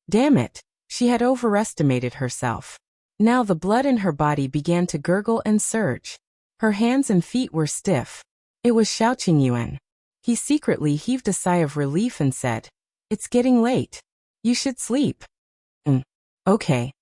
Damn it, she had overestimated herself. Now the blood in her body began to gurgle and surge. Her hands and feet were stiff. It was Qingyuan. He secretly heaved a sigh of relief and said, "It's getting late. You should sleep." Okay.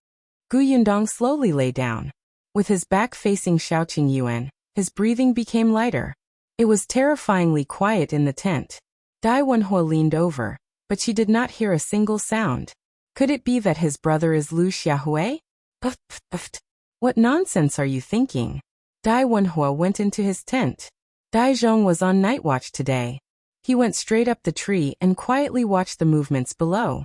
Yundong slowly lay down. With his back facing Qingyuan, his breathing became lighter. It was terrifyingly quiet in the tent. Wenhuo leaned over, but she did not hear a single sound. Could it be that his brother is Liu Xiahui? What nonsense are you thinking? Wenhuo went into his tent. Zhong was on night watch today. He went straight up the tree and quietly watched the movements below.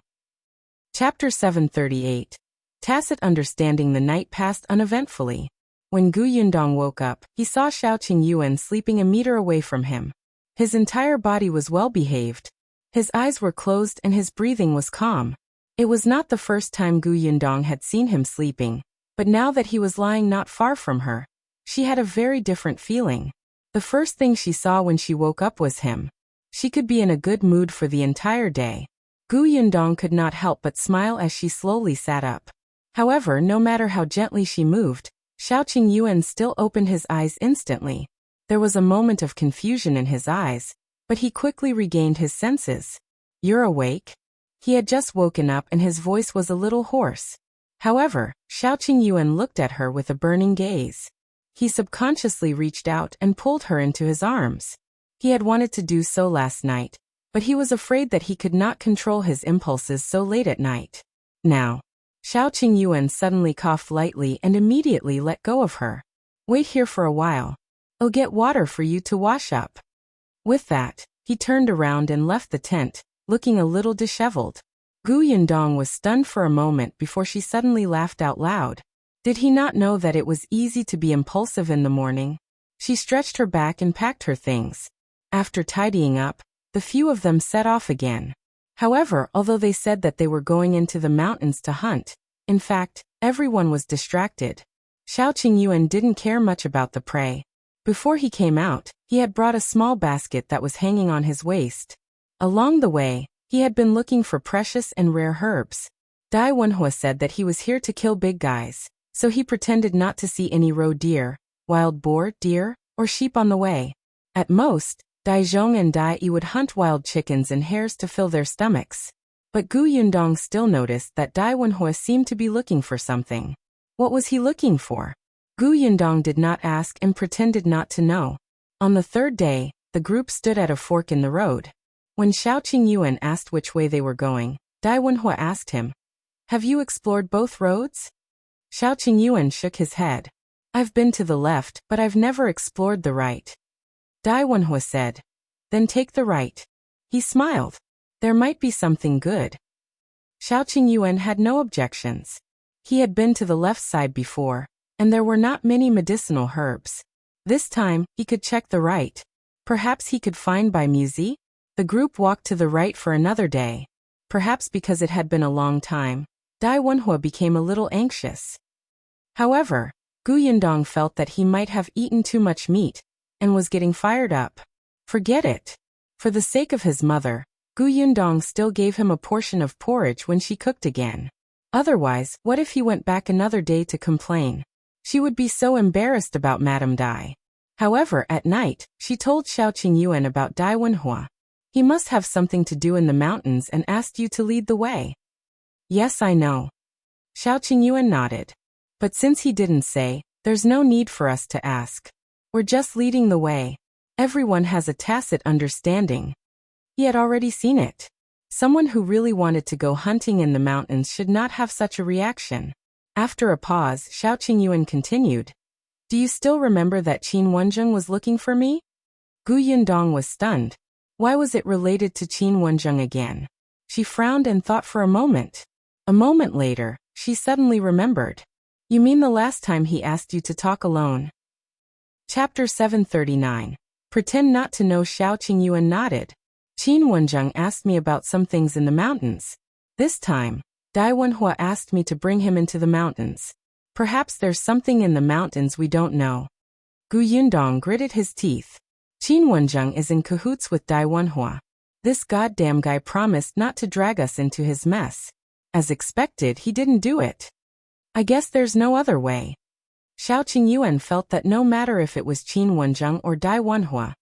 Chapter 738. Tacit Understanding. The night passed uneventfully. When Yundong woke up, he saw Qingyuan sleeping a meter away from him. His entire body was well behaved. His eyes were closed and his breathing was calm. It was not the first time Yundong had seen him sleeping, but now that he was lying not far from her, she had a very different feeling. The first thing she saw when she woke up was him. She could be in a good mood for the entire day. Yundong could not help but smile as she slowly sat up. However, no matter how gently she moved, Qingyuan still opened his eyes instantly. There was a moment of confusion in his eyes, but he quickly regained his senses. "You're awake?" He had just woken up and his voice was a little hoarse. However, Qingyuan looked at her with a burning gaze. He subconsciously reached out and pulled her into his arms. He had wanted to do so last night, but he was afraid that he could not control his impulses so late at night. Now, Qingyuan suddenly coughed lightly and immediately let go of her. "Wait here for a while. I'll get water for you to wash up." With that, he turned around and left the tent, looking a little disheveled. Yundong was stunned for a moment before she suddenly laughed out loud. Did he not know that it was easy to be impulsive in the morning? She stretched her back and packed her things. After tidying up, the few of them set off again. However, although they said that they were going into the mountains to hunt, in fact, everyone was distracted. Qingyuan didn't care much about the prey. Before he came out, he had brought a small basket that was hanging on his waist. Along the way, he had been looking for precious and rare herbs. Wenhuo said that he was here to kill big guys, so he pretended not to see any roe deer, wild boar, deer, or sheep on the way. At most, Zhong and Yi would hunt wild chickens and hares to fill their stomachs. But Yundong still noticed that Wenhuo seemed to be looking for something. What was he looking for? Yundong did not ask and pretended not to know. On the third day, the group stood at a fork in the road. When Qingyuan asked which way they were going, Wenhuo asked him, "Have you explored both roads?" Qingyuan shook his head. "I've been to the left, but I've never explored the right." Wenhuo said, "Then take the right." He smiled. There might be something good. Qingyuan had no objections. He had been to the left side before, and there were not many medicinal herbs. This time, he could check the right. Perhaps he could find Bai Muzi? The group walked to the right for another day. Perhaps because it had been a long time, Wenhuo became a little anxious. However, Yundong felt that he might have eaten too much meat, and was getting fired up. Forget it. For the sake of his mother, Yundong still gave him a portion of porridge when she cooked again. Otherwise, what if he went back another day to complain? She would be so embarrassed about Madame Dai. However, at night, she told Qingyuan about Wenhuo. "He must have something to do in the mountains and asked you to lead the way." "Yes, I know." Qingyuan nodded. "But since he didn't say, there's no need for us to ask. We're just leading the way. Everyone has a tacit understanding." He had already seen it. Someone who really wanted to go hunting in the mountains should not have such a reaction. After a pause, Qingyuan continued, "Do you still remember that Qingyuan was looking for me?" Yundong was stunned. Why was it related to Qingyuan again? She frowned and thought for a moment. A moment later, she suddenly remembered. "You mean the last time he asked you to talk alone?" Chapter 739. Pretend not to know. Qingyuan nodded. "Qingyuan asked me about some things in the mountains. This time, Wenhuo asked me to bring him into the mountains. Perhaps there's something in the mountains we don't know." Yundong gritted his teeth. "Qingyuan is in cahoots with Wenhuo. This goddamn guy promised not to drag us into his mess. As expected, he didn't do it." I guess there's no other way. Shao Qingyuan felt that no matter if it was Qin Wenzheng or Dai Wenhuo,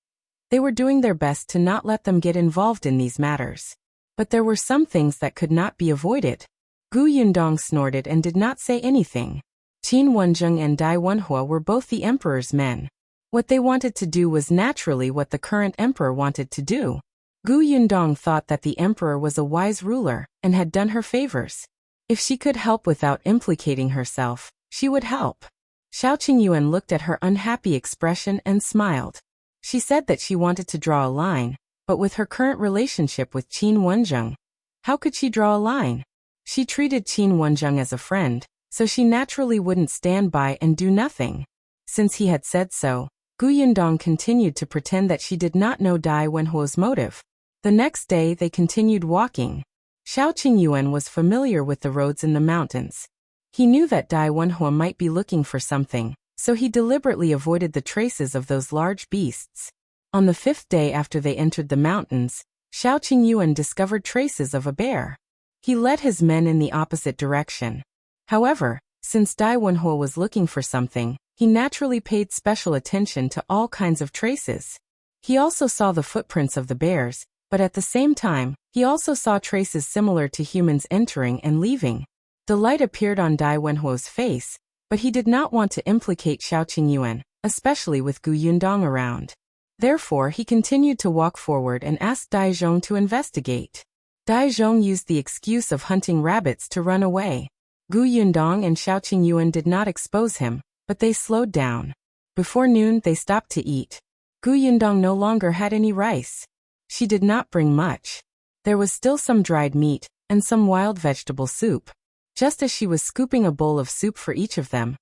they were doing their best to not let them get involved in these matters. But there were some things that could not be avoided. Gu Yundong snorted and did not say anything. Qin Wenzheng and Dai Wenhuo were both the emperor's men. What they wanted to do was naturally what the current emperor wanted to do. Gu Yundong thought that the emperor was a wise ruler and had done her favors. If she could help without implicating herself, she would help. Shao Qingyuan looked at her unhappy expression and smiled. She said that she wanted to draw a line, but with her current relationship with Qin Wenzheng, how could she draw a line? She treated Qin Wenzheng as a friend, so she naturally wouldn't stand by and do nothing. Since he had said so, Gu Yundong continued to pretend that she did not know Dai Wenhuo's motive. The next day they continued walking. Shao Qingyuan was familiar with the roads in the mountains. He knew that Dai Wenhuo might be looking for something, so he deliberately avoided the traces of those large beasts. On the 5th day after they entered the mountains, Shao Qingyuan discovered traces of a bear. He led his men in the opposite direction. However, since Dai Wenhuo was looking for something, he naturally paid special attention to all kinds of traces. He also saw the footprints of the bears, but at the same time, he also saw traces similar to humans entering and leaving. Delight appeared on Dai Wenhuo's face, but he did not want to implicate Shao Qingyuan, especially with Gu Yundong around. Therefore, he continued to walk forward and asked Dai Zhong to investigate. Dai Zhong used the excuse of hunting rabbits to run away. Gu Yundong and Shao Qingyuan did not expose him, but they slowed down. Before noon, they stopped to eat. Gu Yundong no longer had any rice. She did not bring much. There was still some dried meat and some wild vegetable soup. Just as she was scooping a bowl of soup for each of them,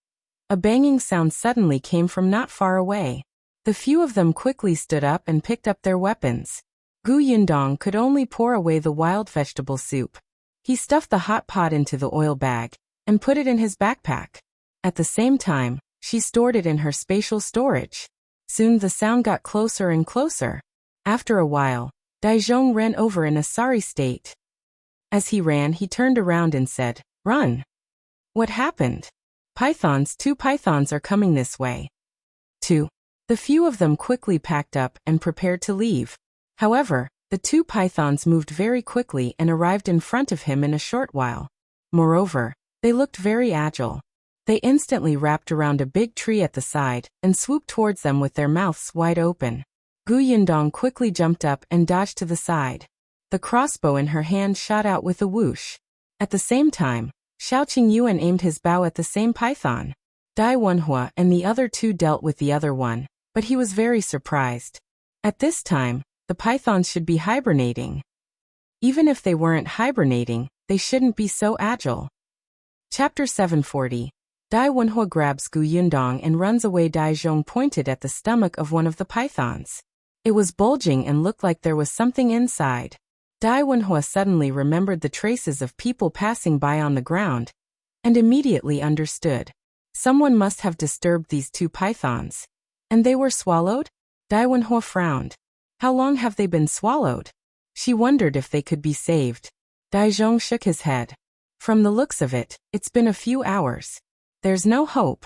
a banging sound suddenly came from not far away. The few of them quickly stood up and picked up their weapons. Gu Yundong could only pour away the wild vegetable soup. He stuffed the hot pot into the oil bag and put it in his backpack. At the same time, she stored it in her spatial storage. Soon the sound got closer and closer. After a while, Dai Zhong ran over in a sorry state. As he ran, he turned around and said, "Run." "What happened?" "Pythons, 2 pythons are coming this way." 2. The few of them quickly packed up and prepared to leave. However, the 2 pythons moved very quickly and arrived in front of him in a short while. Moreover, they looked very agile. They instantly wrapped around a big tree at the side and swooped towards them with their mouths wide open. Gu Yundong quickly jumped up and dodged to the side. The crossbow in her hand shot out with a whoosh. At the same time, Shao Qingyuan aimed his bow at the same python. Dai Wenhuo and the other 2 dealt with the other one, but he was very surprised. At this time, the pythons should be hibernating. Even if they weren't hibernating, they shouldn't be so agile. Chapter 740. Dai Wenhuo grabs Gu Yundong and runs away. Dai Zhong pointed at the stomach of one of the pythons. It was bulging and looked like there was something inside. Dai Wenhuo suddenly remembered the traces of people passing by on the ground, and immediately understood. Someone must have disturbed these 2 pythons. And they were swallowed? Dai Wenhuo frowned. How long have they been swallowed? She wondered if they could be saved. Dai Zhong shook his head. From the looks of it, it's been a few hours. There's no hope.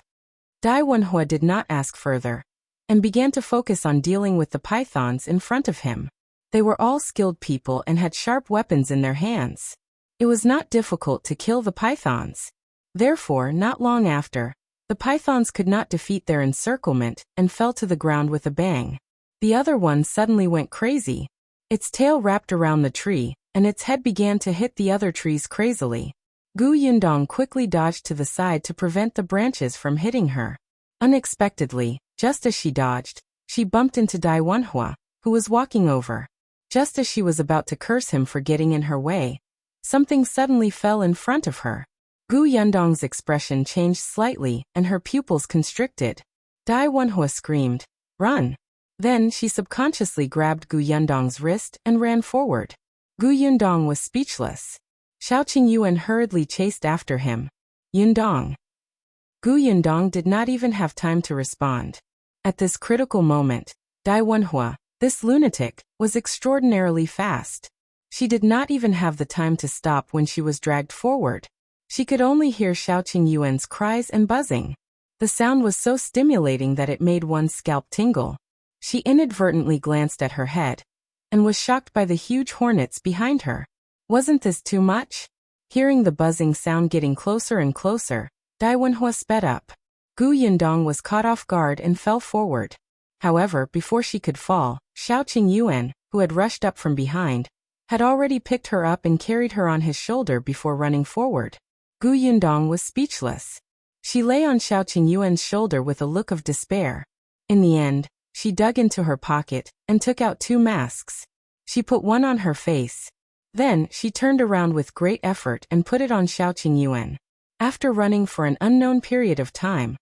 Dai Wenhuo did not ask further, and began to focus on dealing with the pythons in front of him. They were all skilled people and had sharp weapons in their hands. It was not difficult to kill the pythons. Therefore, not long after, the pythons could not defeat their encirclement and fell to the ground with a bang. The other one suddenly went crazy. Its tail wrapped around the tree, and its head began to hit the other trees crazily. Gu Yundong quickly dodged to the side to prevent the branches from hitting her. Unexpectedly, just as she dodged, she bumped into Dai Wenhuo, who was walking over. Just as she was about to curse him for getting in her way, something suddenly fell in front of her. Gu Yundong's expression changed slightly and her pupils constricted. Dai Wenhuo screamed, "Run!" Then she subconsciously grabbed Gu Yundong's wrist and ran forward. Gu Yundong was speechless. Shao Qingyuan hurriedly chased after him. "Yundong!" Gu Yundong did not even have time to respond. At this critical moment, Dai Wenhuo, this lunatic, was extraordinarily fast. She did not even have the time to stop when she was dragged forward. She could only hear Shao Qingyuan's cries and buzzing. The sound was so stimulating that it made one's scalp tingle. She inadvertently glanced at her head and was shocked by the huge hornets behind her. Wasn't this too much? Hearing the buzzing sound getting closer and closer, Wenhuo sped up. Yundong was caught off guard and fell forward. However, before she could fall, Shao Qingyuan, who had rushed up from behind, had already picked her up and carried her on his shoulder before running forward. Yundong was speechless. She lay on Shao Qingyuan's shoulder with a look of despair. In the end, she dug into her pocket and took out 2 masks. She put one on her face. Then, she turned around with great effort and put it on Shao Qingyuan. After running for an unknown period of time,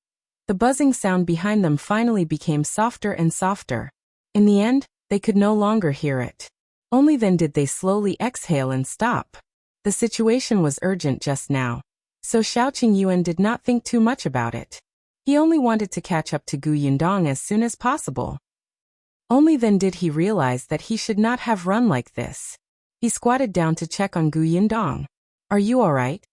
the buzzing sound behind them finally became softer and softer. In the end, they could no longer hear it. Only then did they slowly exhale and stop. The situation was urgent just now, so Shao Qingyuan did not think too much about it. He only wanted to catch up to Yundong as soon as possible. Only then did he realize that he should not have run like this. He squatted down to check on Yundong. "Are you alright?"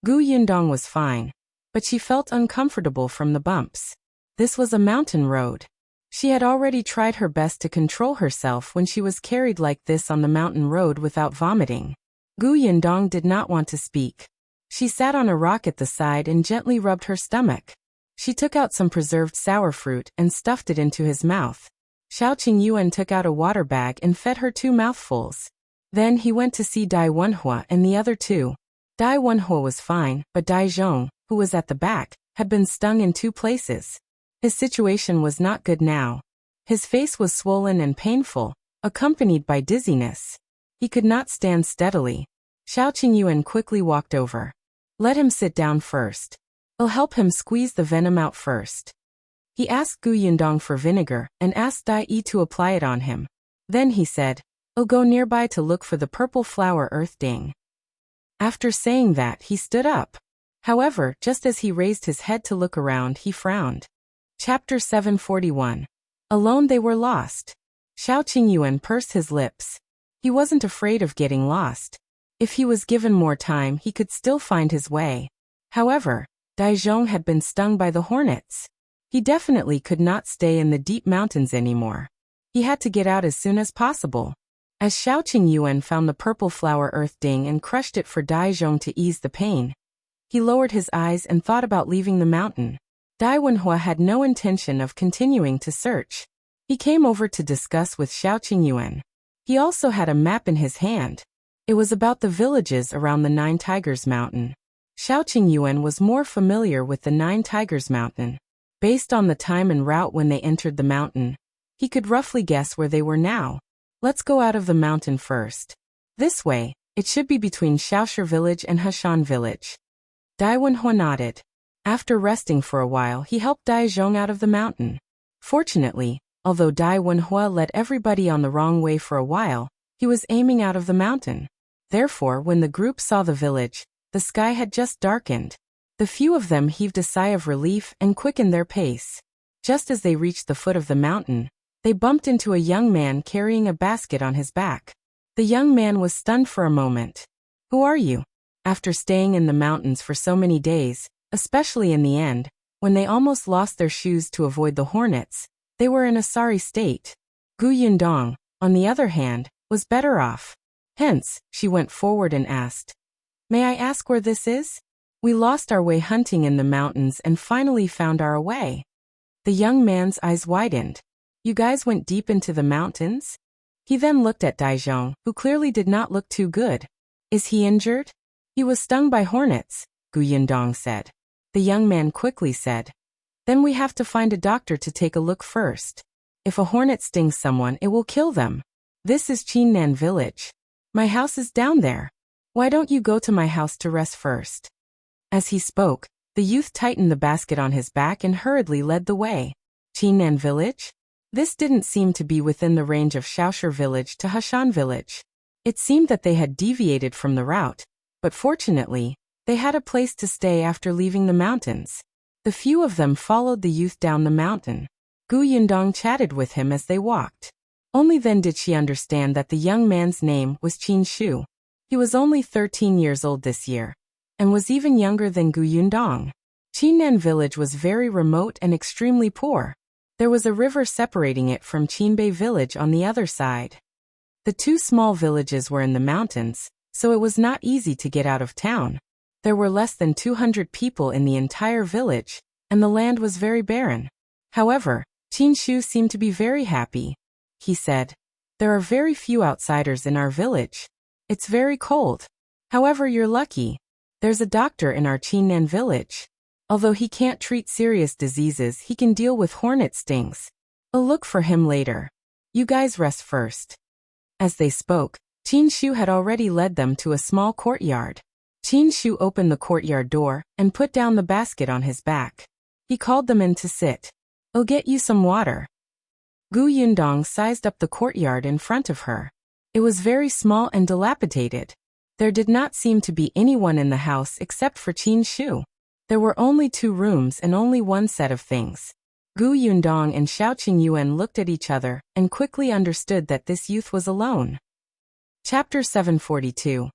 Yundong was fine, but she felt uncomfortable from the bumps. This was a mountain road. She had already tried her best to control herself when she was carried like this on the mountain road without vomiting. Yundong did not want to speak. She sat on a rock at the side and gently rubbed her stomach. She took out some preserved sour fruit and stuffed it into his mouth. Shao Qingyuan took out a water bag and fed her 2 mouthfuls. Then he went to see Wenhuo and the other 2. Wenhuo was fine, but Zhong, who was at the back, had been stung in 2 places. His situation was not good now. His face was swollen and painful, accompanied by dizziness. He could not stand steadily. Shao Qingyuan quickly walked over. "Let him sit down first. I'll help him squeeze the venom out first." He asked Yundong for vinegar and asked Dai to apply it on him. Then he said, "I'll go nearby to look for the purple flower earth ding." After saying that, he stood up. However, just as he raised his head to look around, he frowned. Chapter 741. Alone they were lost. Shao Qingyuan pursed his lips. He wasn't afraid of getting lost. If he was given more time, he could still find his way. However, Zhong had been stung by the hornets. He definitely could not stay in the deep mountains anymore. He had to get out as soon as possible. As Shao Qingyuan found the purple flower earth ding and crushed it for Zhong to ease the pain, he lowered his eyes and thought about leaving the mountain. Wenhuo had no intention of continuing to search. He came over to discuss with Shao Qingyuan. He also had a map in his hand. It was about the villages around the 9 Tigers Mountain. Shao Qingyuan was more familiar with the 9 Tigers Mountain. Based on the time and route when they entered the mountain, he could roughly guess where they were now. "Let's go out of the mountain first. This way, it should be between Shaoshi Village and Hashan Village." Wenhuo nodded. After resting for a while, he helped Zhong out of the mountain. Fortunately, although Wenhuo led everybody on the wrong way for a while, he was aiming out of the mountain. Therefore, when the group saw the village, the sky had just darkened. The few of them heaved a sigh of relief and quickened their pace. Just as they reached the foot of the mountain, they bumped into a young man carrying a basket on his back. The young man was stunned for a moment. "Who are you?" After staying in the mountains for so many days, especially in the end, when they almost lost their shoes to avoid the hornets, they were in a sorry state. Yundong, on the other hand, was better off. Hence, she went forward and asked, "May I ask where this is? We lost our way hunting in the mountains and finally found our way." The young man's eyes widened. "You guys went deep into the mountains?" He then looked at Zhong, who clearly did not look too good. "Is he injured?" "He was stung by hornets," Yundong said. The young man quickly said, "Then we have to find a doctor to take a look first. If a hornet stings someone, it will kill them. This is Qingyuan village. My house is down there. Why don't you go to my house to rest first?" As he spoke, the youth tightened the basket on his back and hurriedly led the way. Qingyuan village? This didn't seem to be within the range of Shaoshi village to Hashan village. It seemed that they had deviated from the route, but fortunately, they had a place to stay after leaving the mountains. The few of them followed the youth down the mountain. Yundong chatted with him as they walked. Only then did she understand that the young man's name was Qin Shu. He was only 13 years old this year. and was even younger than Gu Yundong. Qingyuan village was very remote and extremely poor. There was a river separating it from Qinbei village on the other side. The two small villages were in the mountains, so it was not easy to get out of town. There were less than 200 people in the entire village, and the land was very barren. However, Qinshu seemed to be very happy. He said, "There are very few outsiders in our village. It's very cold. However, you're lucky. There's a doctor in our Qingyuan village. Although he can't treat serious diseases, he can deal with hornet stings. I'll look for him later. You guys rest first." As they spoke, Qinshu had already led them to a small courtyard. Qinshu opened the courtyard door and put down the basket on his back. He called them in to sit. "I'll get you some water." Gu Yundong sized up the courtyard in front of her. It was very small and dilapidated. There did not seem to be anyone in the house except for Qinshu. There were only 2 rooms and only one set of things. Gu Yundong and Shao Qingyuan looked at each other and quickly understood that this youth was alone. Chapter 742.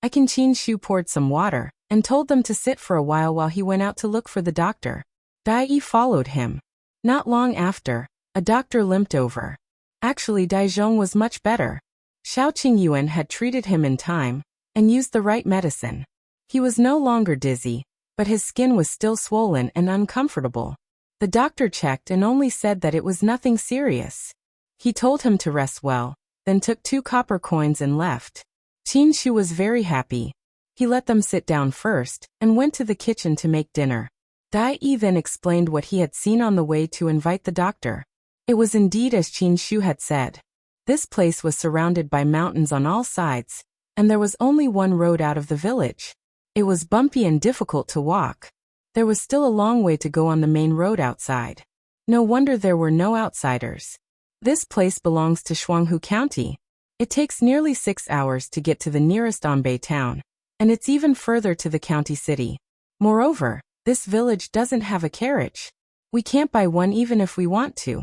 Qinshu poured some water and told them to sit for a while he went out to look for the doctor. Dai followed him. Not long after, a doctor limped over. Actually, Daizhong was much better. Shao Qingyuan had treated him in time and used the right medicine. He was no longer dizzy, but his skin was still swollen and uncomfortable. The doctor checked and only said that it was nothing serious. He told him to rest well, then took 2 copper coins and left. Qinshu was very happy. He let them sit down first and went to the kitchen to make dinner. Dai then explained what he had seen on the way to invite the doctor. It was indeed as Qinshu had said. This place was surrounded by mountains on all sides, and there was only one road out of the village. It was bumpy and difficult to walk. There was still a long way to go on the main road outside. No wonder there were no outsiders. This place belongs to Shuanghu County. It takes nearly 6 hours to get to the nearest Anbei town, and it's even further to the county city. Moreover, this village doesn't have a carriage. We can't buy one even if we want to.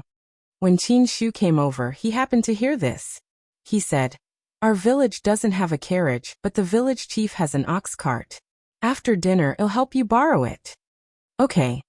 When Qinshu came over, he happened to hear this. He said, "Our village doesn't have a carriage, but the village chief has an ox cart. After dinner, I'll help you borrow it." Okay.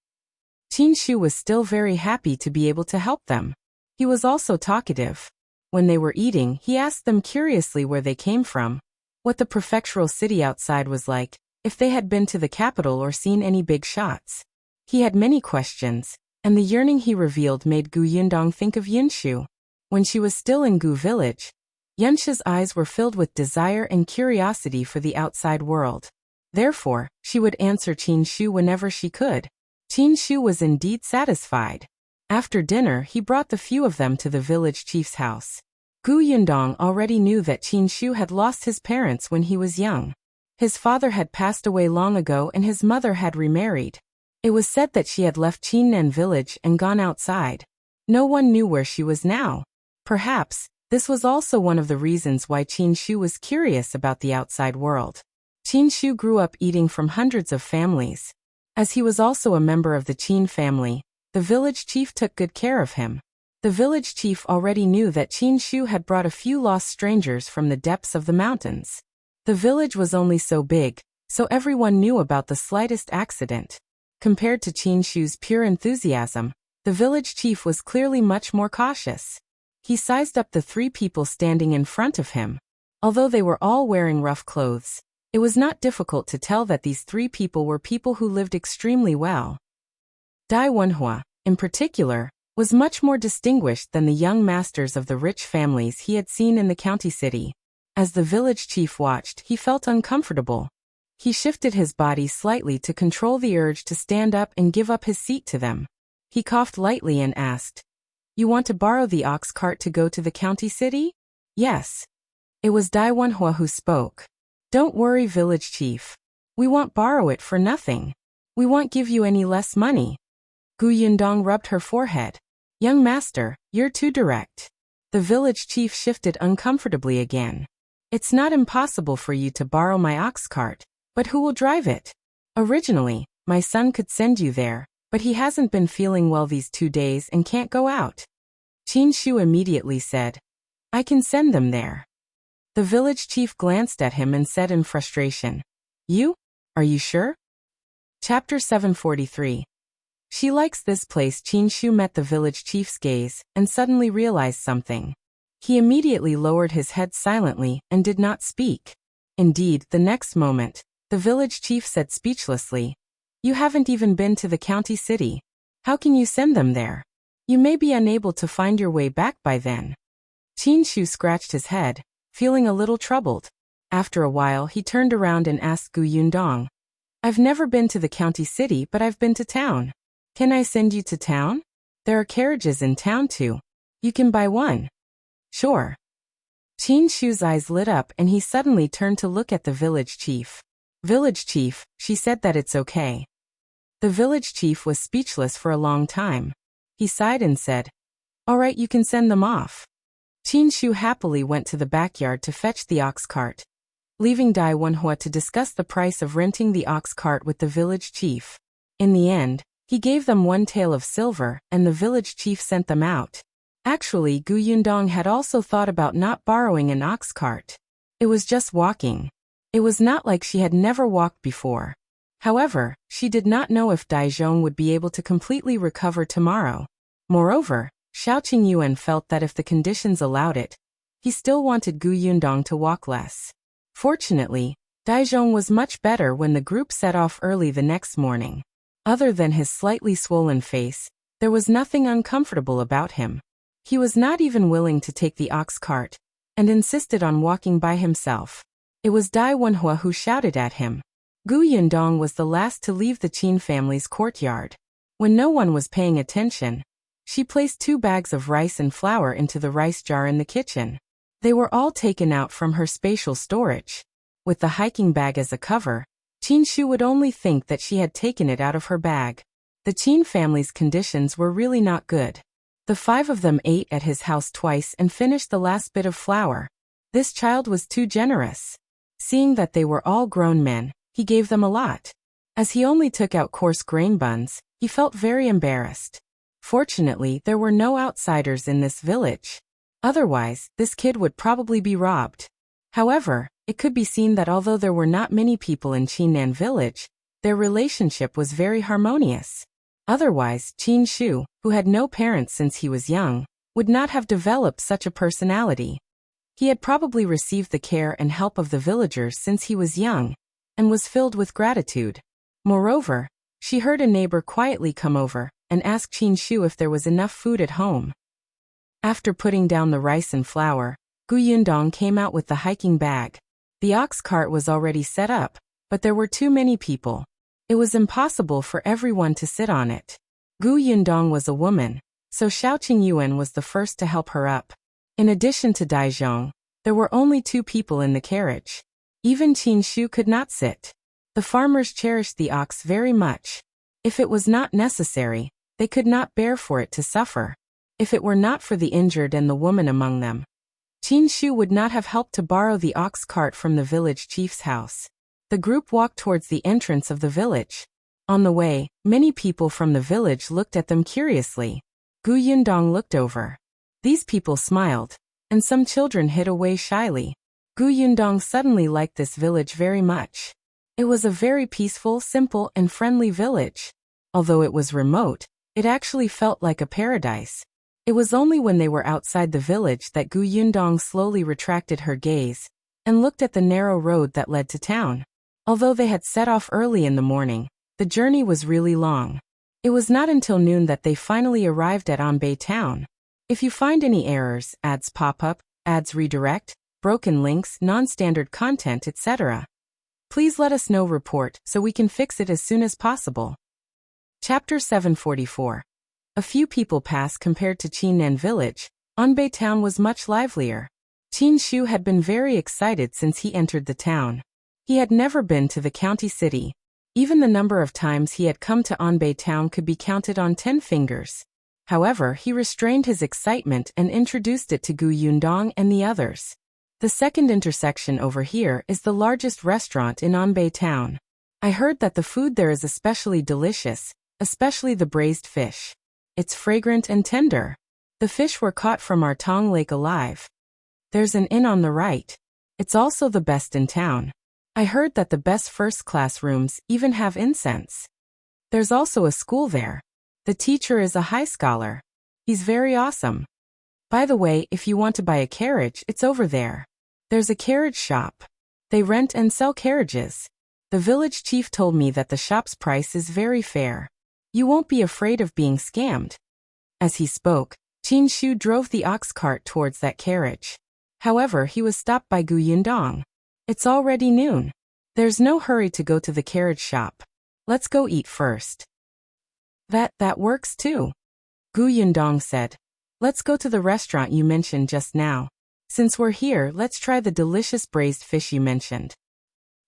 Qinshu was still very happy to be able to help them. He was also talkative. When they were eating, he asked them curiously where they came from, what the prefectural city outside was like, if they had been to the capital or seen any big shots. He had many questions, and the yearning he revealed made Gu Yundong think of Yunshu. When she was still in Gu village, Yunshu's eyes were filled with desire and curiosity for the outside world. Therefore, she would answer Qinshu whenever she could. Qinshu was indeed satisfied. After dinner, he brought the few of them to the village chief's house. Gu Yundong already knew that Qinshu had lost his parents when he was young. His father had passed away long ago and his mother had remarried. It was said that she had left Qingyuan village and gone outside. No one knew where she was now. Perhaps, this was also one of the reasons why Qinshu was curious about the outside world. Qinshu grew up eating from hundreds of families. As he was also a member of the Qin family, the village chief took good care of him. The village chief already knew that Qinshu had brought a few lost strangers from the depths of the mountains. The village was only so big, so everyone knew about the slightest accident. Compared to Qinshu's pure enthusiasm, the village chief was clearly much more cautious. He sized up the 3 people standing in front of him. Although they were all wearing rough clothes, it was not difficult to tell that these 3 people were people who lived extremely well. Dai Wenhuo, in particular, was much more distinguished than the young masters of the rich families he had seen in the county city. As the village chief watched, he felt uncomfortable. He shifted his body slightly to control the urge to stand up and give up his seat to them. He coughed lightly and asked, "You want to borrow the ox cart to go to the county city?" "Yes." It was Dai Wenhuo who spoke. "Don't worry, village chief. We won't borrow it for nothing. We won't give you any less money." Gu Yundong rubbed her forehead. "Young master, you're too direct." The village chief shifted uncomfortably again. "It's not impossible for you to borrow my ox cart, but who will drive it? Originally, my son could send you there, but he hasn't been feeling well these 2 days and can't go out." Qinshu immediately said, "I can send them there." The village chief glanced at him and said in frustration, "You? Are you sure? Chapter 743. She likes this place. Qinshu met the village chief's gaze and suddenly realized something. He immediately lowered his head silently and did not speak. Indeed, the next moment, the village chief said speechlessly, "You haven't even been to the county city. How can you send them there? You may be unable to find your way back by then." Qinshu scratched his head, feeling a little troubled. After a while he turned around and asked Yundong, "I've never been to the county city, but I've been to town. Can I send you to town? There are carriages in town too. You can buy one." "Sure." Qinshu's eyes lit up and he suddenly turned to look at the village chief. "Village chief," she said, "that it's okay." The village chief was speechless for a long time. He sighed and said, "All right, you can send them off." Qinshu happily went to the backyard to fetch the ox cart, leaving Wenhuo to discuss the price of renting the ox cart with the village chief. In the end, he gave them 1 tael of silver, and the village chief sent them out. Actually, Yundong had also thought about not borrowing an ox cart. It was just walking. It was not like she had never walked before. However, she did not know if Daizhong would be able to completely recover tomorrow. Moreover, Shao Qingyuan felt that if the conditions allowed it, he still wanted Yundong to walk less. Fortunately, Daizhong was much better when the group set off early the next morning. Other than his slightly swollen face, there was nothing uncomfortable about him. He was not even willing to take the ox cart, and insisted on walking by himself. It was Wenhuo who shouted at him. Yundong was the last to leave the Qin family's courtyard. When no one was paying attention, she placed 2 bags of rice and flour into the rice jar in the kitchen. They were all taken out from her spatial storage. With the hiking bag as a cover, Qinshu would only think that she had taken it out of her bag. The Qin family's conditions were really not good. The 5 of them ate at his house twice and finished the last bit of flour. This child was too generous. Seeing that they were all grown men, he gave them a lot. As he only took out coarse grain buns, he felt very embarrassed. Fortunately, there were no outsiders in this village. Otherwise, this kid would probably be robbed. However, it could be seen that although there were not many people in Qinnan village, their relationship was very harmonious. Otherwise, Qinshu, who had no parents since he was young, would not have developed such a personality. He had probably received the care and help of the villagers since he was young, and was filled with gratitude. Moreover, she heard a neighbor quietly come over and ask Qinshu if there was enough food at home. After putting down the rice and flour, Yundong came out with the hiking bag. The ox cart was already set up, but there were too many people. It was impossible for everyone to sit on it. Yundong was a woman, so Shao Qingyuan was the first to help her up. In addition to Daizhong, there were only 2 people in the carriage. Even Qinshu could not sit. The farmers cherished the ox very much. If it was not necessary, they could not bear for it to suffer. If it were not for the injured and the woman among them, Qinshu would not have helped to borrow the ox cart from the village chief's house. The group walked towards the entrance of the village. On the way, many people from the village looked at them curiously. Yundong looked over. These people smiled, and some children hid away shyly. Yundong suddenly liked this village very much. It was a very peaceful, simple, and friendly village. Although it was remote, it actually felt like a paradise. It was only when they were outside the village that Yundong slowly retracted her gaze and looked at the narrow road that led to town. Although they had set off early in the morning, the journey was really long. It was not until noon that they finally arrived at Anbei town. If you find any errors, ads pop up, ads redirect, broken links, non-standard content, etc., please let us know. Report so we can fix it as soon as possible. Chapter 744. A few people passed. Compared to Qinnan village, Anbei town was much livelier. Qinshu had been very excited since he entered the town. He had never been to the county city. Even the number of times he had come to Anbei town could be counted on 10 fingers. However, he restrained his excitement and introduced it to Yundong and the others. The second intersection over here is the largest restaurant in Anbei town. I heard that the food there is especially delicious, especially the braised fish. It's fragrant and tender. The fish were caught from our Tong Lake alive. There's an inn on the right. It's also the best in town. I heard that the best first-class rooms even have incense. There's also a school there. The teacher is a high scholar. He's very awesome. By the way, if you want to buy a carriage, it's over there. There's a carriage shop. They rent and sell carriages. The village chief told me that the shop's price is very fair. You won't be afraid of being scammed. As he spoke, Qin Shu drove the ox cart towards that carriage. However, he was stopped by Yundong. It's already noon. There's no hurry to go to the carriage shop. Let's go eat first. That works too. Yundong said. Let's go to the restaurant you mentioned just now. Since we're here, let's try the delicious braised fish you mentioned.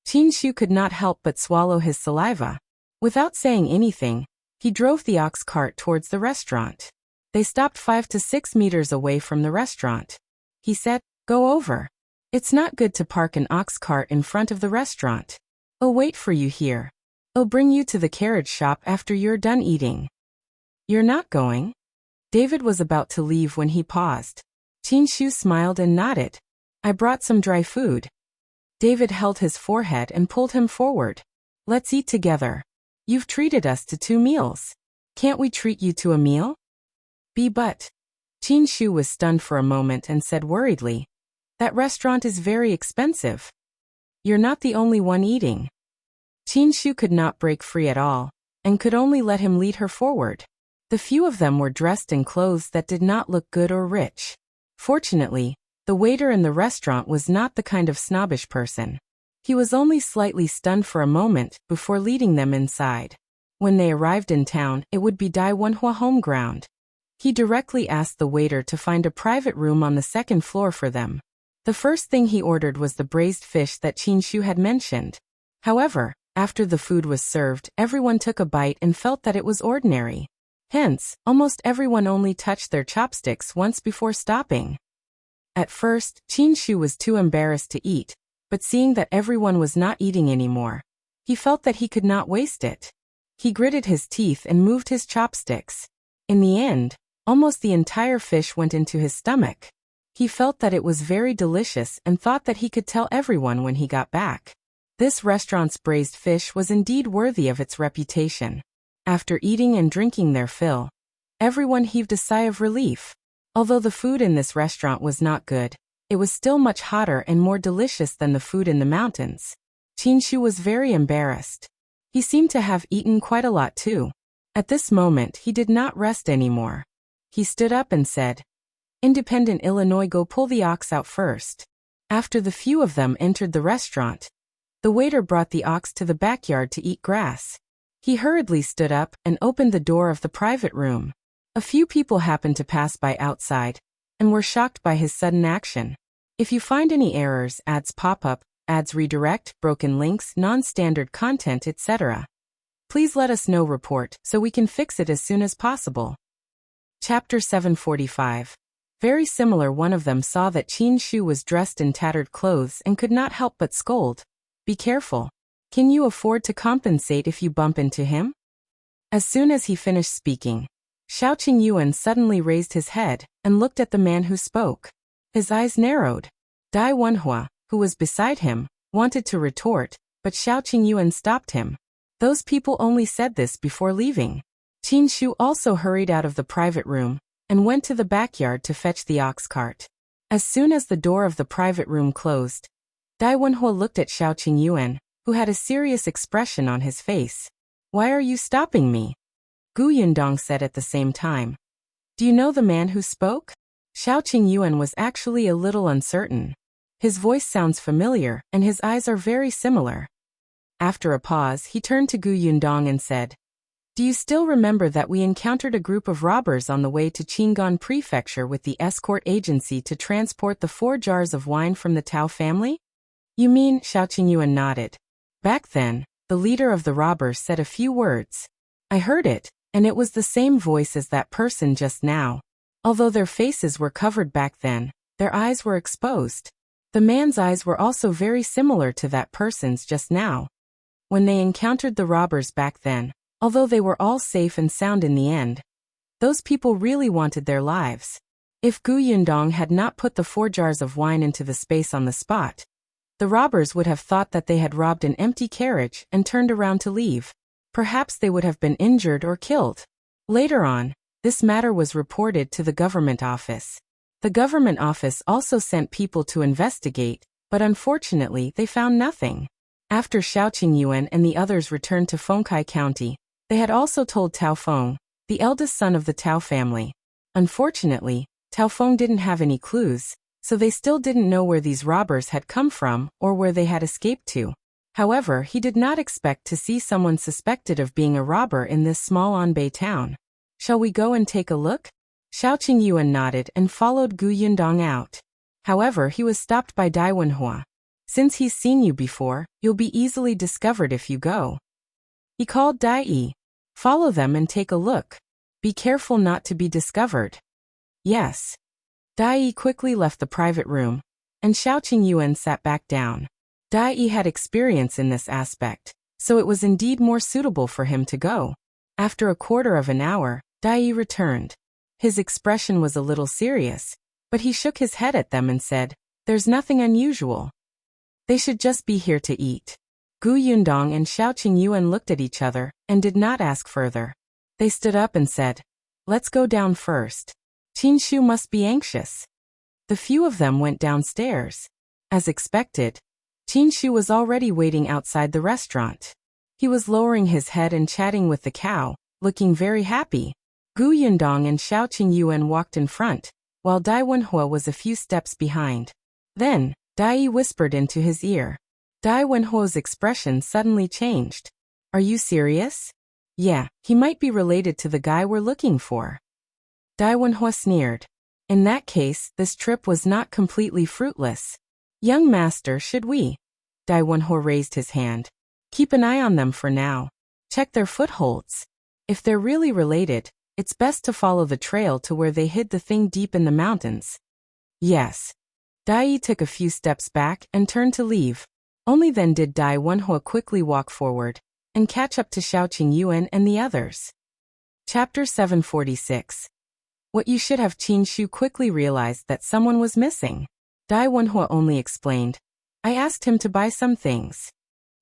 Qin Shu could not help but swallow his saliva. Without saying anything, he drove the ox cart towards the restaurant. They stopped 5 to 6 meters away from the restaurant. He said, "Go over. It's not good to park an ox cart in front of the restaurant. I'll wait for you here. I'll bring you to the carriage shop after you're done eating." "You're not going?" David was about to leave when he paused. Qin Shu smiled and nodded. "I brought some dry food." David held his forehead and pulled him forward. "Let's eat together. You've treated us to 2 meals. Can't we treat you to a meal?" But. Qin Shu was stunned for a moment and said worriedly, "That restaurant is very expensive. You're not the only one eating." Qin Shu could not break free at all, and could only let him lead her forward. The few of them were dressed in clothes that did not look good or rich. Fortunately, the waiter in the restaurant was not the kind of snobbish person. He was only slightly stunned for a moment before leading them inside. When they arrived in town, it would be Wenhuo home ground. He directly asked the waiter to find a private room on the 2nd floor for them. The first thing he ordered was the braised fish that Qin Shu had mentioned. However, after the food was served, everyone took a bite and felt that it was ordinary. Hence, almost everyone only touched their chopsticks once before stopping. At first, Qin Shu was too embarrassed to eat, but seeing that everyone was not eating anymore, he felt that he could not waste it. He gritted his teeth and moved his chopsticks. In the end, almost the entire fish went into his stomach. He felt that it was very delicious and thought that he could tell everyone when he got back. This restaurant's braised fish was indeed worthy of its reputation. After eating and drinking their fill, everyone heaved a sigh of relief. Although the food in this restaurant was not good, it was still much hotter and more delicious than the food in the mountains. Qin Shu was very embarrassed. He seemed to have eaten quite a lot too. At this moment he did not rest anymore. He stood up and said, "Independent Illinois, go pull the ox out first." After the few of them entered the restaurant, the waiter brought the ox to the backyard to eat grass. He hurriedly stood up and opened the door of the private room. A few people happened to pass by outside, and were shocked by his sudden action. If you find any errors, ads pop up, ads redirect, broken links, non-standard content, etc., please let us know report so we can fix it as soon as possible. Chapter 745. Very similar. One of them saw that Qin Shu was dressed in tattered clothes and could not help but scold. "Be careful. Can you afford to compensate if you bump into him?" As soon as he finished speaking, Shao Qingyuan suddenly raised his head and looked at the man who spoke. His eyes narrowed. Wenhuo, who was beside him, wanted to retort, but Shao Qingyuan stopped him. Those people only said this before leaving. Qin Shu also hurried out of the private room and went to the backyard to fetch the ox cart. As soon as the door of the private room closed, Wenhuo looked at Shao Qingyuan, who had a serious expression on his face. "Why are you stopping me?" Yundong said at the same time. "Do you know the man who spoke?" Shao Qingyuan was actually a little uncertain. His voice sounds familiar, and his eyes are very similar. After a pause, he turned to Yundong and said, "Do you still remember that we encountered a group of robbers on the way to Qingyuan Prefecture with the escort agency to transport the 4 jars of wine from the Tao family?" "You mean?" Shao Qingyuan nodded. "Back then, the leader of the robbers said a few words. I heard it, and it was the same voice as that person just now. Although their faces were covered back then, their eyes were exposed. The man's eyes were also very similar to that person's just now. When they encountered the robbers back then, although they were all safe and sound in the end, those people really wanted their lives. If Yundong had not put the 4 jars of wine into the space on the spot, The robbers would have thought that they had robbed an empty carriage and turned around to leave. Perhaps they would have been injured or killed. Later on, this matter was reported to the government office. The government office also sent people to investigate, but unfortunately they found nothing. After Shao Qingyuan and the others returned to Fengkai County, they had also told Tao Feng, the eldest son of the Tao family. Unfortunately, Tao Feng didn't have any clues, so they still didn't know where these robbers had come from or where they had escaped to. However, he did not expect to see someone suspected of being a robber in this small Anbei town. Shall we go and take a look? Shao Qingyuan nodded and followed Gu Yundong out. However, he was stopped by Dai Wenhuo. Since he's seen you before, you'll be easily discovered if you go. He called Dai Yi. Follow them and take a look. Be careful not to be discovered. Yes. Dai Yi quickly left the private room, and Shao Qingyuan sat back down. Dai Yi had experience in this aspect, so it was indeed more suitable for him to go. After a quarter of an hour, Dai Yi returned. His expression was a little serious, but he shook his head at them and said, "There's nothing unusual. They should just be here to eat." Gu Yundong and Shao Qingyuan looked at each other and did not ask further. They stood up and said, "Let's go down first. Qinshu must be anxious." The few of them went downstairs. As expected, Qinshu was already waiting outside the restaurant. He was lowering his head and chatting with the cow, looking very happy. Gu Yundong and Shao Qingyuan walked in front, while Dai Wenhuo was a few steps behind. Then, Dai Yi whispered into his ear. Dai Wenhuo's expression suddenly changed. "Are you serious?" "Yeah, he might be related to the guy we're looking for." Dai Wenhuo sneered. In that case, this trip was not completely fruitless. "Young master, should we?" Dai Wenhuo raised his hand. "Keep an eye on them for now. Check their footholds. If they're really related, it's best to follow the trail to where they hid the thing deep in the mountains." "Yes." Dai Yi took a few steps back and turned to leave. Only then did Dai Wenhuo quickly walk forward and catch up to Shao Qingyuan and the others. Chapter 746. What you should have. Qinshu quickly realized that someone was missing. Dai Wenhuo only explained, "I asked him to buy some things."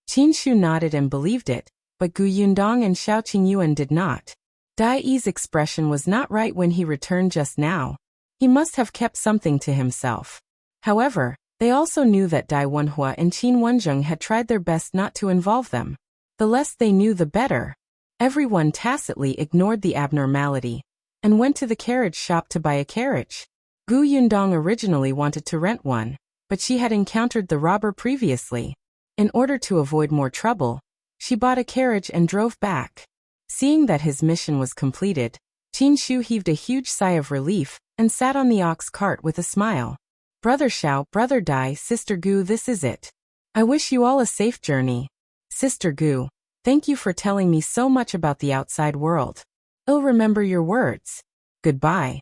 Qinshu nodded and believed it, but Gu Yundong and Shao Qingyuan did not. Dai Yi's expression was not right when he returned just now. He must have kept something to himself. However, they also knew that Dai Wenhuo and Qin Wenzheng had tried their best not to involve them. The less they knew, the better. Everyone tacitly ignored the abnormality and went to the carriage shop to buy a carriage. Gu Yundong originally wanted to rent one, but she had encountered the robber previously. In order to avoid more trouble, she bought a carriage and drove back. Seeing that his mission was completed, Qinshu heaved a huge sigh of relief and sat on the ox cart with a smile. "Brother Shao, Brother Dai, Sister Gu, this is it. I wish you all a safe journey. Sister Gu, thank you for telling me so much about the outside world. I'll remember your words. Goodbye."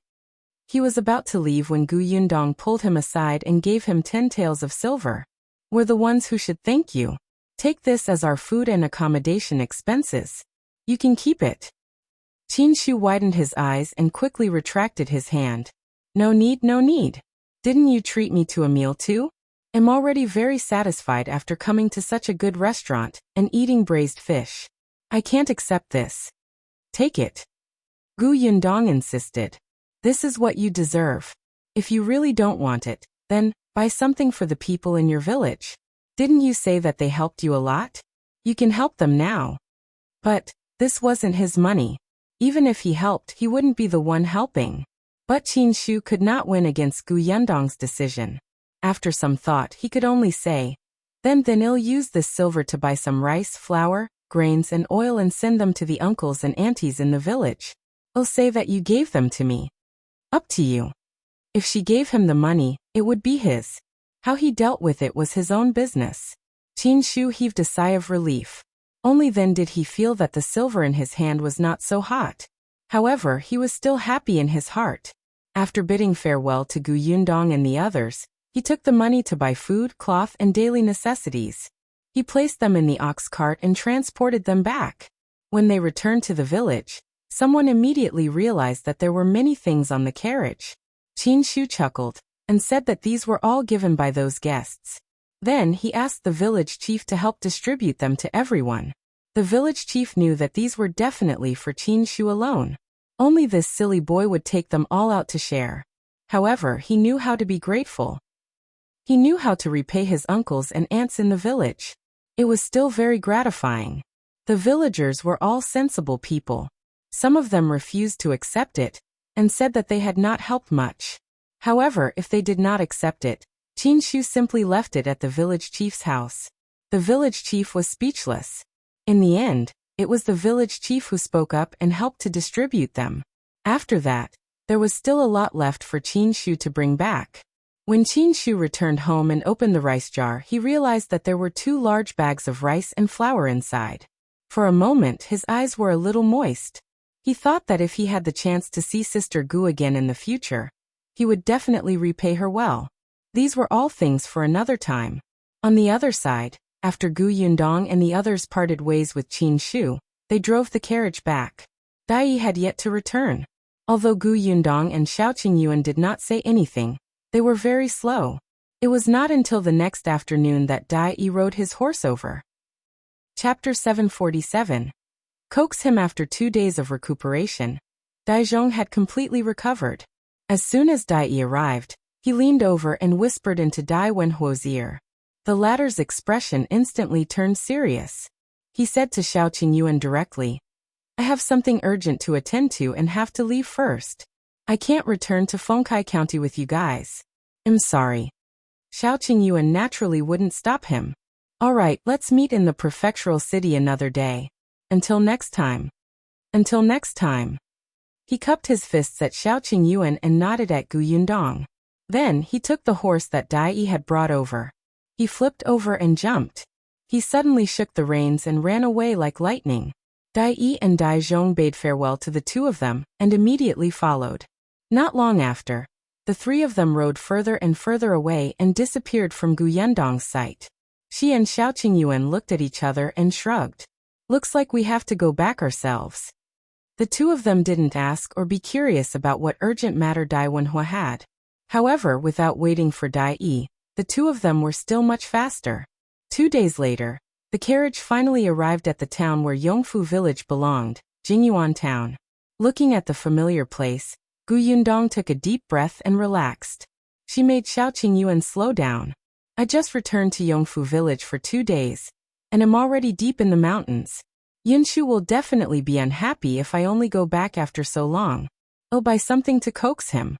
He was about to leave when Gu Yundong pulled him aside and gave him 10 taels of silver. "We're the ones who should thank you. Take this as our food and accommodation expenses. You can keep it." Qinshu widened his eyes and quickly retracted his hand. "No need, no need. Didn't you treat me to a meal too? I'm already very satisfied after coming to such a good restaurant and eating braised fish. I can't accept this." "Take it." Gu Yundong insisted. "This is what you deserve. If you really don't want it, then buy something for the people in your village. Didn't you say that they helped you a lot? You can help them now." But this wasn't his money. Even if he helped, he wouldn't be the one helping. But Qinshu could not win against Gu Yundong's decision. After some thought, he could only say, Then I'll use this silver to buy some rice, flour, grains and oil and send them to the uncles and aunties in the village. I'll say that you gave them to me. Up to you." If she gave him the money, it would be his. How he dealt with it was his own business. Qinshu heaved a sigh of relief. Only then did he feel that the silver in his hand was not so hot. However, he was still happy in his heart. After bidding farewell to Gu Yundong and the others, he took the money to buy food, cloth, and daily necessities. He placed them in the ox cart and transported them back. When they returned to the village, someone immediately realized that there were many things on the carriage. Qinshu chuckled and said that these were all given by those guests. Then he asked the village chief to help distribute them to everyone. The village chief knew that these were definitely for Qinshu alone. Only this silly boy would take them all out to share. However, he knew how to be grateful. He knew how to repay his uncles and aunts in the village. It was still very gratifying. The villagers were all sensible people. Some of them refused to accept it, and said that they had not helped much. However, if they did not accept it, Qinshu simply left it at the village chief's house. The village chief was speechless. In the end, it was the village chief who spoke up and helped to distribute them. After that, there was still a lot left for Qinshu to bring back. When Qinshu returned home and opened the rice jar, he realized that there were 2 large bags of rice and flour inside. For a moment, his eyes were a little moist. He thought that if he had the chance to see Sister Gu again in the future, he would definitely repay her well. These were all things for another time. On the other side, after Gu Yundong and the others parted ways with Qinshu, they drove the carriage back. Dai had yet to return. Although Gu Yundong and Shao Qingyuan did not say anything, they were very slow. It was not until the next afternoon that Dai rode his horse over. Chapter 747. Coax Him. After 2 days of recuperation, Daizhong had completely recovered. As soon as Dai arrived, he leaned over and whispered into Dai Wenhuo's ear. The latter's expression instantly turned serious. He said to Shao Qingyuan directly, "I have something urgent to attend to and have to leave first. I can't return to Fengkai County with you guys. I'm sorry." Shao Qingyuan naturally wouldn't stop him. "All right, let's meet in the prefectural city another day. Until next time." Until next time. He cupped his fists at Shao Qingyuan and nodded at Gu Yundong. Then he took the horse that Dai had brought over. He flipped over and jumped. He suddenly shook the reins and ran away like lightning. Dai and Daizhong bade farewell to the 2 of them and immediately followed. Not long after, the 3 of them rode further and further away and disappeared from Gu Yundong's sight. She and Shao Qingyuan looked at each other and shrugged. "Looks like we have to go back ourselves." The 2 of them didn't ask or be curious about what urgent matter Dai Wenhuo had. However, without waiting for Dai, the 2 of them were still much faster. 2 days later, the carriage finally arrived at the town where Yongfu village belonged, Qingyuan town. Looking at the familiar place, Gu Yundong took a deep breath and relaxed. She made Shao Qingyuan slow down. "I just returned to Yongfu village for 2 days, and am already deep in the mountains. Yunshu will definitely be unhappy if I only go back after so long. I'll buy something to coax him."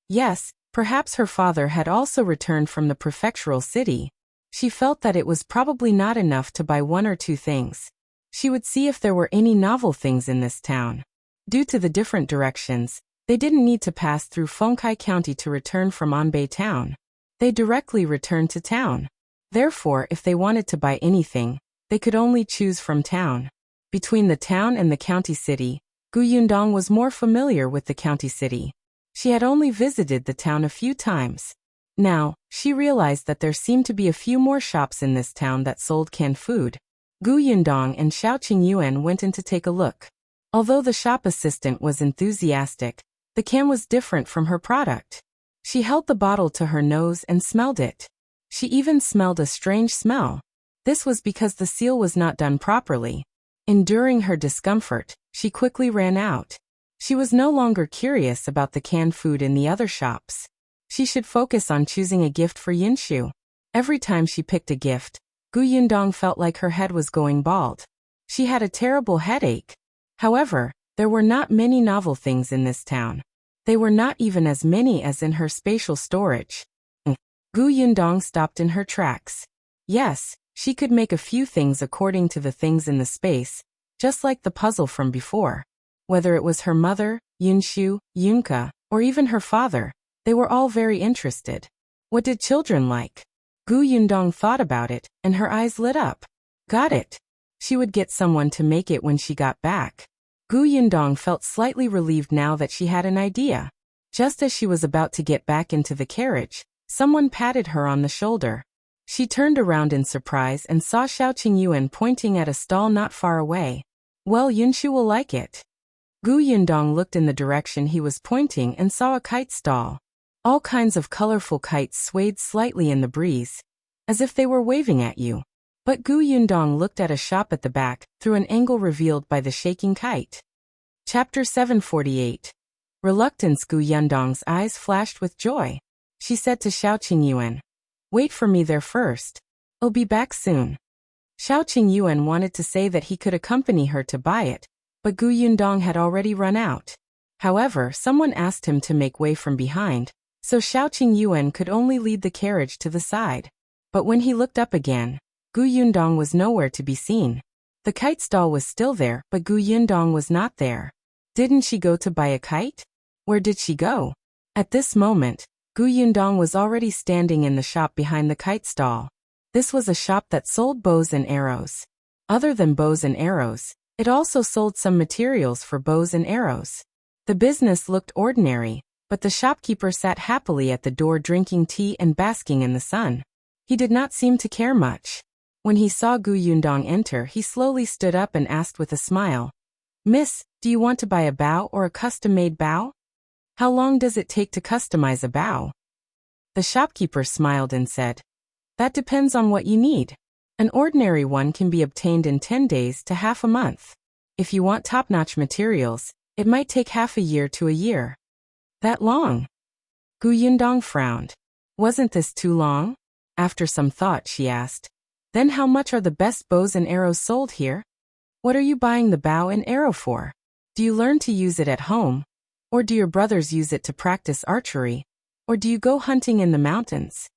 Yes, perhaps her father had also returned from the prefectural city. She felt that it was probably not enough to buy 1 or 2 things. She would see if there were any novel things in this town. Due to the different directions, they didn't need to pass through Fengkai County to return from Anbei town. They directly returned to town. Therefore, if they wanted to buy anything, they could only choose from town. Between the town and the county city, Gu Yundong was more familiar with the county city. She had only visited the town a few times. Now, she realized that there seemed to be a few more shops in this town that sold canned food. Gu Yundong and Shao Qingyuan went in to take a look. Although the shop assistant was enthusiastic, the can was different from her product. She held the bottle to her nose and smelled it. She even smelled a strange smell. This was because the seal was not done properly. Enduring her discomfort, she quickly ran out. She was no longer curious about the canned food in the other shops. She should focus on choosing a gift for Yunshu. Every time she picked a gift, Gu Yundong felt like her head was going bald. She had a terrible headache. However, there were not many novel things in this town. They were not even as many as in her spatial storage. Gu Yundong stopped in her tracks. Yes, she could make a few things according to the things in the space, just like the puzzle from before. Whether it was her mother, Yunshu, Yunka, or even her father, they were all very interested. What did children like? Gu Yundong thought about it, and her eyes lit up. Got it. She would get someone to make it when she got back. Gu Yundong felt slightly relieved now that she had an idea. Just as she was about to get back into the carriage, someone patted her on the shoulder. She turned around in surprise and saw Shao Qingyuan pointing at a stall not far away. Well, Yunshu will like it. Gu Yundong looked in the direction he was pointing and saw a kite stall. All kinds of colorful kites swayed slightly in the breeze. as if they were waving at you. But Gu Yundong looked at a shop at the back, through an angle revealed by the shaking kite. Chapter 748. Reluctance. Gu Yundong's eyes flashed with joy. She said to Shao Qingyuan, "Wait for me there first. I'll be back soon." Shao Qingyuan wanted to say that he could accompany her to buy it, but Gu Yundong had already run out. However, someone asked him to make way from behind, so Shao Qingyuan could only lead the carriage to the side. But when he looked up again, Gu Yundong was nowhere to be seen. The kite stall was still there, but Gu Yundong was not there. Didn't she go to buy a kite? Where did she go? At this moment, Gu Yundong was already standing in the shop behind the kite stall. This was a shop that sold bows and arrows. Other than bows and arrows, it also sold some materials for bows and arrows. The business looked ordinary, but the shopkeeper sat happily at the door drinking tea and basking in the sun. He did not seem to care much. When he saw Gu Yundong enter, he slowly stood up and asked with a smile, "Miss, do you want to buy a bow or a custom-made bow? How long does it take to customize a bow?" The shopkeeper smiled and said, "That depends on what you need. An ordinary one can be obtained in 10 days to half a month. If you want top-notch materials, it might take half a year to a year." "That long?" Gu Yundong frowned. Wasn't this too long? After some thought, she asked, "Then how much are the best bows and arrows sold here? What are you buying the bow and arrow for? Do you learn to use it at home? Or do your brothers use it to practice archery? Or do you go hunting in the mountains?"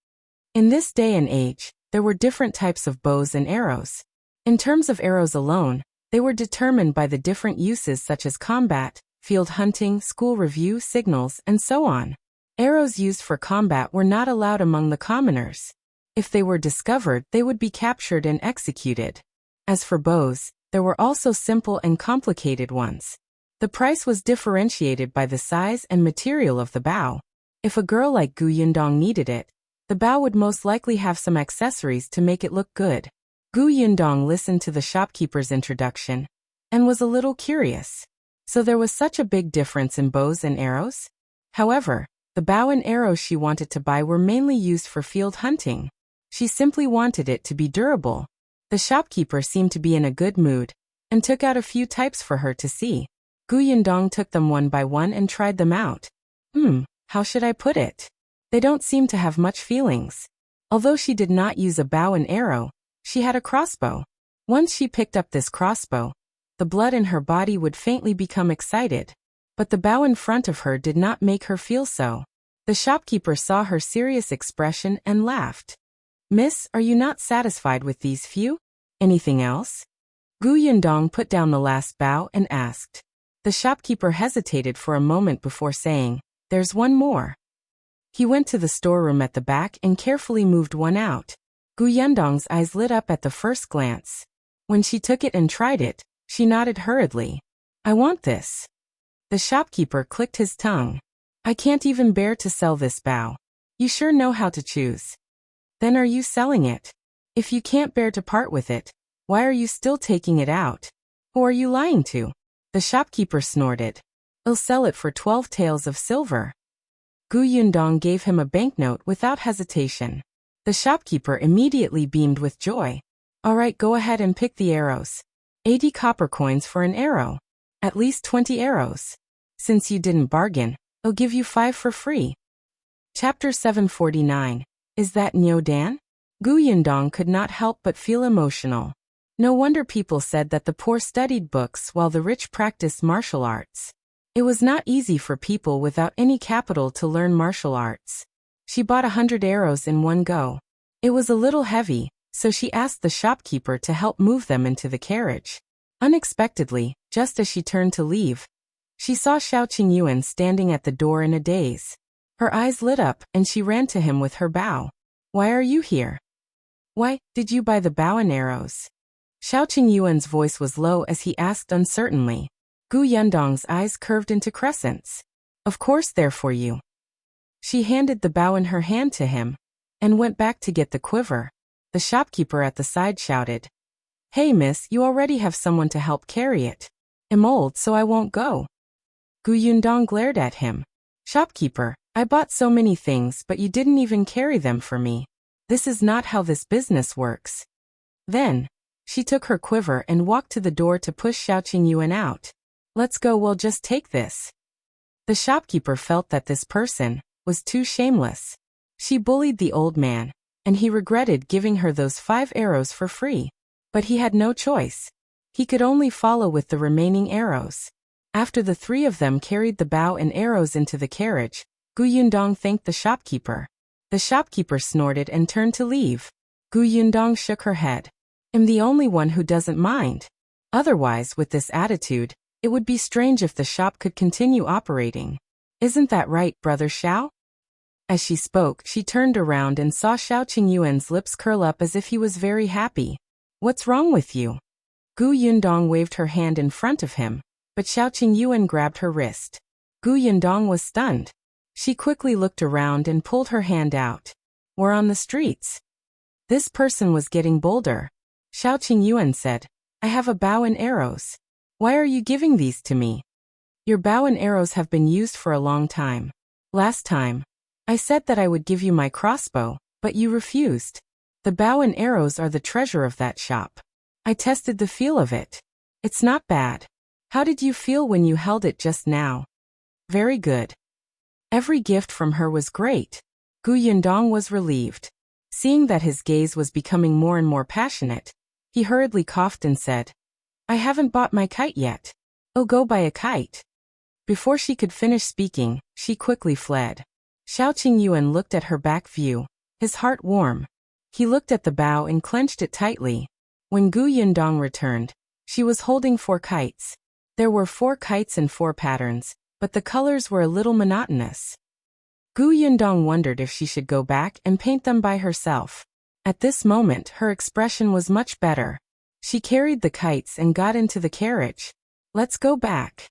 In this day and age, there were different types of bows and arrows. In terms of arrows alone, they were determined by the different uses such as combat, field hunting, school review, signals, and so on. Arrows used for combat were not allowed among the commoners. If they were discovered, they would be captured and executed. As for bows, there were also simple and complicated ones. The price was differentiated by the size and material of the bow. If a girl like Gu Yundong needed it, the bow would most likely have some accessories to make it look good. Gu Yundong listened to the shopkeeper's introduction and was a little curious. So there was such a big difference in bows and arrows? However, the bow and arrows she wanted to buy were mainly used for field hunting. She simply wanted it to be durable. The shopkeeper seemed to be in a good mood and took out a few types for her to see. Gu Yundong took them one by one and tried them out. How should I put it? They don't seem to have much feelings. Although she did not use a bow and arrow, she had a crossbow. Once she picked up this crossbow, the blood in her body would faintly become excited. But the bow in front of her did not make her feel so. The shopkeeper saw her serious expression and laughed. "Miss, are you not satisfied with these few? Anything else?" Gu Yundong put down the last bow and asked. The shopkeeper hesitated for a moment before saying, "There's one more." He went to the storeroom at the back and carefully moved one out. Gu Yundong's eyes lit up at the first glance. When she took it and tried it, she nodded hurriedly. "I want this." The shopkeeper clicked his tongue. "I can't even bear to sell this bow. You sure know how to choose. Then are you selling it? If you can't bear to part with it, why are you still taking it out? Who are you lying to?" The shopkeeper snorted. "I'll sell it for 12 taels of silver." Gu Yundong gave him a banknote without hesitation. The shopkeeper immediately beamed with joy. "All right, go ahead and pick the arrows. 80 copper coins for an arrow. At least 20 arrows. Since you didn't bargain, I'll give you 5 for free." Chapter 749. Is that Niu Dan? Gu Yundong could not help but feel emotional. No wonder people said that the poor studied books while the rich practiced martial arts. It was not easy for people without any capital to learn martial arts. She bought 100 arrows in one go. It was a little heavy, so she asked the shopkeeper to help move them into the carriage. Unexpectedly, just as she turned to leave, she saw Shao Qingyuan standing at the door in a daze. Her eyes lit up and she ran to him with her bow. "Why are you here? Why, did you buy the bow and arrows?" Shao Qingyuan's voice was low as he asked uncertainly. Gu Yundong's eyes curved into crescents. "Of course they're for you." She handed the bow in her hand to him and went back to get the quiver. The shopkeeper at the side shouted, "Hey miss, you already have someone to help carry it. I'm old, so I won't go." Gu Yundong glared at him. "Shopkeeper, I bought so many things but you didn't even carry them for me. This is not how this business works. Then, she took her quiver and walked to the door to push Xiao Qingyuan out. Let's go, we'll just take this. The shopkeeper felt that this person was too shameless. She bullied the old man, and he regretted giving her those 5 arrows for free. But he had no choice. He could only follow with the remaining arrows. After the 3 of them carried the bow and arrows into the carriage, Yundong thanked the shopkeeper. The shopkeeper snorted and turned to leave. Yundong shook her head. I'm the only one who doesn't mind. Otherwise, with this attitude, it would be strange if the shop could continue operating. Isn't that right, Brother Shao? As she spoke, she turned around and saw Xiao Qingyuan's lips curl up as if he was very happy. What's wrong with you? Yundong waved her hand in front of him, but Xiao Qingyuan grabbed her wrist. Yundong was stunned. She quickly looked around and pulled her hand out. We're on the streets. This person was getting bolder. Xiao Qingyuan said, I have a bow and arrows. Why are you giving these to me? Your bow and arrows have been used for a long time. Last time, I said that I would give you my crossbow, but you refused. The bow and arrows are the treasure of that shop. I tested the feel of it. It's not bad. How did you feel when you held it just now? Very good. Every gift from her was great. Yundong was relieved. Seeing that his gaze was becoming more and more passionate, he hurriedly coughed and said, I haven't bought my kite yet. Oh, go buy a kite. Before she could finish speaking, she quickly fled. Xiao Qingyuan looked at her back view, his heart warm. He looked at the bow and clenched it tightly. When Yundong returned, she was holding 4 kites. There were 4 kites and 4 patterns, but the colors were a little monotonous. Yundong wondered if she should go back and paint them by herself. At this moment, her expression was much better. She carried the kites and got into the carriage. Let's go back.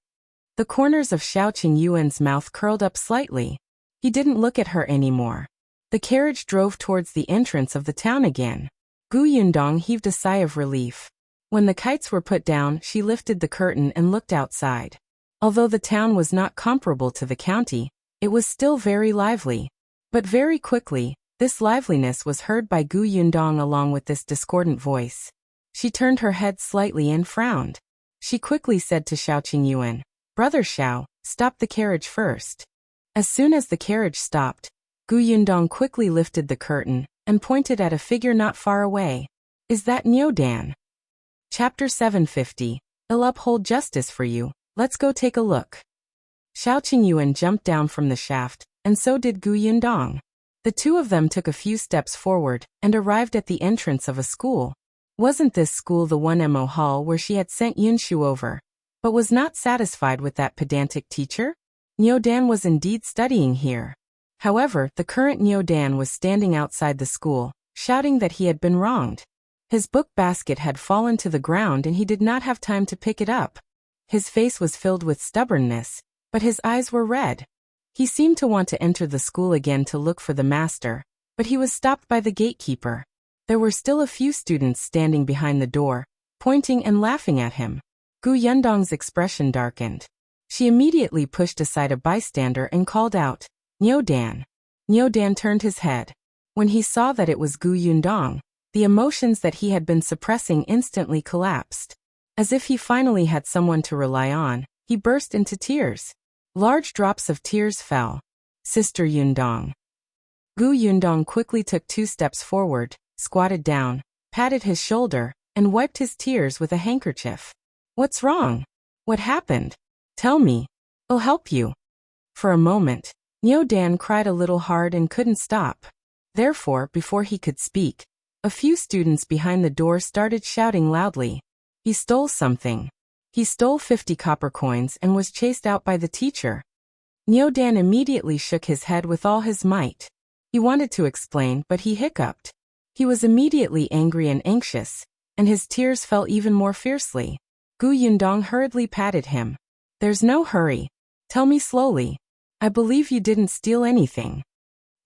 The corners of Xiao Qingyuan's mouth curled up slightly. He didn't look at her anymore. The carriage drove towards the entrance of the town again. Yundong heaved a sigh of relief. When the kites were put down, she lifted the curtain and looked outside. Although the town was not comparable to the county, it was still very lively. But very quickly, this liveliness was heard by Yundong along with this discordant voice. She turned her head slightly and frowned. She quickly said to Xiao Qingyuan, Brother Shao, stop the carriage first. As soon as the carriage stopped, Yundong quickly lifted the curtain and pointed at a figure not far away. Is that Niu Dan? Chapter 750. I'll uphold justice for you. Let's go take a look. Xiao Qingyuan jumped down from the shaft, and so did Yundong. The 2 of them took a few steps forward and arrived at the entrance of a school. Wasn't this school the one Mo Hall where she had sent Yunxu over, but was not satisfied with that pedantic teacher? Niu Dan was indeed studying here. However, the current Niu Dan was standing outside the school, shouting that he had been wronged. His book basket had fallen to the ground and he did not have time to pick it up. His face was filled with stubbornness, but his eyes were red. He seemed to want to enter the school again to look for the master, but he was stopped by the gatekeeper. There were still a few students standing behind the door, pointing and laughing at him. Yundong's expression darkened. She immediately pushed aside a bystander and called out, Niu Dan. Niu Dan turned his head. When he saw that it was Yundong, the emotions that he had been suppressing instantly collapsed. As if he finally had someone to rely on, he burst into tears. Large drops of tears fell. Sister Yundong. Yundong quickly took 2 steps forward, squatted down, patted his shoulder, and wiped his tears with a handkerchief. What's wrong? What happened? Tell me. I'll help you. For a moment, Niu Dan cried a little hard and couldn't stop. Therefore, before he could speak, a few students behind the door started shouting loudly. He stole something. He stole 50 copper coins and was chased out by the teacher. Niu Dan immediately shook his head with all his might. He wanted to explain, but he hiccuped. He was immediately angry and anxious, and his tears fell even more fiercely. Yundong hurriedly patted him. There's no hurry. Tell me slowly. I believe you didn't steal anything.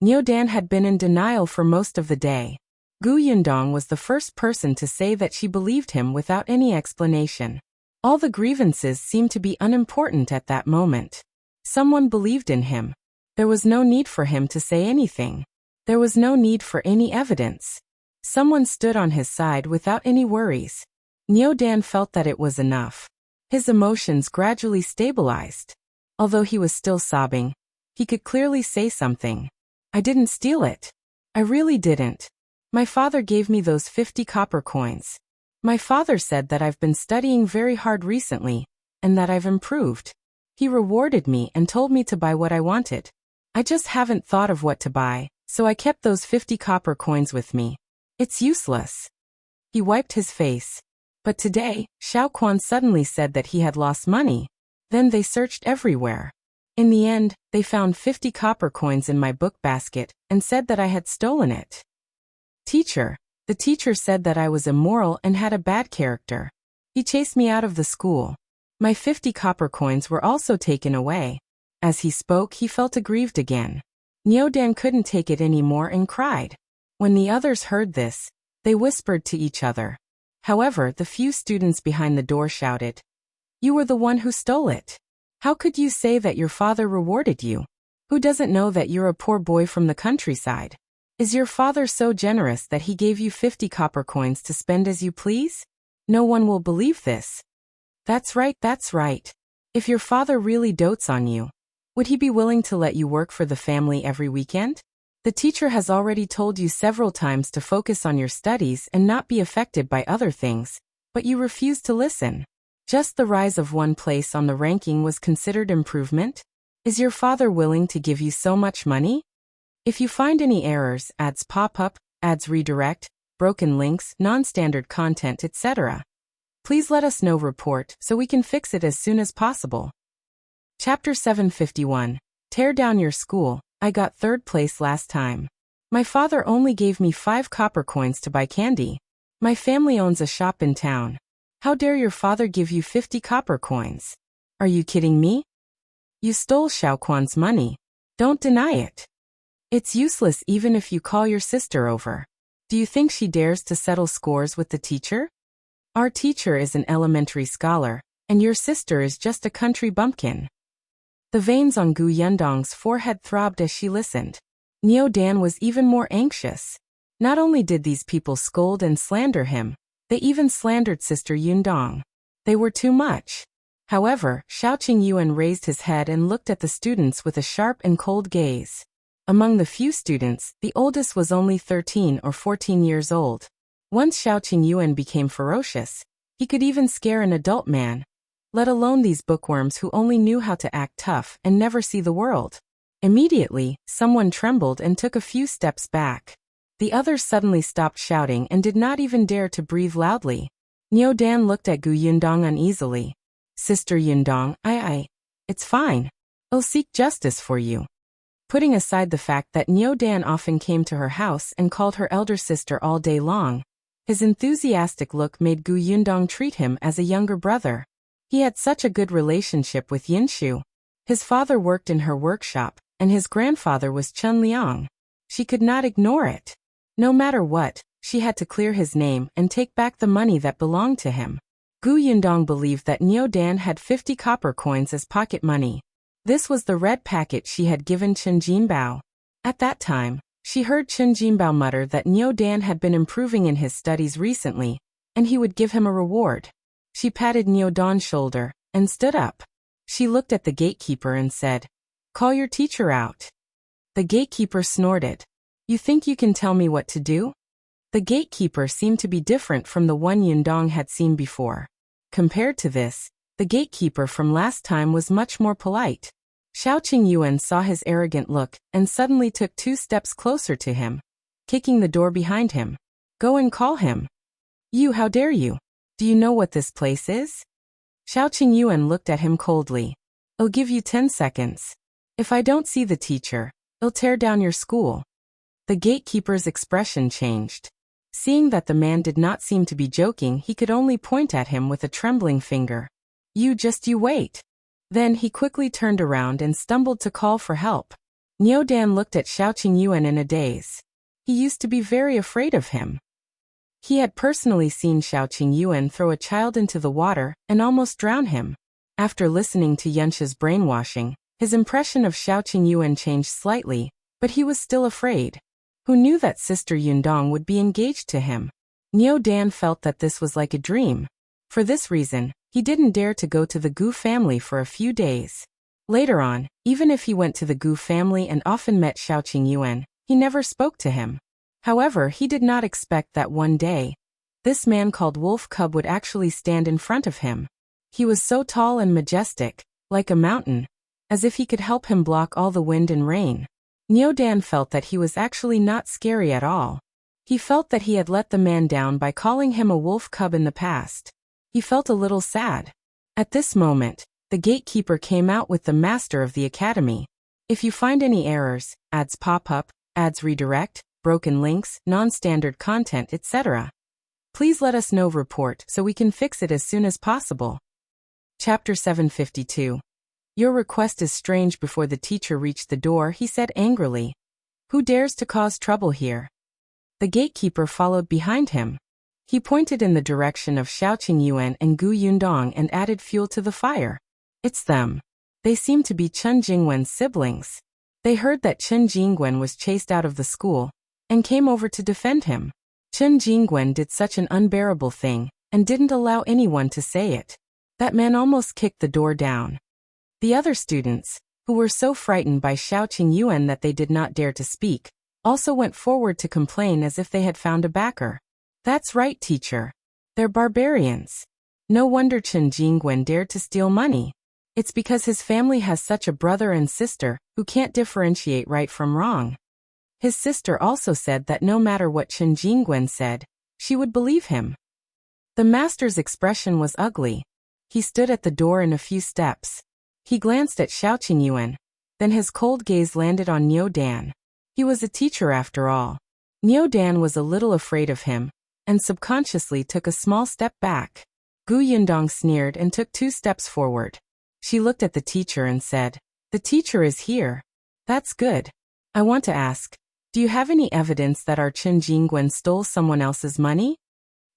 Niu Dan had been in denial for most of the day. Yundong was the first person to say that she believed him without any explanation. All the grievances seemed to be unimportant at that moment. Someone believed in him. There was no need for him to say anything. There was no need for any evidence. Someone stood on his side without any worries. Niu Dan felt that it was enough. His emotions gradually stabilized. Although he was still sobbing, he could clearly say something. I didn't steal it. I really didn't. My father gave me those 50 copper coins. My father said that I've been studying very hard recently, and that I've improved. He rewarded me and told me to buy what I wanted. I just haven't thought of what to buy, so I kept those 50 copper coins with me. It's useless. He wiped his face. But today, Shao Quan suddenly said that he had lost money. Then they searched everywhere. In the end, they found 50 copper coins in my book basket and said that I had stolen it. Teacher, the teacher said that I was immoral and had a bad character. He chased me out of the school. My 50 copper coins were also taken away. As he spoke, he felt aggrieved again. Niu Dan couldn't take it anymore and cried. When the others heard this, they whispered to each other. However, the few students behind the door shouted, "You were the one who stole it. How could you say that your father rewarded you? Who doesn't know that you're a poor boy from the countryside? Is your father so generous that he gave you 50 copper coins to spend as you please? No one will believe this." That's right, that's right. If your father really dotes on you, would he be willing to let you work for the family every weekend? The teacher has already told you several times to focus on your studies and not be affected by other things, but you refuse to listen. Just the rise of one place on the ranking was considered improvement? Is your father willing to give you so much money? If you find any errors, ads pop up, ads redirect, broken links, non-standard content, etc., please let us know report so we can fix it as soon as possible. Chapter 751. Tear down your school. I got 3rd place last time. My father only gave me 5 copper coins to buy candy. My family owns a shop in town. How dare your father give you 50 copper coins? Are you kidding me? You stole Shao Quan's money. Don't deny it. It's useless even if you call your sister over. Do you think she dares to settle scores with the teacher? Our teacher is an elementary scholar, and your sister is just a country bumpkin. The veins on Gu Yundong's forehead throbbed as she listened. Niu Dan was even more anxious. Not only did these people scold and slander him, they even slandered Sister Yundong. They were too much. However, Shao Qingyuan raised his head and looked at the students with a sharp and cold gaze. Among the few students, the oldest was only 13 or 14 years old. Once Shao Qingyuan became ferocious, he could even scare an adult man, let alone these bookworms who only knew how to act tough and never see the world. Immediately, someone trembled and took a few steps back. The others suddenly stopped shouting and did not even dare to breathe loudly. Niu Dan looked at Gu Yundong uneasily. Sister Yundong, it's fine. I'll seek justice for you. Putting aside the fact that Niu Dan often came to her house and called her elder sister all day long, his enthusiastic look made Gu Yundong treat him as a younger brother. He had such a good relationship with Yunxu. His father worked in her workshop, and his grandfather was Chen Liang. She could not ignore it. No matter what, she had to clear his name and take back the money that belonged to him. Gu Yundong believed that Niu Dan had 50 copper coins as pocket money. This was the red packet she had given Chen Jinbao. At that time, she heard Chen Jinbao mutter that Niu Dan had been improving in his studies recently, and he would give him a reward. She patted Niu Dan's shoulder and stood up. She looked at the gatekeeper and said, "Call your teacher out." The gatekeeper snorted. "You think you can tell me what to do?" The gatekeeper seemed to be different from the one Yundong had seen before. Compared to this, the gatekeeper from last time was much more polite. Shao Qingyuan saw his arrogant look and suddenly took 2 steps closer to him, kicking the door behind him. "Go and call him." "You, how dare you? Do you know what this place is?" Shao Qingyuan looked at him coldly. "I'll give you 10 seconds. If I don't see the teacher, I'll tear down your school." The gatekeeper's expression changed. Seeing that the man did not seem to be joking, he could only point at him with a trembling finger. You wait." Then he quickly turned around and stumbled to call for help. Niu Dan looked at Shao Qingyuan in a daze. He used to be very afraid of him. He had personally seen Shao Qingyuan throw a child into the water and almost drown him. After listening to Yunxi's brainwashing, his impression of Shao Qingyuan changed slightly, but he was still afraid. Who knew that Sister Yundong would be engaged to him? Niu Dan felt that this was like a dream. For this reason, he didn't dare to go to the Gu family for a few days. Later on, even if he went to the Gu family and often met Shao Qingyuan, he never spoke to him. However, he did not expect that one day, this man called Wolf Cub would actually stand in front of him. He was so tall and majestic, like a mountain, as if he could help him block all the wind and rain. Niu Dan felt that he was actually not scary at all. He felt that he had let the man down by calling him a wolf cub in the past. He felt a little sad. At this moment, the gatekeeper came out with the master of the academy. If you find any errors, ads pop up, ads redirect, broken links, non-standard content, etc., please let us know report so we can fix it as soon as possible. Chapter 752. Your request is strange. Before the teacher reached the door, he said angrily. Who dares to cause trouble here? The gatekeeper followed behind him. He pointed in the direction of Shao Qingyuan and Gu Yundong and added fuel to the fire. It's them. They seem to be Chen Jingwen's siblings. They heard that Chen Jingwen was chased out of the school and came over to defend him. Chen Jingwen did such an unbearable thing and didn't allow anyone to say it. That man almost kicked the door down. The other students, who were so frightened by Shao Qingyuan that they did not dare to speak, also went forward to complain as if they had found a backer. That's right, teacher. They're barbarians. No wonder Chen Jingwen dared to steal money. It's because his family has such a brother and sister who can't differentiate right from wrong. His sister also said that no matter what Chen Jingwen said, she would believe him. The master's expression was ugly. He stood at the door in a few steps. He glanced at Shao Qingyuan. Then his cold gaze landed on Niu Dan. He was a teacher after all. Niu Dan was a little afraid of him, and subconsciously took a small step back. Gu Yundong sneered and took 2 steps forward. She looked at the teacher and said, The teacher is here. That's good. I want to ask, do you have any evidence that our Chen Jingwen stole someone else's money?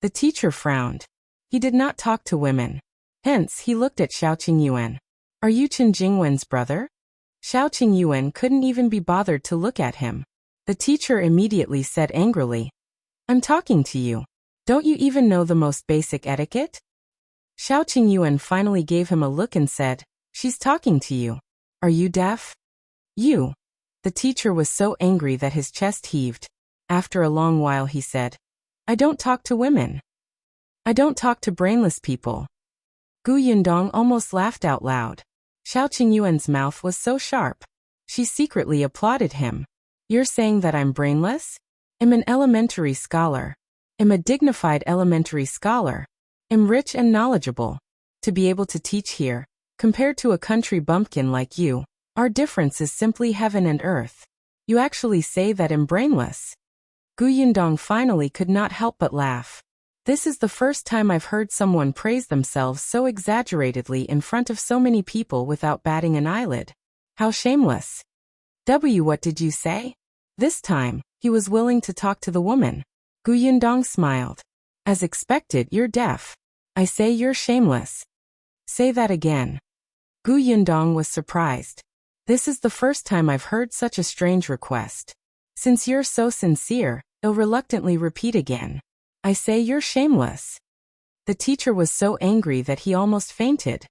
The teacher frowned. He did not talk to women. Hence, he looked at Shao Qingyuan. Are you Chen Jingwen's brother? Shao Qingyuan couldn't even be bothered to look at him. The teacher immediately said angrily, I'm talking to you. Don't you even know the most basic etiquette? Shao Qingyuan finally gave him a look and said, She's talking to you. Are you deaf? You. The teacher was so angry that his chest heaved. After a long while he said, I don't talk to women. I don't talk to brainless people. Gu Yundong almost laughed out loud. Shao Qingyuan's mouth was so sharp. She secretly applauded him. You're saying that I'm brainless? I'm an elementary scholar. I'm a dignified elementary scholar. I'm rich and knowledgeable. To be able to teach here, compared to a country bumpkin like you, our difference is simply heaven and earth. You actually say that I'm brainless. Gu Yundong finally could not help but laugh. This is the first time I've heard someone praise themselves so exaggeratedly in front of so many people without batting an eyelid. How shameless. What did you say? This time, he was willing to talk to the woman. Gu Yundong smiled. As expected, you're deaf. I say you're shameless. Say that again. Gu Yundong was surprised. This is the first time I've heard such a strange request. Since you're so sincere, he'll reluctantly repeat again. I say you're shameless. The teacher was so angry that he almost fainted.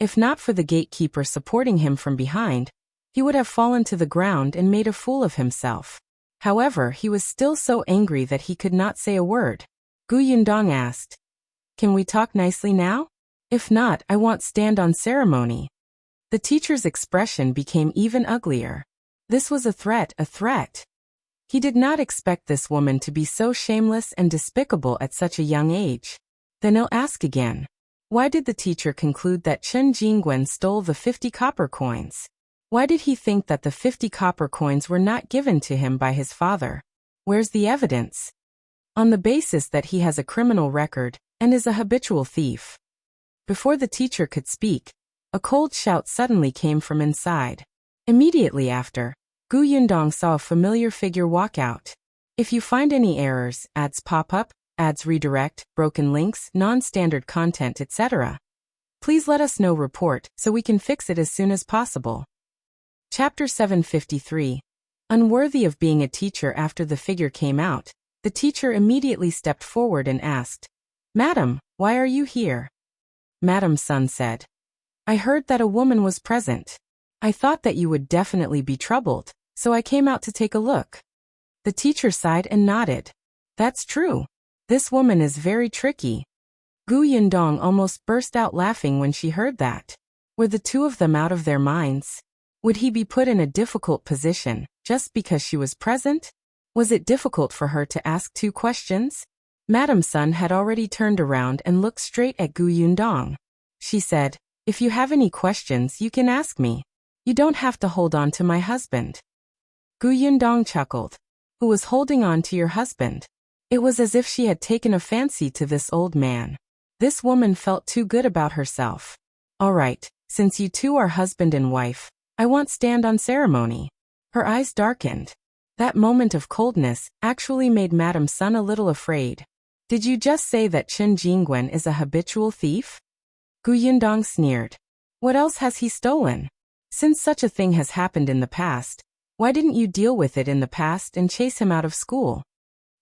If not for the gatekeeper supporting him from behind, he would have fallen to the ground and made a fool of himself. However, he was still so angry that he could not say a word. Gu Yundong asked, Can we talk nicely now? If not, I won't stand on ceremony. The teacher's expression became even uglier. This was a threat, a threat. He did not expect this woman to be so shameless and despicable at such a young age. Then he'll ask again. Why did the teacher conclude that Chen Jingwen stole the 50 copper coins? Why did he think that the 50 copper coins were not given to him by his father? Where's the evidence? On the basis that he has a criminal record and is a habitual thief. Before the teacher could speak, a cold shout suddenly came from inside. Immediately after, Gu Yundong saw a familiar figure walk out. If you find any errors, ads pop up, ads redirect, broken links, non-standard content, etc., please let us know report so we can fix it as soon as possible. Chapter 753. Unworthy of being a teacher. After the figure came out, the teacher immediately stepped forward and asked, "Madam, why are you here?" Madam Sun said, "I heard that a woman was present. I thought that you would definitely be troubled, so I came out to take a look." The teacher sighed and nodded. "That's true. This woman is very tricky." Yundong almost burst out laughing when she heard that. Were the two of them out of their minds? Would he be put in a difficult position just because she was present? Was it difficult for her to ask two questions? Madam Sun had already turned around and looked straight at Yundong. She said, "If you have any questions, you can ask me. You don't have to hold on to my husband." Yundong chuckled. "Who was holding on to your husband?" It was as if she had taken a fancy to this old man. This woman felt too good about herself. "All right, since you two are husband and wife, I won't stand on ceremony." Her eyes darkened. That moment of coldness actually made Madam Sun a little afraid. "Did you just say that Qingyuan is a habitual thief?" Yundong sneered. "What else has he stolen? Since such a thing has happened in the past, why didn't you deal with it in the past and chase him out of school?"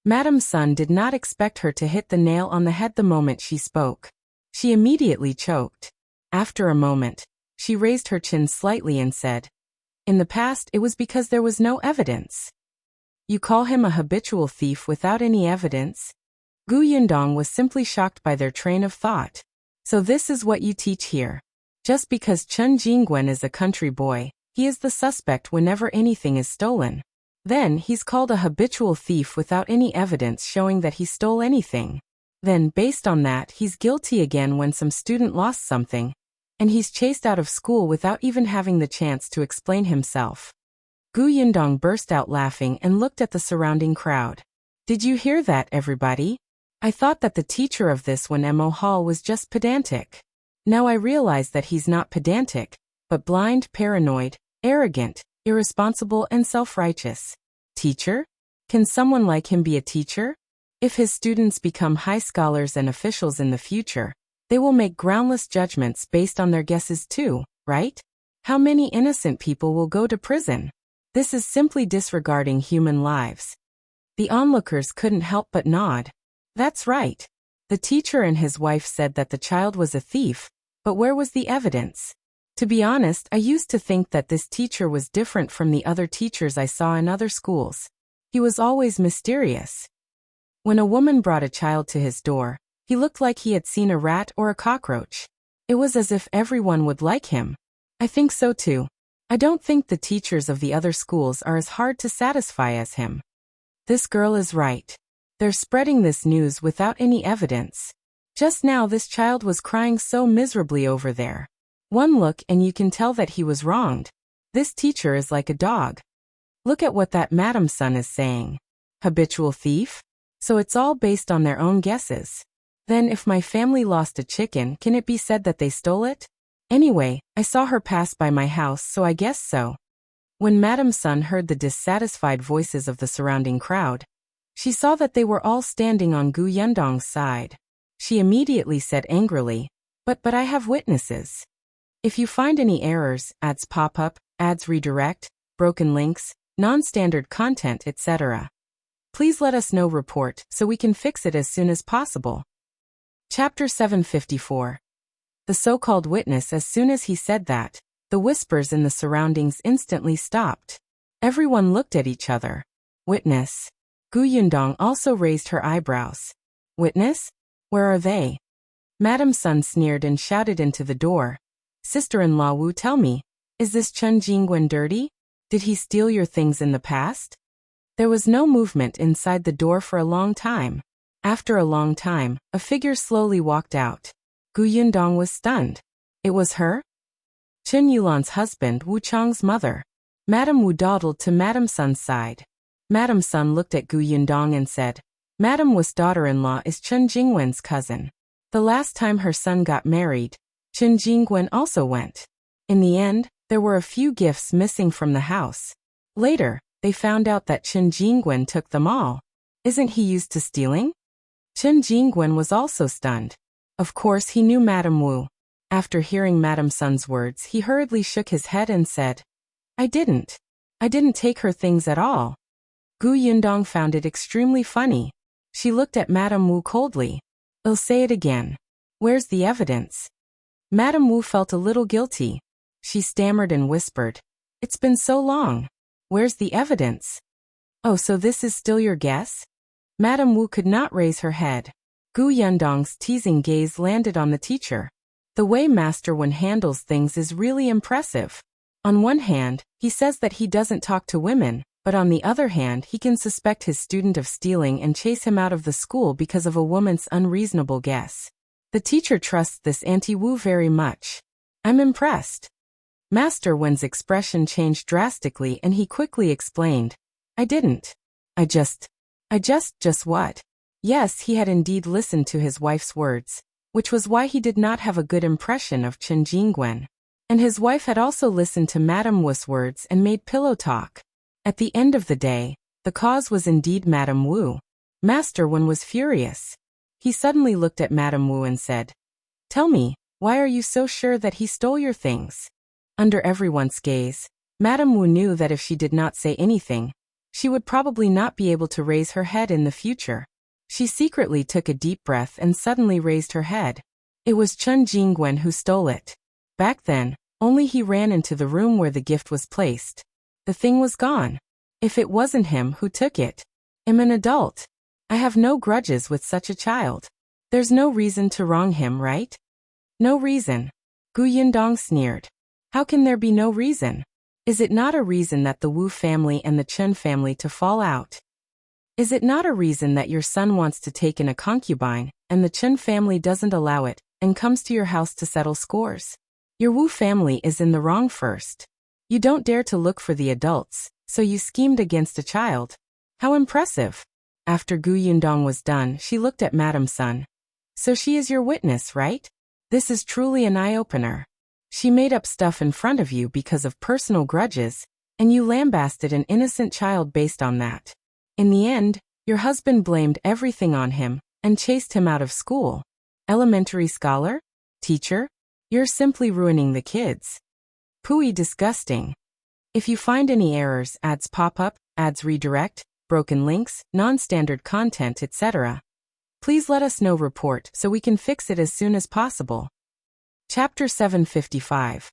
Madam Sun did not expect her to hit the nail on the head the moment she spoke. She immediately choked. After a moment, she raised her chin slightly and said, "In the past it was because there was no evidence." "You call him a habitual thief without any evidence?" Yundong was simply shocked by their train of thought. "So this is what you teach here. Just because Qingyuan is a country boy, he is the suspect whenever anything is stolen. Then he's called a habitual thief without any evidence showing that he stole anything. Then based on that he's guilty again when some student lost something, and he's chased out of school without even having the chance to explain himself." Yundong burst out laughing and looked at the surrounding crowd. "Did you hear that, everybody? I thought that the teacher of this Wenhuo Hall was just pedantic. Now I realize that he's not pedantic, but blind, paranoid, arrogant, irresponsible, and self-righteous. Teacher? Can someone like him be a teacher? If his students become high scholars and officials in the future, they will make groundless judgments based on their guesses too, right? How many innocent people will go to prison? This is simply disregarding human lives." The onlookers couldn't help but nod. That's right. The teacher and his wife said that the child was a thief, but where was the evidence? To be honest, I used to think that this teacher was different from the other teachers I saw in other schools. He was always mysterious. When a woman brought a child to his door, he looked like he had seen a rat or a cockroach. It was as if everyone would like him. I think so too. I don't think the teachers of the other schools are as hard to satisfy as him. This girl is right. They're spreading this news without any evidence. Just now this child was crying so miserably over there. One look and you can tell that he was wronged. This teacher is like a dog. Look at what that Madam Sun is saying. Habitual thief? So it's all based on their own guesses. Then if my family lost a chicken, can it be said that they stole it? Anyway, I saw her pass by my house, so I guess so. When Madam Sun heard the dissatisfied voices of the surrounding crowd, she saw that they were all standing on Yundong's side. She immediately said angrily, But I have witnesses. If you find any errors, ads pop up, ads redirect, broken links, non-standard content, etc., please let us know. Report so we can fix it as soon as possible." Chapter 754. The so-called witness. As soon as he said that, the whispers in the surroundings instantly stopped. Everyone looked at each other. Witness? Yundong also raised her eyebrows. Witness? Where are they? Madam Sun sneered and shouted into the door. Sister-in-law Wu, tell me, is this Qingyuan dirty? Did he steal your things in the past? There was no movement inside the door for a long time. After a long time, a figure slowly walked out. Yundong was stunned. It was her? Qingyuan's husband, Wu Chang's mother. Madam Wu dawdled to Madam Sun's side. Madam Sun looked at Yundong and said, Madam Wu's daughter-in-law is Qingyuan's cousin. The last time her son got married, Qingyuan also went. In the end, there were a few gifts missing from the house. Later, they found out that Qingyuan took them all. Isn't he used to stealing? Qingyuan was also stunned. Of course he knew Madam Wu. After hearing Madam Sun's words, he hurriedly shook his head and said, I didn't. I didn't take her things at all. Gu Yundong found it extremely funny. She looked at Madame Wu coldly. I'll say it again. Where's the evidence? Madame Wu felt a little guilty. She stammered and whispered. It's been so long. Where's the evidence? Oh, so this is still your guess? Madame Wu could not raise her head. Gu Yundong's teasing gaze landed on the teacher. The way Master Wen handles things is really impressive. On one hand, he says that he doesn't talk to women, but on the other hand he can suspect his student of stealing and chase him out of the school because of a woman's unreasonable guess. The teacher trusts this Auntie Wu very much. I'm impressed. Master Wen's expression changed drastically and he quickly explained. I didn't. Just what? Yes, he had indeed listened to his wife's words, which was why he did not have a good impression of Chen Jingguan. And his wife had also listened to Madame Wu's words and made pillow talk. At the end of the day, the cause was indeed Madame Wu. Master Wen was furious. He suddenly looked at Madame Wu and said, Tell me, why are you so sure that he stole your things? Under everyone's gaze, Madame Wu knew that if she did not say anything, she would probably not be able to raise her head in the future. She secretly took a deep breath and suddenly raised her head. It was Chen Jingguan who stole it. Back then, only he ran into the room where the gift was placed. The thing was gone. If it wasn't him who took it. I'm an adult. I have no grudges with such a child. There's no reason to wrong him, right? No reason. Gu Yundong sneered. How can there be no reason? Is it not a reason that the Wu family and the Chen family to fall out? Is it not a reason that your son wants to take in a concubine, and the Chen family doesn't allow it, and comes to your house to settle scores? Your Wu family is in the wrong first. You don't dare to look for the adults, so you schemed against a child. How impressive. After Gu Yundong was done, she looked at Madame Sun. So she is your witness, right? This is truly an eye-opener. She made up stuff in front of you because of personal grudges, and you lambasted an innocent child based on that. In the end, your husband blamed everything on him, and chased him out of school. Elementary scholar? Teacher? You're simply ruining the kids. Pooey disgusting. If you find any errors, ads pop up, ads redirect, broken links, non-standard content, etc., please let us know report so we can fix it as soon as possible. Chapter 755.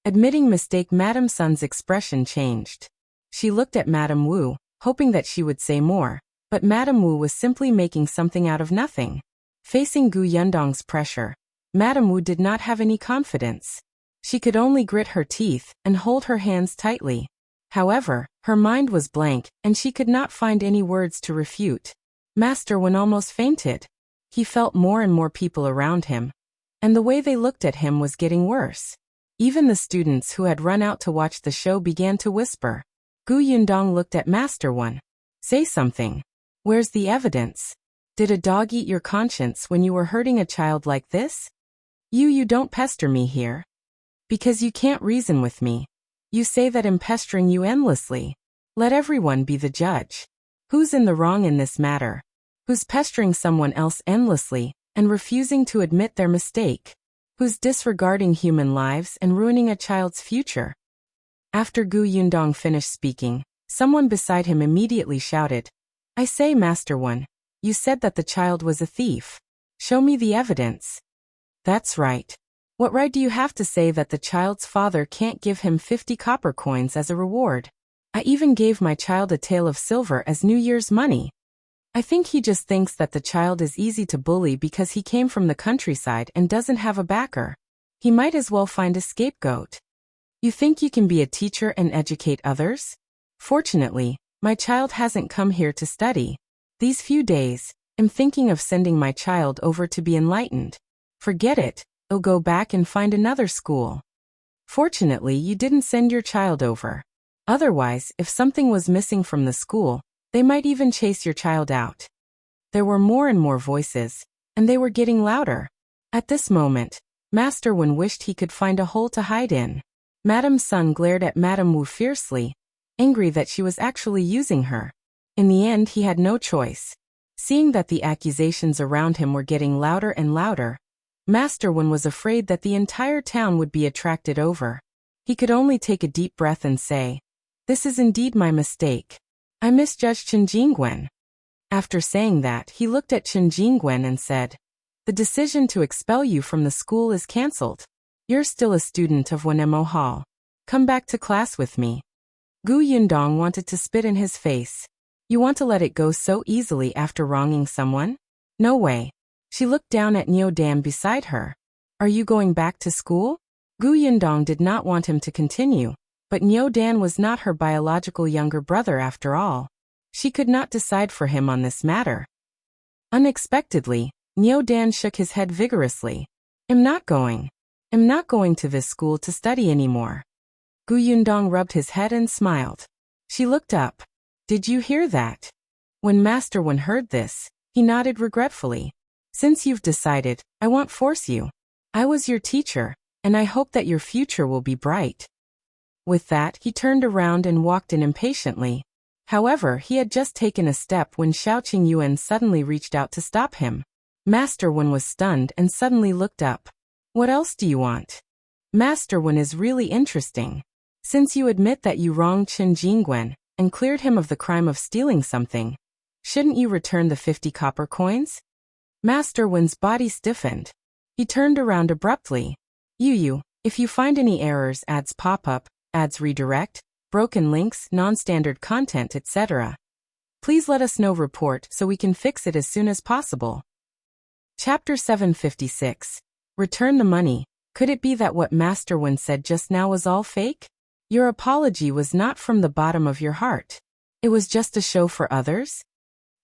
Admitting mistake. Madame Sun's expression changed. She looked at Madame Wu, hoping that she would say more, but Madame Wu was simply making something out of nothing. Facing Gu Yundong's pressure, Madame Wu did not have any confidence. She could only grit her teeth and hold her hands tightly. However, her mind was blank, and she could not find any words to refute. Master Wen almost fainted. He felt more and more people around him, and the way they looked at him was getting worse. Even the students who had run out to watch the show began to whisper. Gu Yundong looked at Master Wen. Say something. Where's the evidence? Did a dog eat your conscience when you were hurting a child like this? You don't pester me here. Because you can't reason with me. You say that I'm pestering you endlessly. Let everyone be the judge. Who's in the wrong in this matter? Who's pestering someone else endlessly, and refusing to admit their mistake? Who's disregarding human lives and ruining a child's future? After Gu Yundong finished speaking, someone beside him immediately shouted, I say, Master Wen, you said that the child was a thief. Show me the evidence. That's right. What right do you have to say that the child's father can't give him 50 copper coins as a reward? I even gave my child a tael of silver as New Year's money. I think he just thinks that the child is easy to bully because he came from the countryside and doesn't have a backer. He might as well find a scapegoat. You think you can be a teacher and educate others? Fortunately, my child hasn't come here to study. These few days, I'm thinking of sending my child over to be enlightened. Forget it, I'll go back and find another school. Fortunately, you didn't send your child over. Otherwise, if something was missing from the school, they might even chase your child out. There were more and more voices, and they were getting louder. At this moment, Master Wen wished he could find a hole to hide in. Madame Sun glared at Madame Wu fiercely, angry that she was actually using her. In the end, he had no choice. Seeing that the accusations around him were getting louder and louder, Master Wen was afraid that the entire town would be attracted over. He could only take a deep breath and say, This is indeed my mistake. I misjudged Qingyuan. After saying that, he looked at Qingyuan and said, the decision to expel you from the school is cancelled. You're still a student of Wenhuo Hall. Come back to class with me. Yundong wanted to spit in his face. You want to let it go so easily after wronging someone? No way. She looked down at Niu Dan beside her. Are you going back to school? Yundong did not want him to continue, but Niu Dan was not her biological younger brother after all. She could not decide for him on this matter. Unexpectedly, Niu Dan shook his head vigorously. I'm not going to this school to study anymore. Yundong rubbed his head and smiled. She looked up. Did you hear that? When Master Wen heard this, he nodded regretfully. Since you've decided, I won't force you. I was your teacher, and I hope that your future will be bright. With that, he turned around and walked in impatiently. However, he had just taken a step when Shao Qingyuan suddenly reached out to stop him. Master Wen was stunned and suddenly looked up. What else do you want? Master Wen is really interesting. Since you admit that you wronged Qingyuan and cleared him of the crime of stealing something, shouldn't you return the 50 copper coins? Master Wen's body stiffened. He turned around abruptly. If you find any errors, ads pop up, ads redirect, broken links, non-standard content, etc., please let us know. Report so we can fix it as soon as possible. Chapter 756. Return the money. Could it be that what Master Wen said just now was all fake? Your apology was not from the bottom of your heart. It was just a show for others?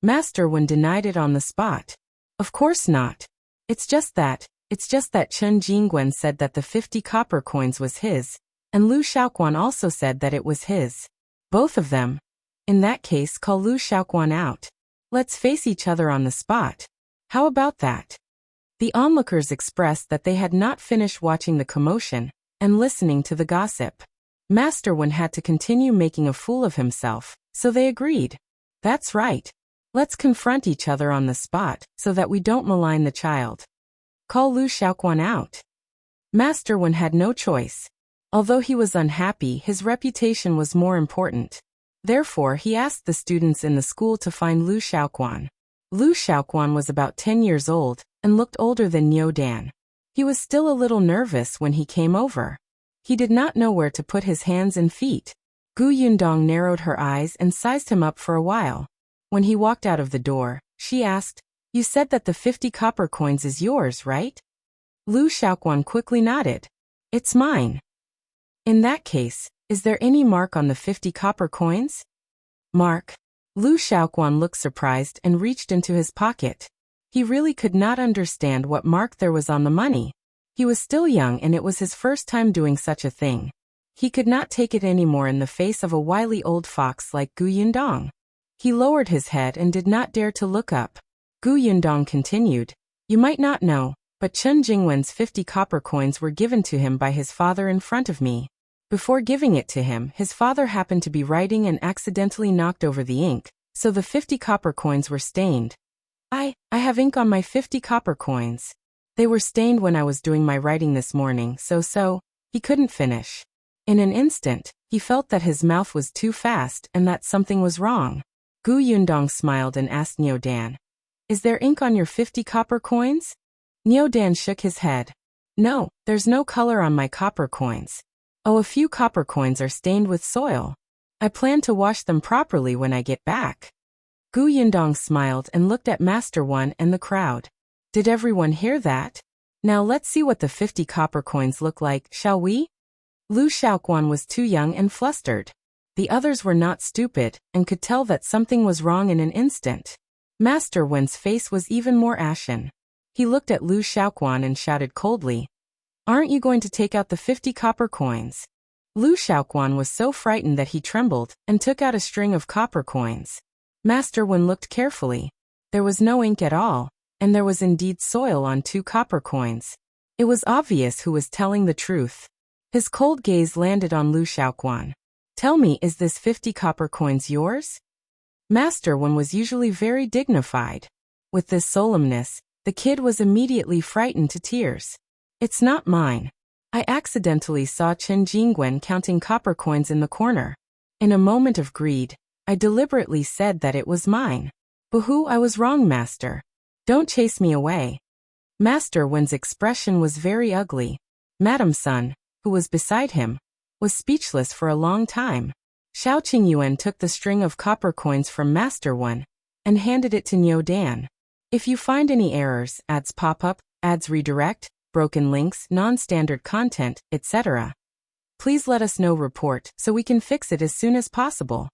Master Wen denied it on the spot. Of course not. It's just that Qingyuan said that the 50 copper coins was his, and Liu Xiahui also said that it was his. Both of them. In that case, call Liu Xiahui out. Let's face each other on the spot. How about that? The onlookers expressed that they had not finished watching the commotion and listening to the gossip. Master Wen had to continue making a fool of himself, so they agreed. That's right. Let's confront each other on the spot so that we don't malign the child. Call Liu Xiahui out. Master Wen had no choice. Although he was unhappy, his reputation was more important. Therefore, he asked the students in the school to find Liu Xiahui. Liu Xiahui was about 10 years old and looked older than Niu Dan. He was still a little nervous when he came over. He did not know where to put his hands and feet. Yundong narrowed her eyes and sized him up for a while. When he walked out of the door, she asked, You said that the 50 copper coins is yours, right? Liu Xiahui quickly nodded. It's mine. In that case, is there any mark on the 50 copper coins? Mark? Liu Xiahui looked surprised and reached into his pocket. He really could not understand what mark there was on the money. He was still young and it was his first time doing such a thing. He could not take it anymore in the face of a wily old fox like Yundong. He lowered his head and did not dare to look up. Yundong continued, You might not know, but Qingyuan's 50 copper coins were given to him by his father in front of me. Before giving it to him, his father happened to be writing and accidentally knocked over the ink, so the 50 copper coins were stained. I have ink on my 50 copper coins. They were stained when I was doing my writing this morning, so, he couldn't finish. In an instant, he felt that his mouth was too fast and that something was wrong. Yundong smiled and asked Niu Dan, Is there ink on your 50 copper coins? Niu Dan shook his head. No, there's no color on my copper coins. Oh, a few copper coins are stained with soil. I plan to wash them properly when I get back. Yundong smiled and looked at Master Wen and the crowd. Did everyone hear that? Now let's see what the 50 copper coins look like, shall we? Liu Xiahui was too young and flustered. The others were not stupid and could tell that something was wrong in an instant. Master Wen's face was even more ashen. He looked at Liu Xiahui and shouted coldly, Aren't you going to take out the 50 copper coins? Liu Xiahui was so frightened that he trembled and took out a string of copper coins. Master Wen looked carefully. There was no ink at all, and there was indeed soil on 2 copper coins. It was obvious who was telling the truth. His cold gaze landed on Liu Xiahui. Tell me, is this 50 copper coins yours? Master Wen was usually very dignified. With this solemnness, the kid was immediately frightened to tears. It's not mine. I accidentally saw Qingyuan counting copper coins in the corner. In a moment of greed, I deliberately said that it was mine. Boo-hoo, I was wrong, Master. Don't chase me away. Master Wen's expression was very ugly. Madam Sun, who was beside him, was speechless for a long time. Shao Qingyuan took the string of copper coins from Master Wen and handed it to Niu Dan. If you find any errors, ads pop up, ads redirect, broken links, non-standard content, etc., please let us know. Report so we can fix it as soon as possible.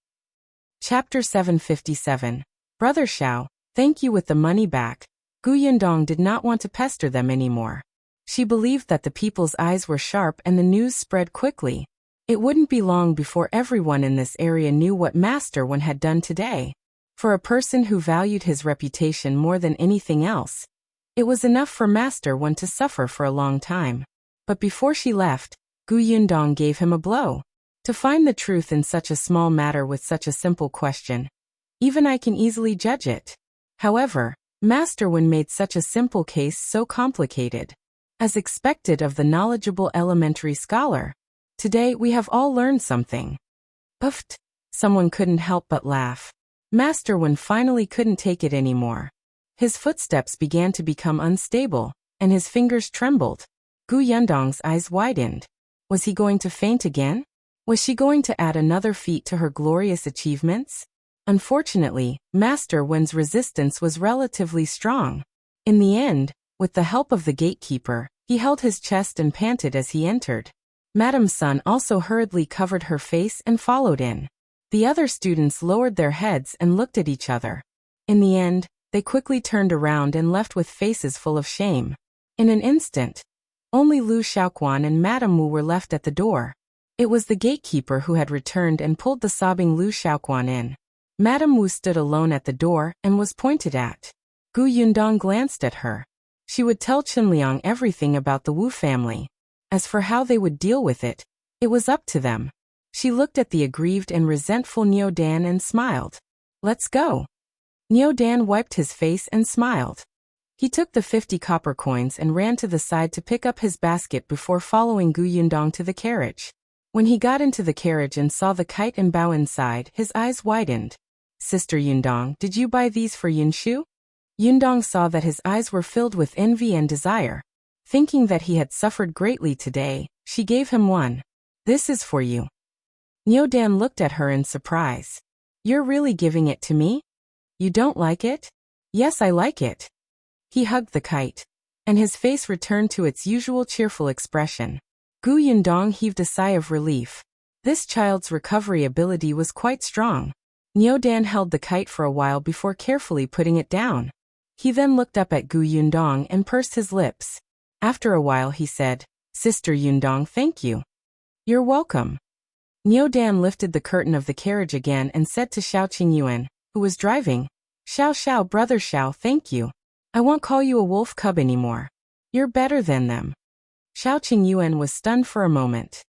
Chapter 757. Brother Shao, thank you with the money back. Yundong did not want to pester them anymore. She believed that the people's eyes were sharp and the news spread quickly. It wouldn't be long before everyone in this area knew what Master Wen had done today. For a person who valued his reputation more than anything else, it was enough for Master Wen to suffer for a long time. But before she left, Yundong gave him a blow. To find the truth in such a small matter with such a simple question. Even I can easily judge it. However, Master Wen made such a simple case so complicated. As expected of the knowledgeable elementary scholar. Today we have all learned something. Puffed. Someone couldn't help but laugh. Master Wen finally couldn't take it anymore. His footsteps began to become unstable, and his fingers trembled. Yundong's eyes widened. Was he going to faint again? Was she going to add another feat to her glorious achievements? Unfortunately, Master Wen's resistance was relatively strong. In the end, with the help of the gatekeeper, he held his chest and panted as he entered. Madam Sun also hurriedly covered her face and followed in. The other students lowered their heads and looked at each other. In the end, they quickly turned around and left with faces full of shame. In an instant, only Liu Xiahui and Madame Wu were left at the door. It was the gatekeeper who had returned and pulled the sobbing Liu Xiahui in. Madame Wu stood alone at the door and was pointed at. Yundong glanced at her. She would tell Qinliang everything about the Wu family. As for how they would deal with it, it was up to them. She looked at the aggrieved and resentful Niu Dan and smiled. Let's go. Niu Dan wiped his face and smiled. He took the 50 copper coins and ran to the side to pick up his basket before following Yundong to the carriage. When he got into the carriage and saw the kite and bow inside, his eyes widened. Sister Yundong, did you buy these for Yunshu? Yundong saw that his eyes were filled with envy and desire. Thinking that he had suffered greatly today, she gave him one. This is for you. Niu Dan looked at her in surprise. You're really giving it to me? You don't like it? Yes, I like it. He hugged the kite, and his face returned to its usual cheerful expression. Yundong heaved a sigh of relief. This child's recovery ability was quite strong. Niu Dan held the kite for a while before carefully putting it down. He then looked up at Yundong and pursed his lips. After a while he said, Sister Yundong, thank you. You're welcome. Niu Dan lifted the curtain of the carriage again and said to Shao Qingyuan, who was driving, Shao, brother Shao, thank you. I won't call you a wolf cub anymore. You're better than them. Shao Qingyuan was stunned for a moment.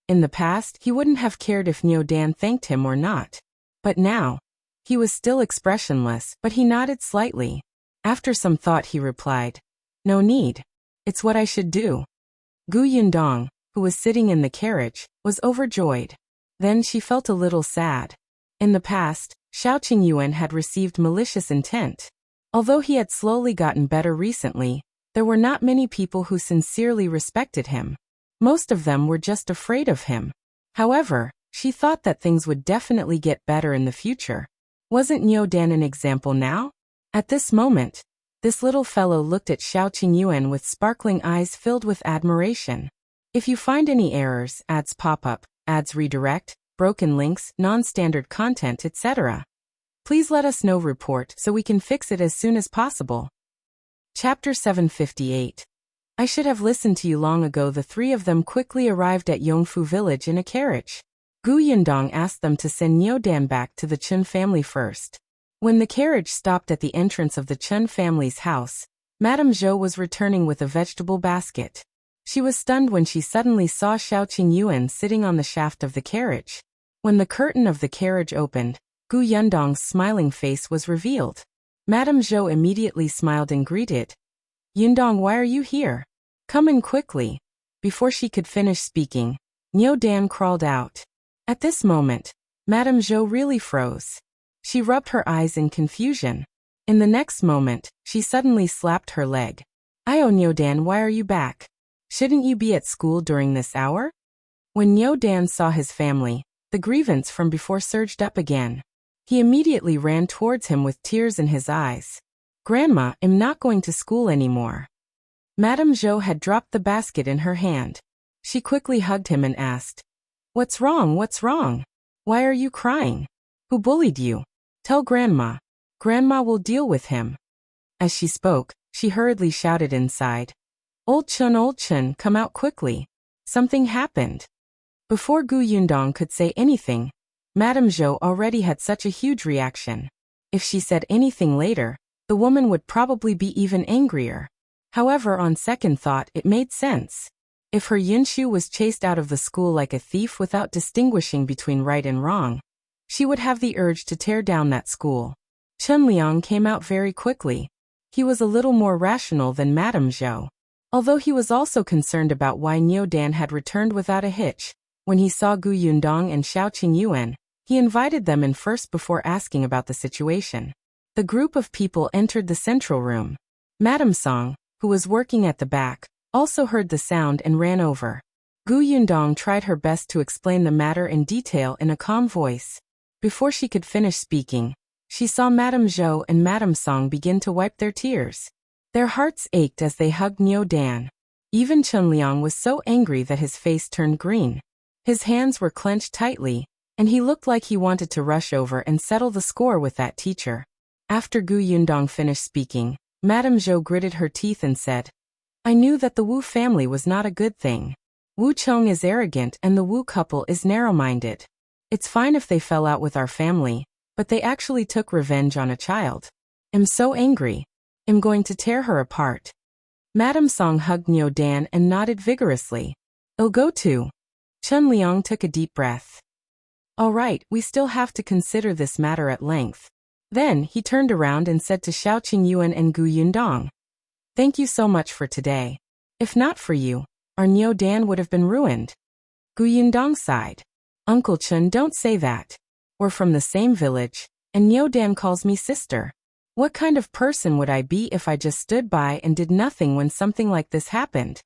In the past, he wouldn't have cared if Niu Dan thanked him or not. But now, he was still expressionless, but he nodded slightly. After some thought he replied, No need. It's what I should do. Yundong, who was sitting in the carriage, was overjoyed. Then she felt a little sad. In the past, Shao Qingyuan had received malicious intent. Although he had slowly gotten better recently, there were not many people who sincerely respected him. Most of them were just afraid of him. However, she thought that things would definitely get better in the future. Wasn't Niu Dan an example now? At this moment, this little fellow looked at Shao Qingyuan with sparkling eyes filled with admiration. If you find any errors, ads pop up, ads redirect, broken links, non-standard content, etc., please let us know. Report so we can fix it as soon as possible. Chapter 758. I should have listened to you long ago. The three of them quickly arrived at Yongfu village in a carriage. Yundong asked them to send Niu Dan back to the Chen family first. When the carriage stopped at the entrance of the Chen family's house, Madame Zhou was returning with a vegetable basket. She was stunned when she suddenly saw Shao Qingyuan sitting on the shaft of the carriage. When the curtain of the carriage opened, Yundong's smiling face was revealed. Madame Zhou immediately smiled and greeted. Yundong, why are you here? Come in quickly. Before she could finish speaking, Niu Dan crawled out. At this moment, Madame Zhou really froze. She rubbed her eyes in confusion. In the next moment, she suddenly slapped her leg. Niu Dan, why are you back? Shouldn't you be at school during this hour? When Niu Dan saw his family, the grievance from before surged up again. He immediately ran towards him with tears in his eyes. Grandma, I'm not going to school anymore. Madame Zhou had dropped the basket in her hand. She quickly hugged him and asked, What's wrong? What's wrong? Why are you crying? Who bullied you? Tell Grandma. Grandma will deal with him. As she spoke, she hurriedly shouted inside. Old Chun, come out quickly. Something happened. Before Yundong could say anything, Madame Zhou already had such a huge reaction. If she said anything later, the woman would probably be even angrier. However, on second thought, it made sense. If her Yunxu was chased out of the school like a thief without distinguishing between right and wrong, she would have the urge to tear down that school. Chen Liang came out very quickly. He was a little more rational than Madame Zhou. Although he was also concerned about why Niu Dan had returned without a hitch, when he saw Yundong and Shao Qingyuan, he invited them in first before asking about the situation. The group of people entered the central room. Madame Song, who was working at the back, also heard the sound and ran over. Yundong tried her best to explain the matter in detail in a calm voice. Before she could finish speaking, she saw Madame Zhou and Madame Song begin to wipe their tears. Their hearts ached as they hugged Niu Dan. Even Chen Liang was so angry that his face turned green. His hands were clenched tightly, and he looked like he wanted to rush over and settle the score with that teacher. After Yundong finished speaking, Madame Zhou gritted her teeth and said, I knew that the Wu family was not a good thing. Wu Chong is arrogant and the Wu couple is narrow-minded. It's fine if they fell out with our family, but they actually took revenge on a child. I'm so angry. I'm going to tear her apart. Madame Song hugged Niu Dan and nodded vigorously. I'll go too. Chen Liang took a deep breath. All right, we still have to consider this matter at length. Then he turned around and said to Shao Qingyuan and Yundong, Thank you so much for today. If not for you, our Niu Dan would have been ruined. Yundong sighed. Uncle Chen, don't say that. We're from the same village, and Niu Dan calls me sister. What kind of person would I be if I just stood by and did nothing when something like this happened?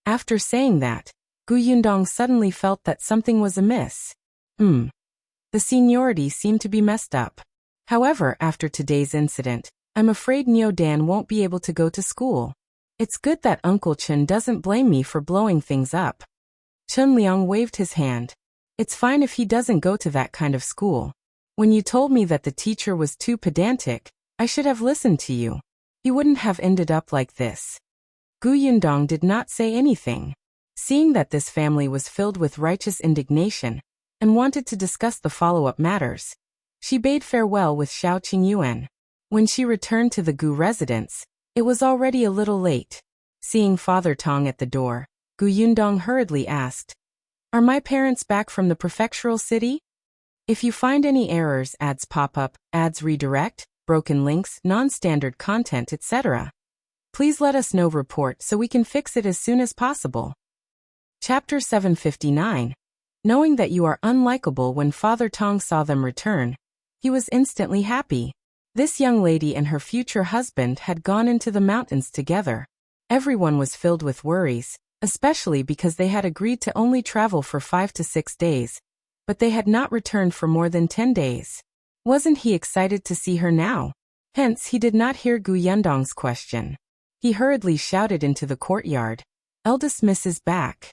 After saying that, Yundong suddenly felt that something was amiss. The seniority seemed to be messed up. However, after today's incident, I'm afraid Niu Dan won't be able to go to school. It's good that Uncle Chen doesn't blame me for blowing things up. Chen Liang waved his hand. It's fine if he doesn't go to that kind of school. When you told me that the teacher was too pedantic, I should have listened to you. He wouldn't have ended up like this. Yundong did not say anything. Seeing that this family was filled with righteous indignation and wanted to discuss the follow-up matters, she bade farewell with Shao Qingyuan. When she returned to the Gu residence, it was already a little late. Seeing Father Tong at the door, Yundong hurriedly asked, Are my parents back from the prefectural city? If you find any errors, ads pop up, ads redirect, broken links, non-standard content, etc., please let us know. Report so we can fix it as soon as possible. Chapter 759. Knowing that you are unlikable. When Father Tong saw them return, he was instantly happy. This young lady and her future husband had gone into the mountains together. Everyone was filled with worries, especially because they had agreed to only travel for 5 to 6 days, but they had not returned for more than 10 days. Wasn't he excited to see her now? Hence, he did not hear Yundong's question. He hurriedly shouted into the courtyard, Eldest Miss is back.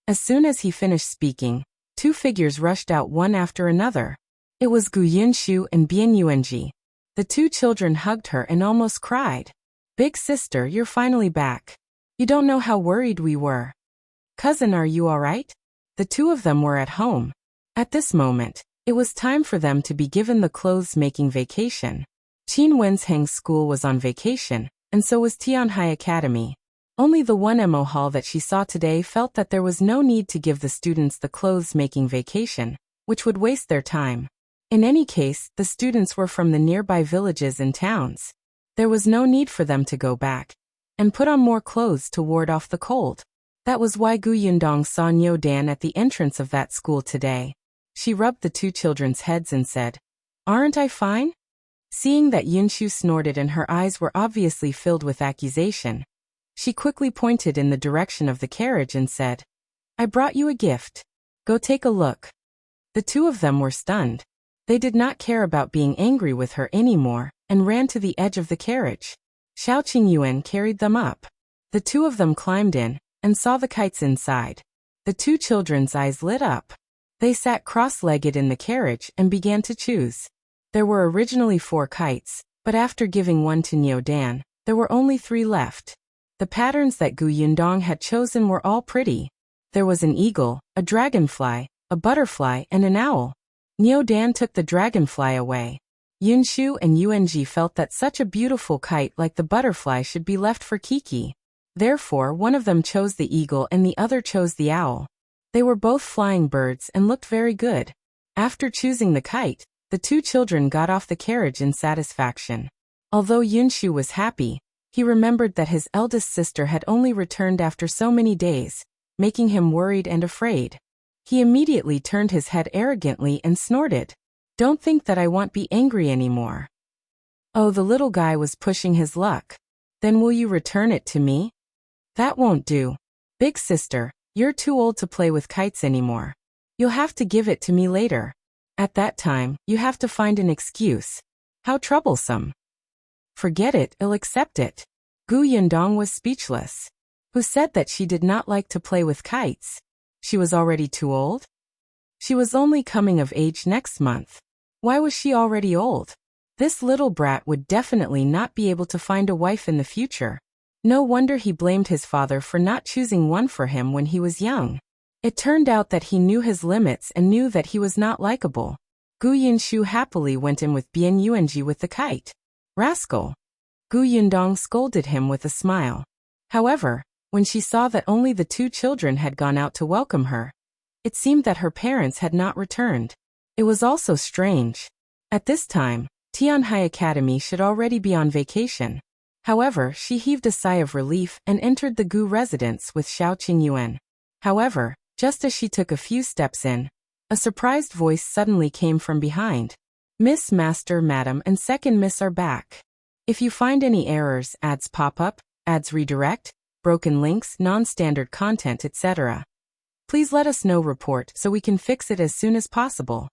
As soon as he finished speaking, 2 figures rushed out one after another. It was Yunxu and Bian Yuanji. The 2 children hugged her and almost cried. Big sister, you're finally back. You don't know how worried we were. Cousin, are you all right? The 2 of them were at home. At this moment, it was time for them to be given the clothes-making vacation. Qin Wensheng's school was on vacation, and so was Tianhai Academy. Only the 1mo hall that she saw today felt that there was no need to give the students the clothes-making vacation, which would waste their time. In any case, the students were from the nearby villages and towns. There was no need for them to go back and put on more clothes to ward off the cold. That was why Yundong saw Niu Dan at the entrance of that school today. She rubbed the two children's heads and said, "Aren't I fine?" Seeing that Yunxiu snorted and her eyes were obviously filled with accusation, she quickly pointed in the direction of the carriage and said, "I brought you a gift. Go take a look." The two of them were stunned. They did not care about being angry with her anymore and ran to the edge of the carriage. Shao Qingyuan carried them up. The two of them climbed in and saw the kites inside. The two children's eyes lit up. They sat cross-legged in the carriage and began to choose. There were originally 4 kites, but after giving one to Niu Dan, there were only 3 left. The patterns that Yundong had chosen were all pretty. There was an eagle, a dragonfly, a butterfly, and an owl. Niu Dan took the dragonfly away. Yunxiu and Yuanji felt that such a beautiful kite like the butterfly should be left for Kiki. Therefore, one of them chose the eagle and the other chose the owl. They were both flying birds and looked very good. After choosing the kite, the two children got off the carriage in satisfaction. Although Yunxiu was happy, he remembered that his eldest sister had only returned after so many days, making him worried and afraid. He immediately turned his head arrogantly and snorted, "Don't think that I won't be angry anymore." Oh, the little guy was pushing his luck. "Then will you return it to me?" "That won't do. Big sister, you're too old to play with kites anymore. You'll have to give it to me later. At that time, you have to find an excuse. How troublesome." "Forget it, I'll accept it." Yundong was speechless. Who said that she did not like to play with kites? She was already too old? She was only coming of age next month. Why was she already old? This little brat would definitely not be able to find a wife in the future. No wonder he blamed his father for not choosing one for him when he was young. It turned out that he knew his limits and knew that he was not likable. Yunxiu happily went in with Bian Yuanji with the kite. "Rascal!" Yundong scolded him with a smile. However, when she saw that only the two children had gone out to welcome her, it seemed that her parents had not returned. It was also strange. At this time, Tianhai Academy should already be on vacation. However, she heaved a sigh of relief and entered the Gu residence with Shao Qingyuan. However, just as she took a few steps in, a surprised voice suddenly came from behind. "Miss, Master, Madam, and Second Miss are back. If you find any errors, ads pop up, ads redirect, broken links, non-standard content, etc., please let us know report so we can fix it as soon as possible."